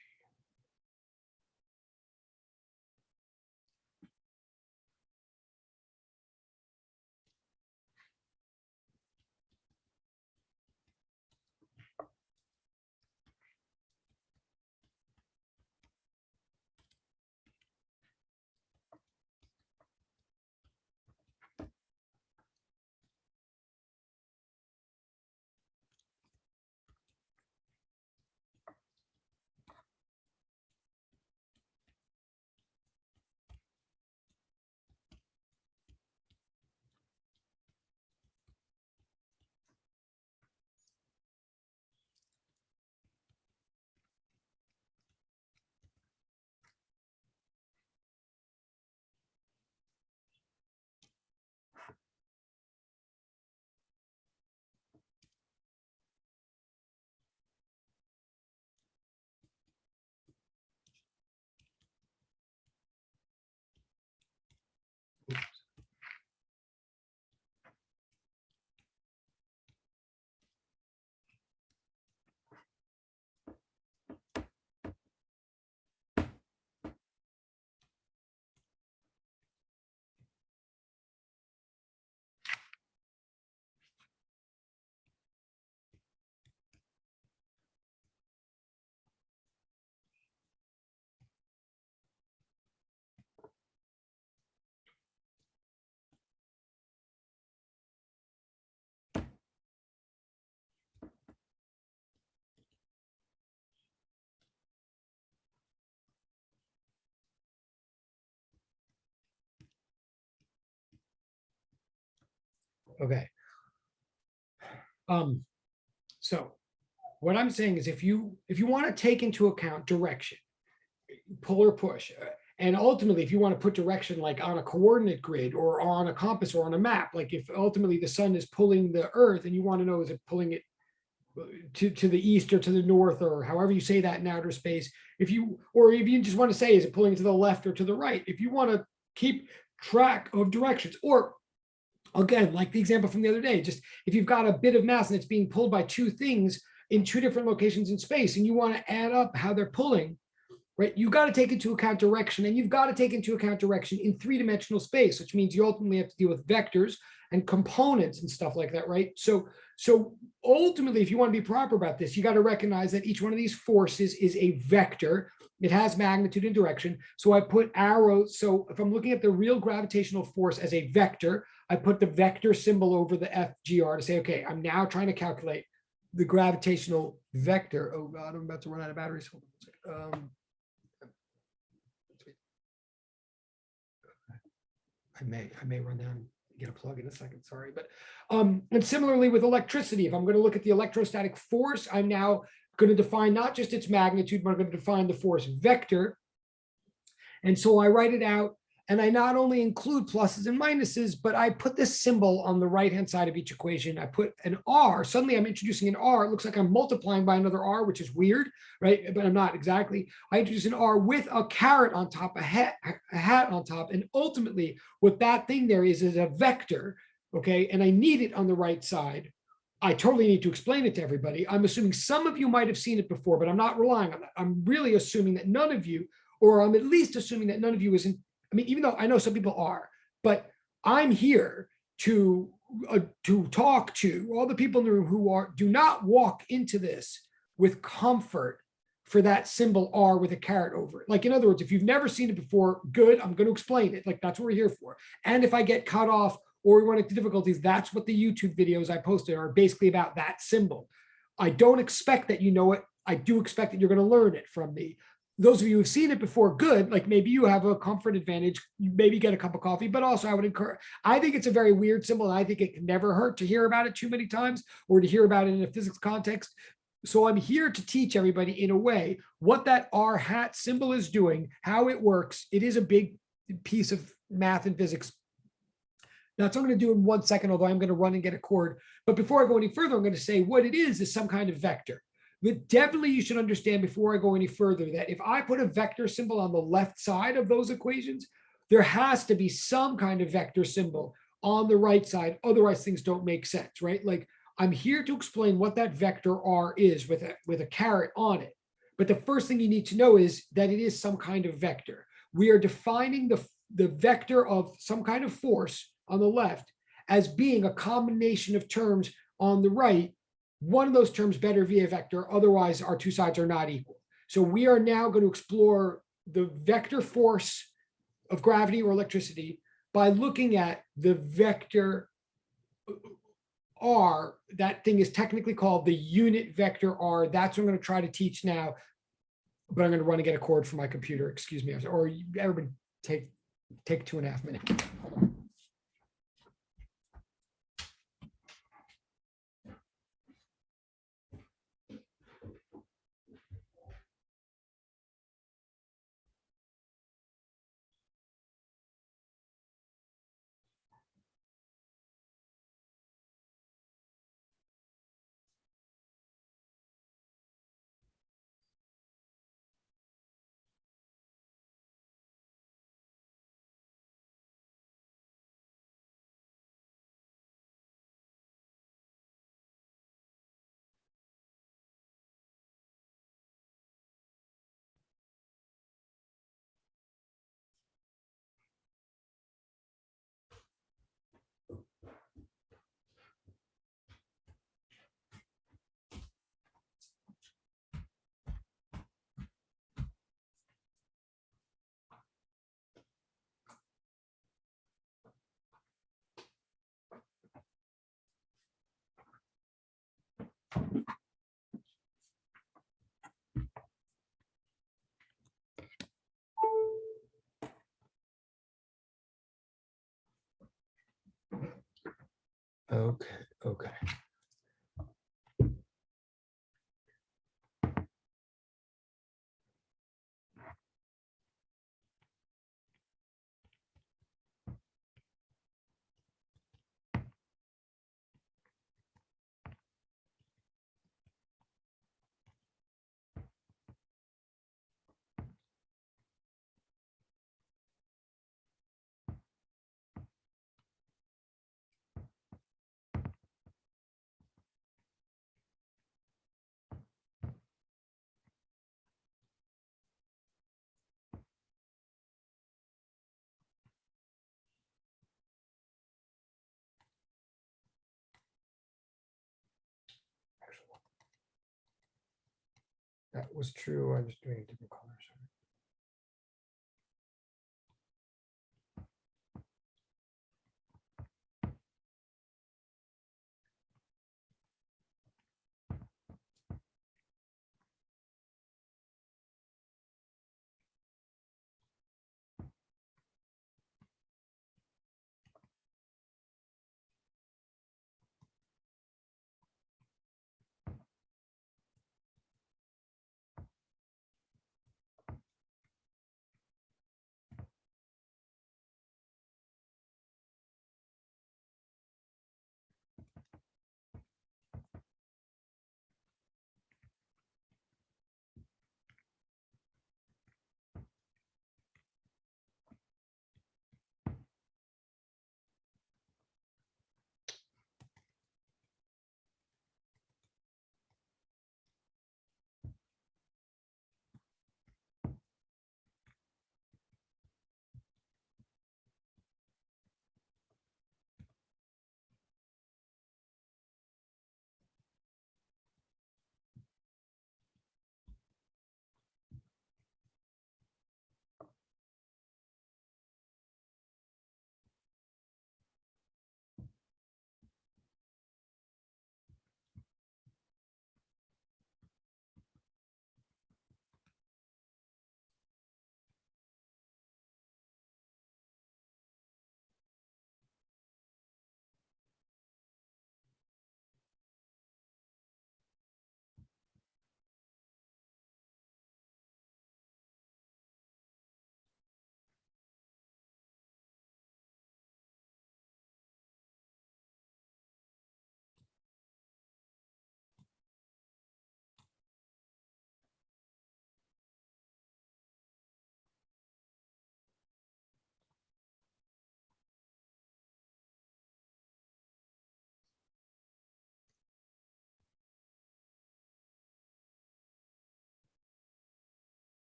Okay. So what I'm saying is if you want to take into account direction, pull or push, and ultimately if you want to put direction like on a coordinate grid or on a compass or on a map, like if ultimately the sun is pulling the earth and you want to know is it pulling it to the east or to the north or however you say that in outer space, if you just want to say is it pulling to the left or to the right, if you want to keep track of directions, or again, like the example from the other day, just if you've got a bit of mass and it's being pulled by two things in two different locations in space and you want to add up how they're pulling, right? You've got to take into account direction, and you've got to take into account direction in three-dimensional space, which means you ultimately have to deal with vectors and components and stuff like that, right? So ultimately, if you want to be proper about this, you got to recognize that each one of these forces is a vector. It has magnitude and direction. So I put arrows. So if I'm looking at the real gravitational force as a vector, I put the vector symbol over the FGR to say, okay, I'm now trying to calculate the gravitational vector. Oh God, I'm about to run out of batteries. I may run down and get a plug in a second, sorry. But and similarly with electricity, if I'm going to look at the electrostatic force, I'm now going to define not just its magnitude, but I'm going to define the force vector. And so I write it out, and I not only include pluses and minuses, but I put this symbol on the right-hand side of each equation. I put an R. Suddenly I'm introducing an R. It looks like I'm multiplying by another R, which is weird, right? But I'm not exactly. I introduce an R with a caret on top, a hat on top. And ultimately what that thing there is a vector, okay? And I need it on the right side. I totally need to explain it to everybody. I'm assuming some of you might have seen it before, but I'm not relying on that. I'm really assuming that none of you, or I'm at least assuming that none of you isn't, I mean, even though I know some people are, But I'm here to talk to all the people in the room who do not walk into this with comfort for that symbol R with a caret over it. Like, in other words, if you've never seen it before, good, I'm going to explain it. Like, that's what we're here for. And if I get cut off or we run into difficulties, that's what the YouTube videos I posted are basically about, that symbol. I don't expect that you know it. I do expect that you're going to learn it from me. Those of you who've seen it before, good. Like, maybe you have a comfort advantage. You maybe get a cup of coffee, but also I would encourage, I think it's a very weird symbol. And I think it can never hurt to hear about it too many times or to hear about it in a physics context. So I'm here to teach everybody in a way what that R hat symbol is doing, how it works. It is a big piece of math and physics. That's what I'm going to do in 1 second, although I'm going to run and get a cord. But before I go any further, I'm going to say what it is some kind of vector. But definitely you should understand before I go any further that if I put a vector symbol on the left side of those equations, there has to be some kind of vector symbol on the right side. Otherwise, things don't make sense, right? Like, I'm here to explain what that vector R is with a caret on it. But the first thing you need to know is that it is some kind of vector. We are defining the vector of some kind of force on the left as being a combination of terms on the right. One of those terms better be a vector, otherwise our two sides are not equal. So we are now going to explore the vector force of gravity or electricity by looking at the vector R. That thing is technically called the unit vector R. That's what I'm going to try to teach now, but I'm going to run and get a cord for my computer. Excuse me, or everybody take 2.5 minutes. Okay. That was true. I was doing different colors.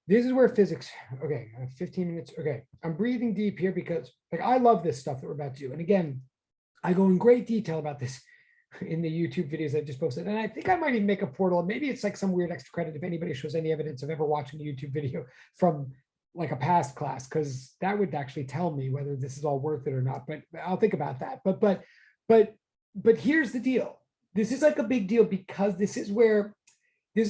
This is where physics, okay, 15 minutes. Okay, I'm breathing deep here because like I love this stuff that we're about to do. And again, I go in great detail about this in the YouTube videos I just posted. And I think I might even make a portal. Maybe it's like some weird extra credit if anybody shows any evidence of ever watching a YouTube video from like a past class, because that would actually tell me whether this is all worth it or not. But I'll think about that. But here's the deal. This is like a big deal because this is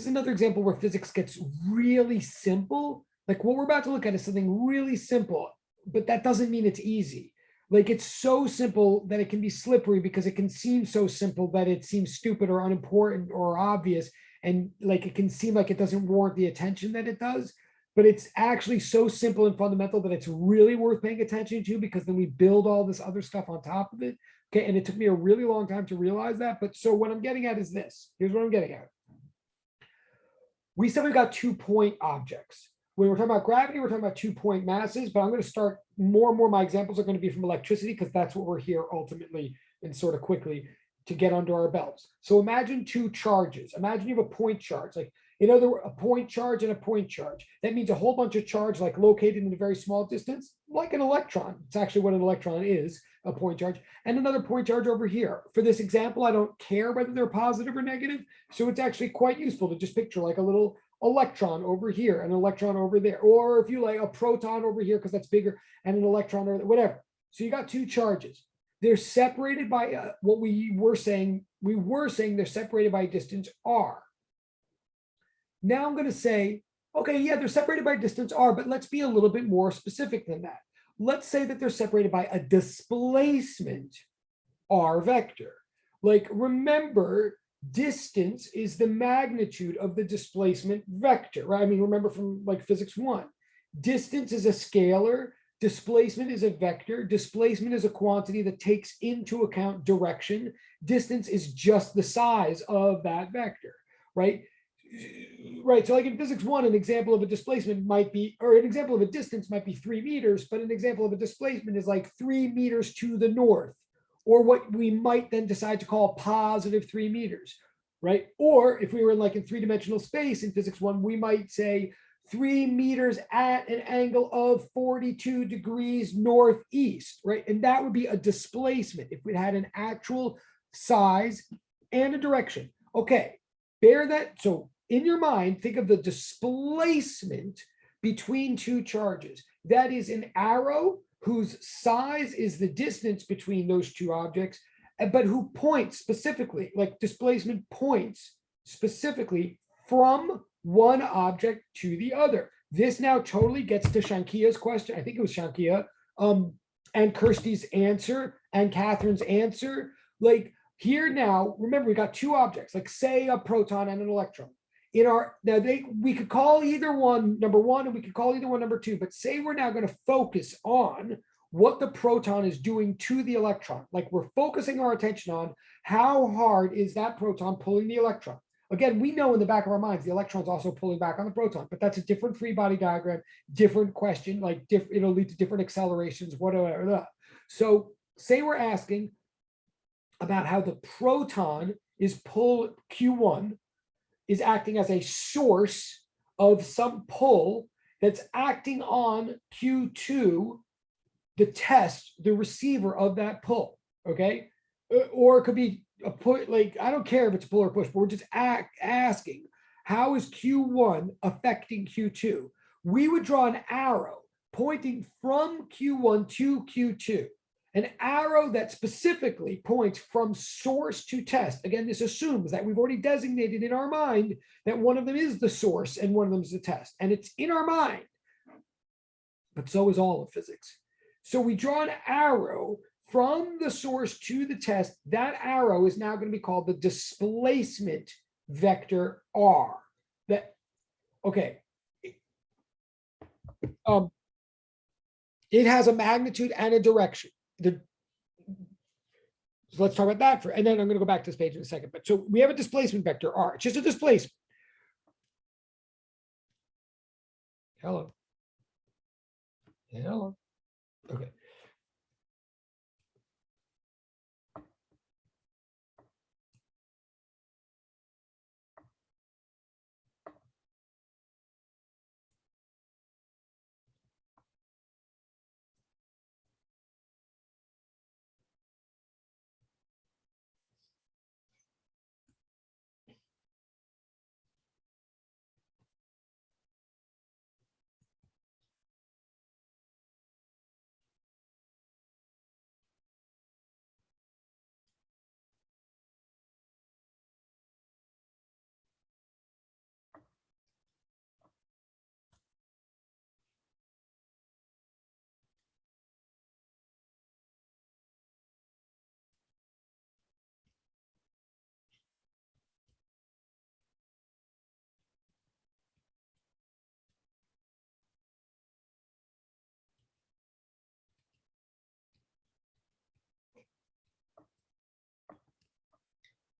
another example where physics gets really simple. Like what we're about to look at is something really simple, but that doesn't mean it's easy. Like it's so simple that it can be slippery because it can seem so simple that it seems stupid or unimportant or obvious. And like it can seem like it doesn't warrant the attention that it does, but it's actually so simple and fundamental that it's really worth paying attention to, because then we build all this other stuff on top of it. Okay. And it took me a really long time to realize that. But so what I'm getting at is this. Here's what I'm getting at. We said we've got 2-point objects. When we're talking about gravity, we're talking about 2-point masses, but I'm going to start more and more. My examples are going to be from electricity because that's what we're here ultimately and sort of quickly to get under our belts. So imagine 2 charges. Imagine you have a point charge, like in other words, a point charge and a point charge. That means a whole bunch of charge like located in a very small distance, like an electron. It's actually what an electron is, a point charge, and another point charge over here. For this example, I don't care whether they're positive or negative. So it's actually quite useful to just picture like a little electron over here, an electron over there, or if you like a proton over here because that's bigger, and an electron or whatever. So you got 2 charges. They're separated by what we were saying. We were saying they're separated by a distance r. Now I'm going to say, okay, yeah, they're separated by distance r, but let's be a little bit more specific than that. Let's say that they're separated by a displacement r vector. Like remember, distance is the magnitude of the displacement vector, right? I mean, remember from like physics 1, distance is a scalar, displacement is a vector, displacement is a quantity that takes into account direction, distance is just the size of that vector, right? Right, so like in physics 1, an example of a displacement might be, or an example of a distance might be 3 meters, but an example of a displacement is like 3 meters to the north, or what we might then decide to call positive 3 meters, right? Or if we were in like in 3-dimensional space in physics 1, we might say 3 meters at an angle of 42 degrees northeast, right? And that would be a displacement if we had an actual size and a direction. Okay, bear that. So in your mind, think of the displacement between 2 charges. That is an arrow whose size is the distance between those 2 objects, but who points specifically, like displacement points specifically from one object to the other. This now totally gets to Shankia's question. I think it was Shankia, and Kirsty's answer and Catherine's answer. Like here now, remember we got 2 objects, like say a proton and an electron. We could call either one number 1 and we could call either one number 2, but say we're now going to focus on what the proton is doing to the electron. Like we're focusing our attention on how hard is that proton pulling the electron. Again, we know in the back of our minds the electron's also pulling back on the proton, but that's a different free body diagram, different question, like it'll lead to different accelerations, whatever. So say we're asking about how the proton is Q1 is acting as a source of some pull that's acting on Q2, the test, the receiver of that pull, okay? Or it could be a put, like, I don't care if it's pull or push, but we're just asking, how is Q1 affecting Q2? We would draw an arrow pointing from Q1 to Q2. An arrow that specifically points from source to test. Again, this assumes that we've already designated in our mind that one of them is the source and one of them is the test. And it's in our mind, but so is all of physics. So we draw an arrow from the source to the test. That arrow is now going to be called the displacement vector R. Okay. It has a magnitude and a direction. So let's talk about that and then I'm going to go back to this page in a second. But so we have a displacement vector R. It's just a displacement. Hello. Okay.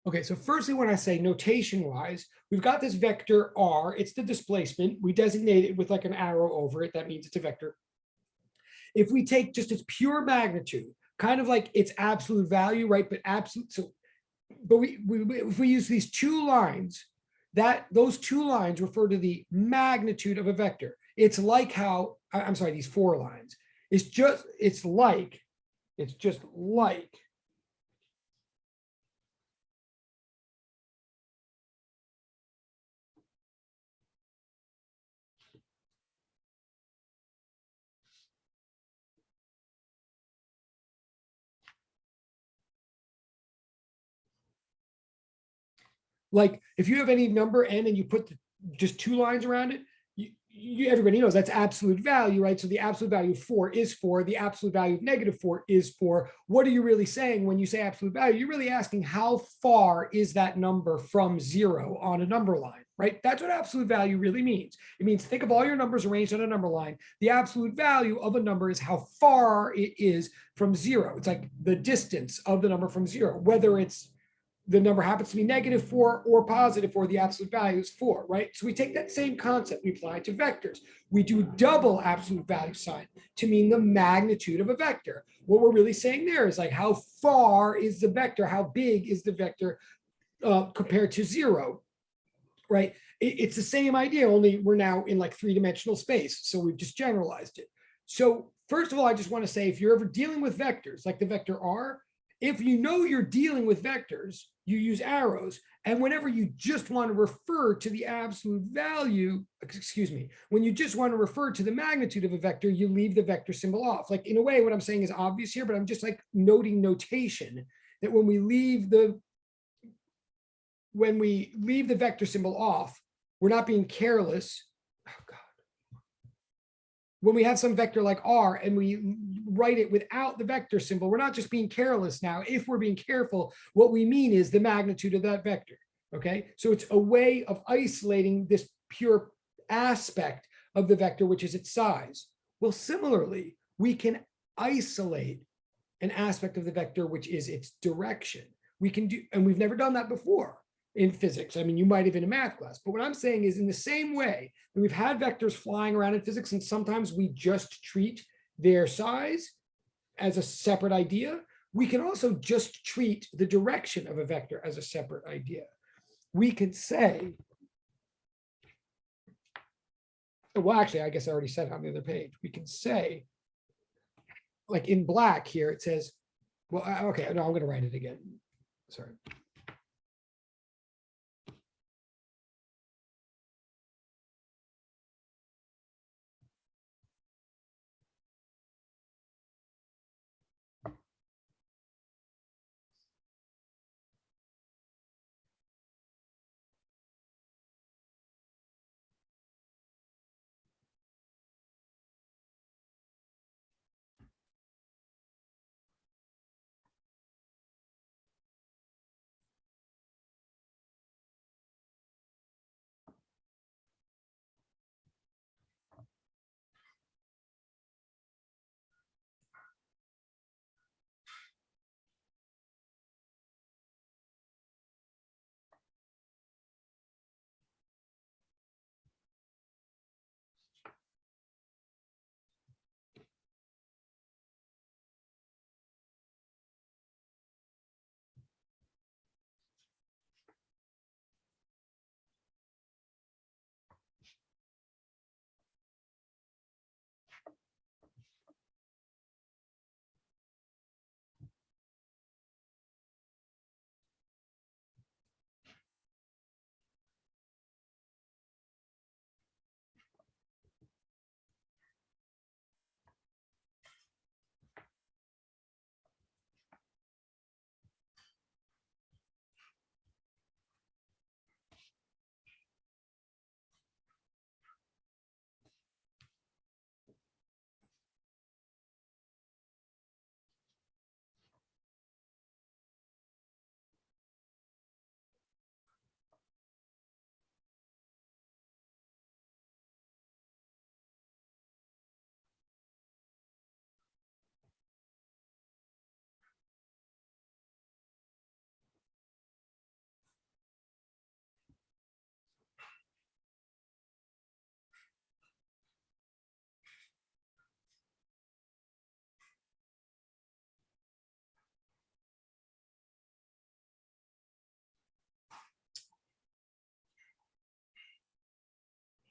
Okay, so firstly, when I say notation wise, we've got this vector R, it's the displacement. We designate it with like an arrow over it. That means it's a vector. If we take just its pure magnitude, kind of like its absolute value, right? But absolute, so, but if we use these two lines, those two lines refer to the magnitude of a vector. It's like how, I'm sorry, these four lines. It's just like if you have any number n and you put just two lines around it, everybody knows that's absolute value, right? So the absolute value of 4 is 4. The absolute value of -4 is 4. What are you really saying when you say absolute value? You're really asking how far is that number from 0 on a number line, right? That's what absolute value really means. It means think of all your numbers arranged on a number line. The absolute value of a number is how far it is from 0. It's like the distance of the number from 0, whether it's the number happens to be -4 or +4, the absolute value is 4, right? So we take that same concept, we apply it to vectors. We do double absolute value sign to mean the magnitude of a vector. What we're really saying there is like how far is the vector, how big is the vector compared to 0, right? It's the same idea, only we're now in like three-dimensional space. So we've just generalized it. So first of all, I just want to say, if you're ever dealing with vectors, like the vector R, if you know you're dealing with vectors, you use arrows. And whenever you just want to refer to the absolute value, excuse me, when you just want to refer to the magnitude of a vector, you leave the vector symbol off. Like in a way, what I'm saying is obvious here, but I'm just like noting notation that when we leave the vector symbol off, we're not being careless. Oh God. When we have some vector like R and we write it without the vector symbol, we're not just being careless now. If we're being careful, what we mean is the magnitude of that vector, okay? So it's a way of isolating this pure aspect of the vector, which is its size. Well, similarly, we can isolate an aspect of the vector, which is its direction. We can do, and we've never done that before in physics. I mean, you might have in a math class, but what I'm saying is in the same way that we've had vectors flying around in physics, and sometimes we just treat their size as a separate idea, we can also just treat the direction of a vector as a separate idea. We could say, well, actually, I guess I already said it on the other page. We can say, like in black here, it says, well, okay, no, I'm going to write it again. Sorry.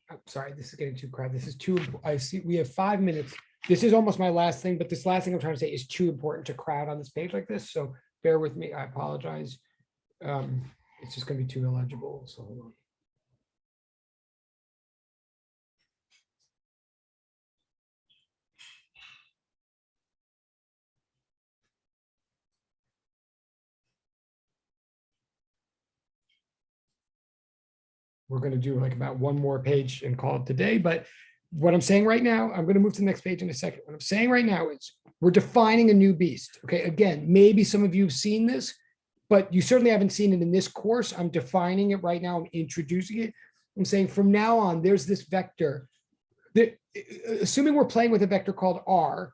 I'm sorry, this is getting too crowded. This is too, I see, we have 5 minutes. This is almost my last thing, but this last thing I'm trying to say is too important to crowd on this page like this. So bear with me. I apologize. It's just going to be too illegible. So hold on. We're going to do like about one more page and call it today. But what I'm saying right now, I'm going to move to the next page in a second. What I'm saying right now is we're defining a new beast. Okay. Again, maybe some of you have seen this, but you certainly haven't seen it in this course. I'm defining it right now. I'm introducing it. I'm saying from now on, there's this vector that, assuming we're playing with a vector called R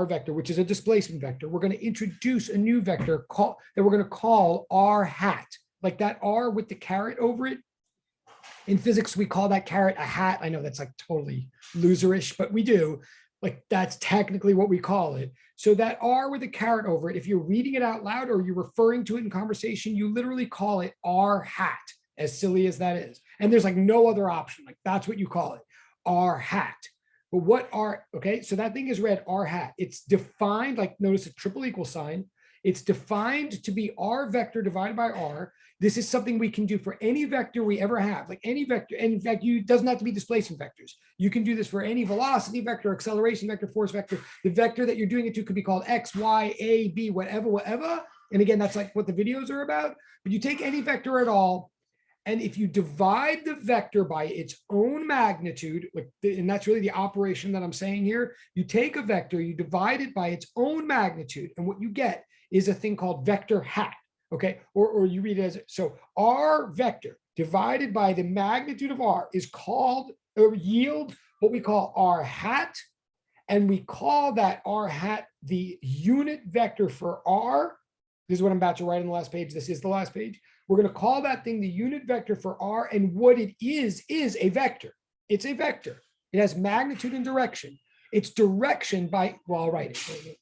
vector, which is a displacement vector, we're going to introduce a new vector that we're going to call R hat, like that R with the caret over it. In physics, we call that caret a hat. I know that's like totally loserish, but we do. Like that's technically what we call it. So that R with a caret over it, if you're reading it out loud or you're referring to it in conversation, you literally call it R hat, as silly as that is. And there's like no other option. Like that's what you call it, R hat. But what R, okay, so that thing is read R hat. It's defined, like notice a triple equal sign. It's defined to be R vector divided by R. This is something we can do for any vector we ever have, like any vector. And in fact, it doesn't have to be displacement vectors. You can do this for any velocity vector, acceleration vector, force vector. The vector that you're doing it to could be called X, Y, A, B, whatever. And again, that's like what the videos are about. But you take any vector at all, and if you divide the vector by its own magnitude, and that's really the operation that I'm saying here, you take a vector, you divide it by its own magnitude, and what you get is a thing called vector hat. Okay, or you read it as, so R vector divided by the magnitude of R is called, or yield what we call R hat. And we call that R hat the unit vector for R. This is what I'm about to write on the last page. This is the last page. We're going to call that thing the unit vector for R. And what it is a vector. It's a vector. It has magnitude and direction. It's direction by, well, I'll write it.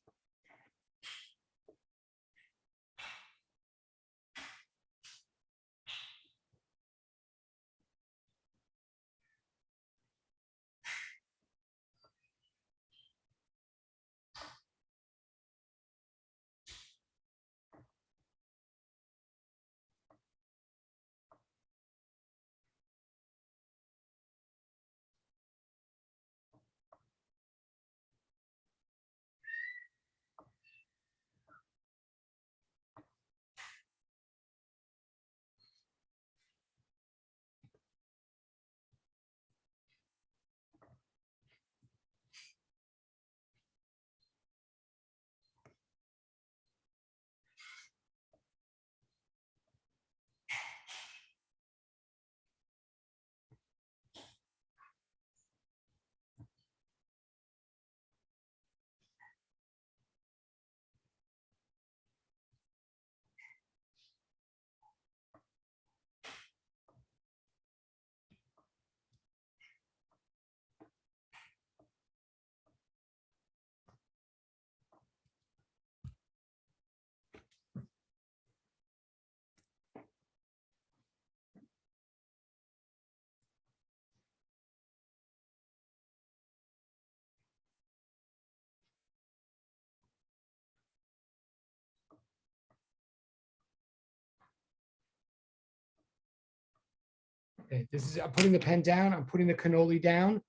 Okay, this is, I'm putting the pen down. I'm putting the cannoli down.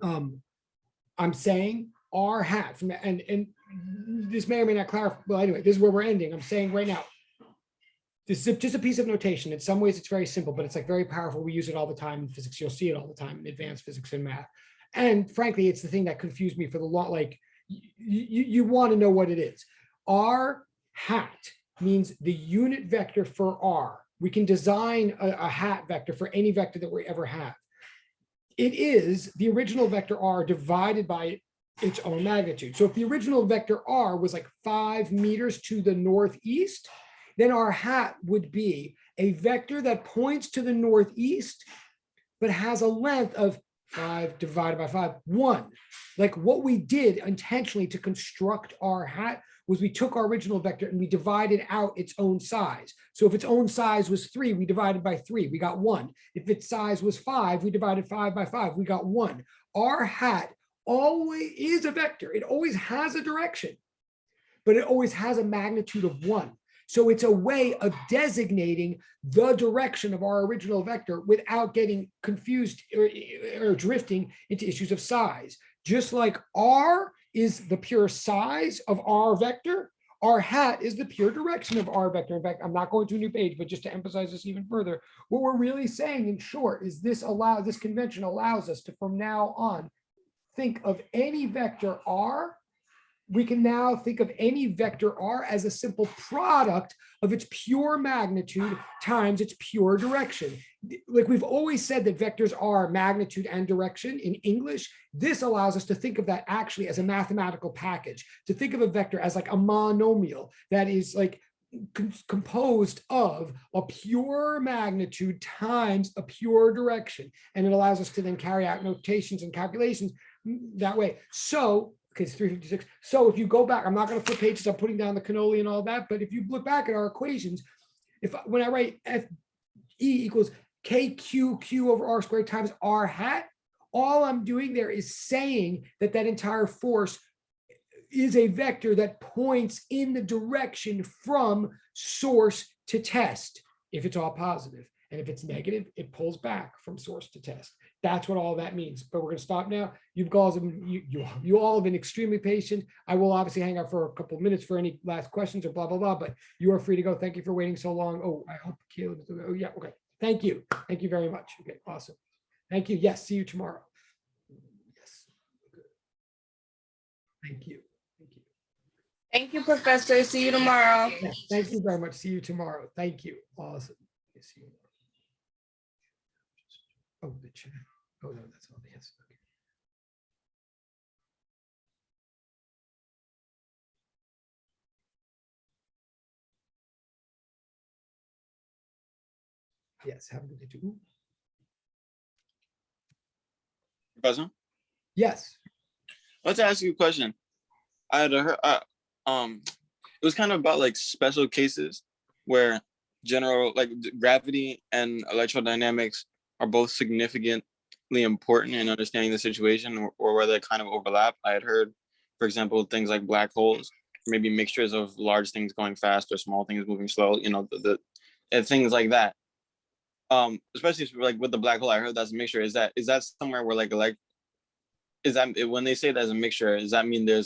I'm saying R hat from, and this may or may not clarify. Well, anyway, this is where we're ending. I'm saying right now, this is just a piece of notation. In some ways, it's very simple, but it's like very powerful. We use it all the time in physics. You'll see it all the time in advanced physics and math. And frankly, it's the thing that confused me for the long, like you want to know what it is. R hat means the unit vector for R. We can design a hat vector for any vector that we ever have. It is the original vector R divided by its own magnitude. So if the original vector R was like 5 meters to the northeast, then our hat would be a vector that points to the northeast, but has a length of 5 divided by 5, 1. Like what we did intentionally to construct our hat was we took our original vector and we divided out its own size. So if its own size was 3, we divided by 3, we got 1. If its size was 5, we divided 5 by 5, we got 1. Our hat always is a vector. It always has a direction, but it always has a magnitude of 1. So it's a way of designating the direction of our original vector without getting confused or drifting into issues of size. Just like R is the pure size of our vector, our hat is the pure direction of our vector. In fact, I'm not going to a new page, but just to emphasize this even further, what we're really saying in short is this convention allows us to, from now on, think of any vector R. We can now think of any vector R as a simple product of its pure magnitude times its pure direction. Like we've always said that vectors are magnitude and direction in English. This allows us to think of that actually as a mathematical package, to think of a vector as like a monomial that is like composed of a pure magnitude times a pure direction. And it allows us to then carry out notations and calculations that way. So it's 356. So if you go back, I'm not going to flip pages, I'm putting down the cannoli and all that, but if you look back at our equations, when I write F E equals KQ over R squared times R hat, all I'm doing there is saying that that entire force is a vector that points in the direction from source to test, if it's all positive. And if it's negative, it pulls back from source to test. That's what all that means. But we're going to stop now. You all have been extremely patient. I will obviously hang out for a couple of minutes for any last questions or blah, blah, blah, but you are free to go. Thank you for waiting so long. Oh, I hope Caleb, oh yeah, okay. Thank you. Thank you very much. Okay, awesome. Thank you. Yes, see you tomorrow. Yes. Thank you. Thank you. Thank you, Professor. See you tomorrow. Yeah, thank you very much. See you tomorrow. Thank you. Awesome. See you. Oh, the chat. Oh, no, that's all. Yes. Okay. Yes. Have a good day too. Professor, Yes. let's ask you a question. I had heard, it was kind of about like special cases where general, like gravity and electrodynamics are both significantly important in understanding the situation, or where they kind of overlap. I had heard, for example, things like black holes, maybe mixtures of large things going fast or small things moving slow, you know, and things like that. Especially like with the black hole, I heard that's a mixture. Is that somewhere where like is that when they say that's a mixture, does that mean there's like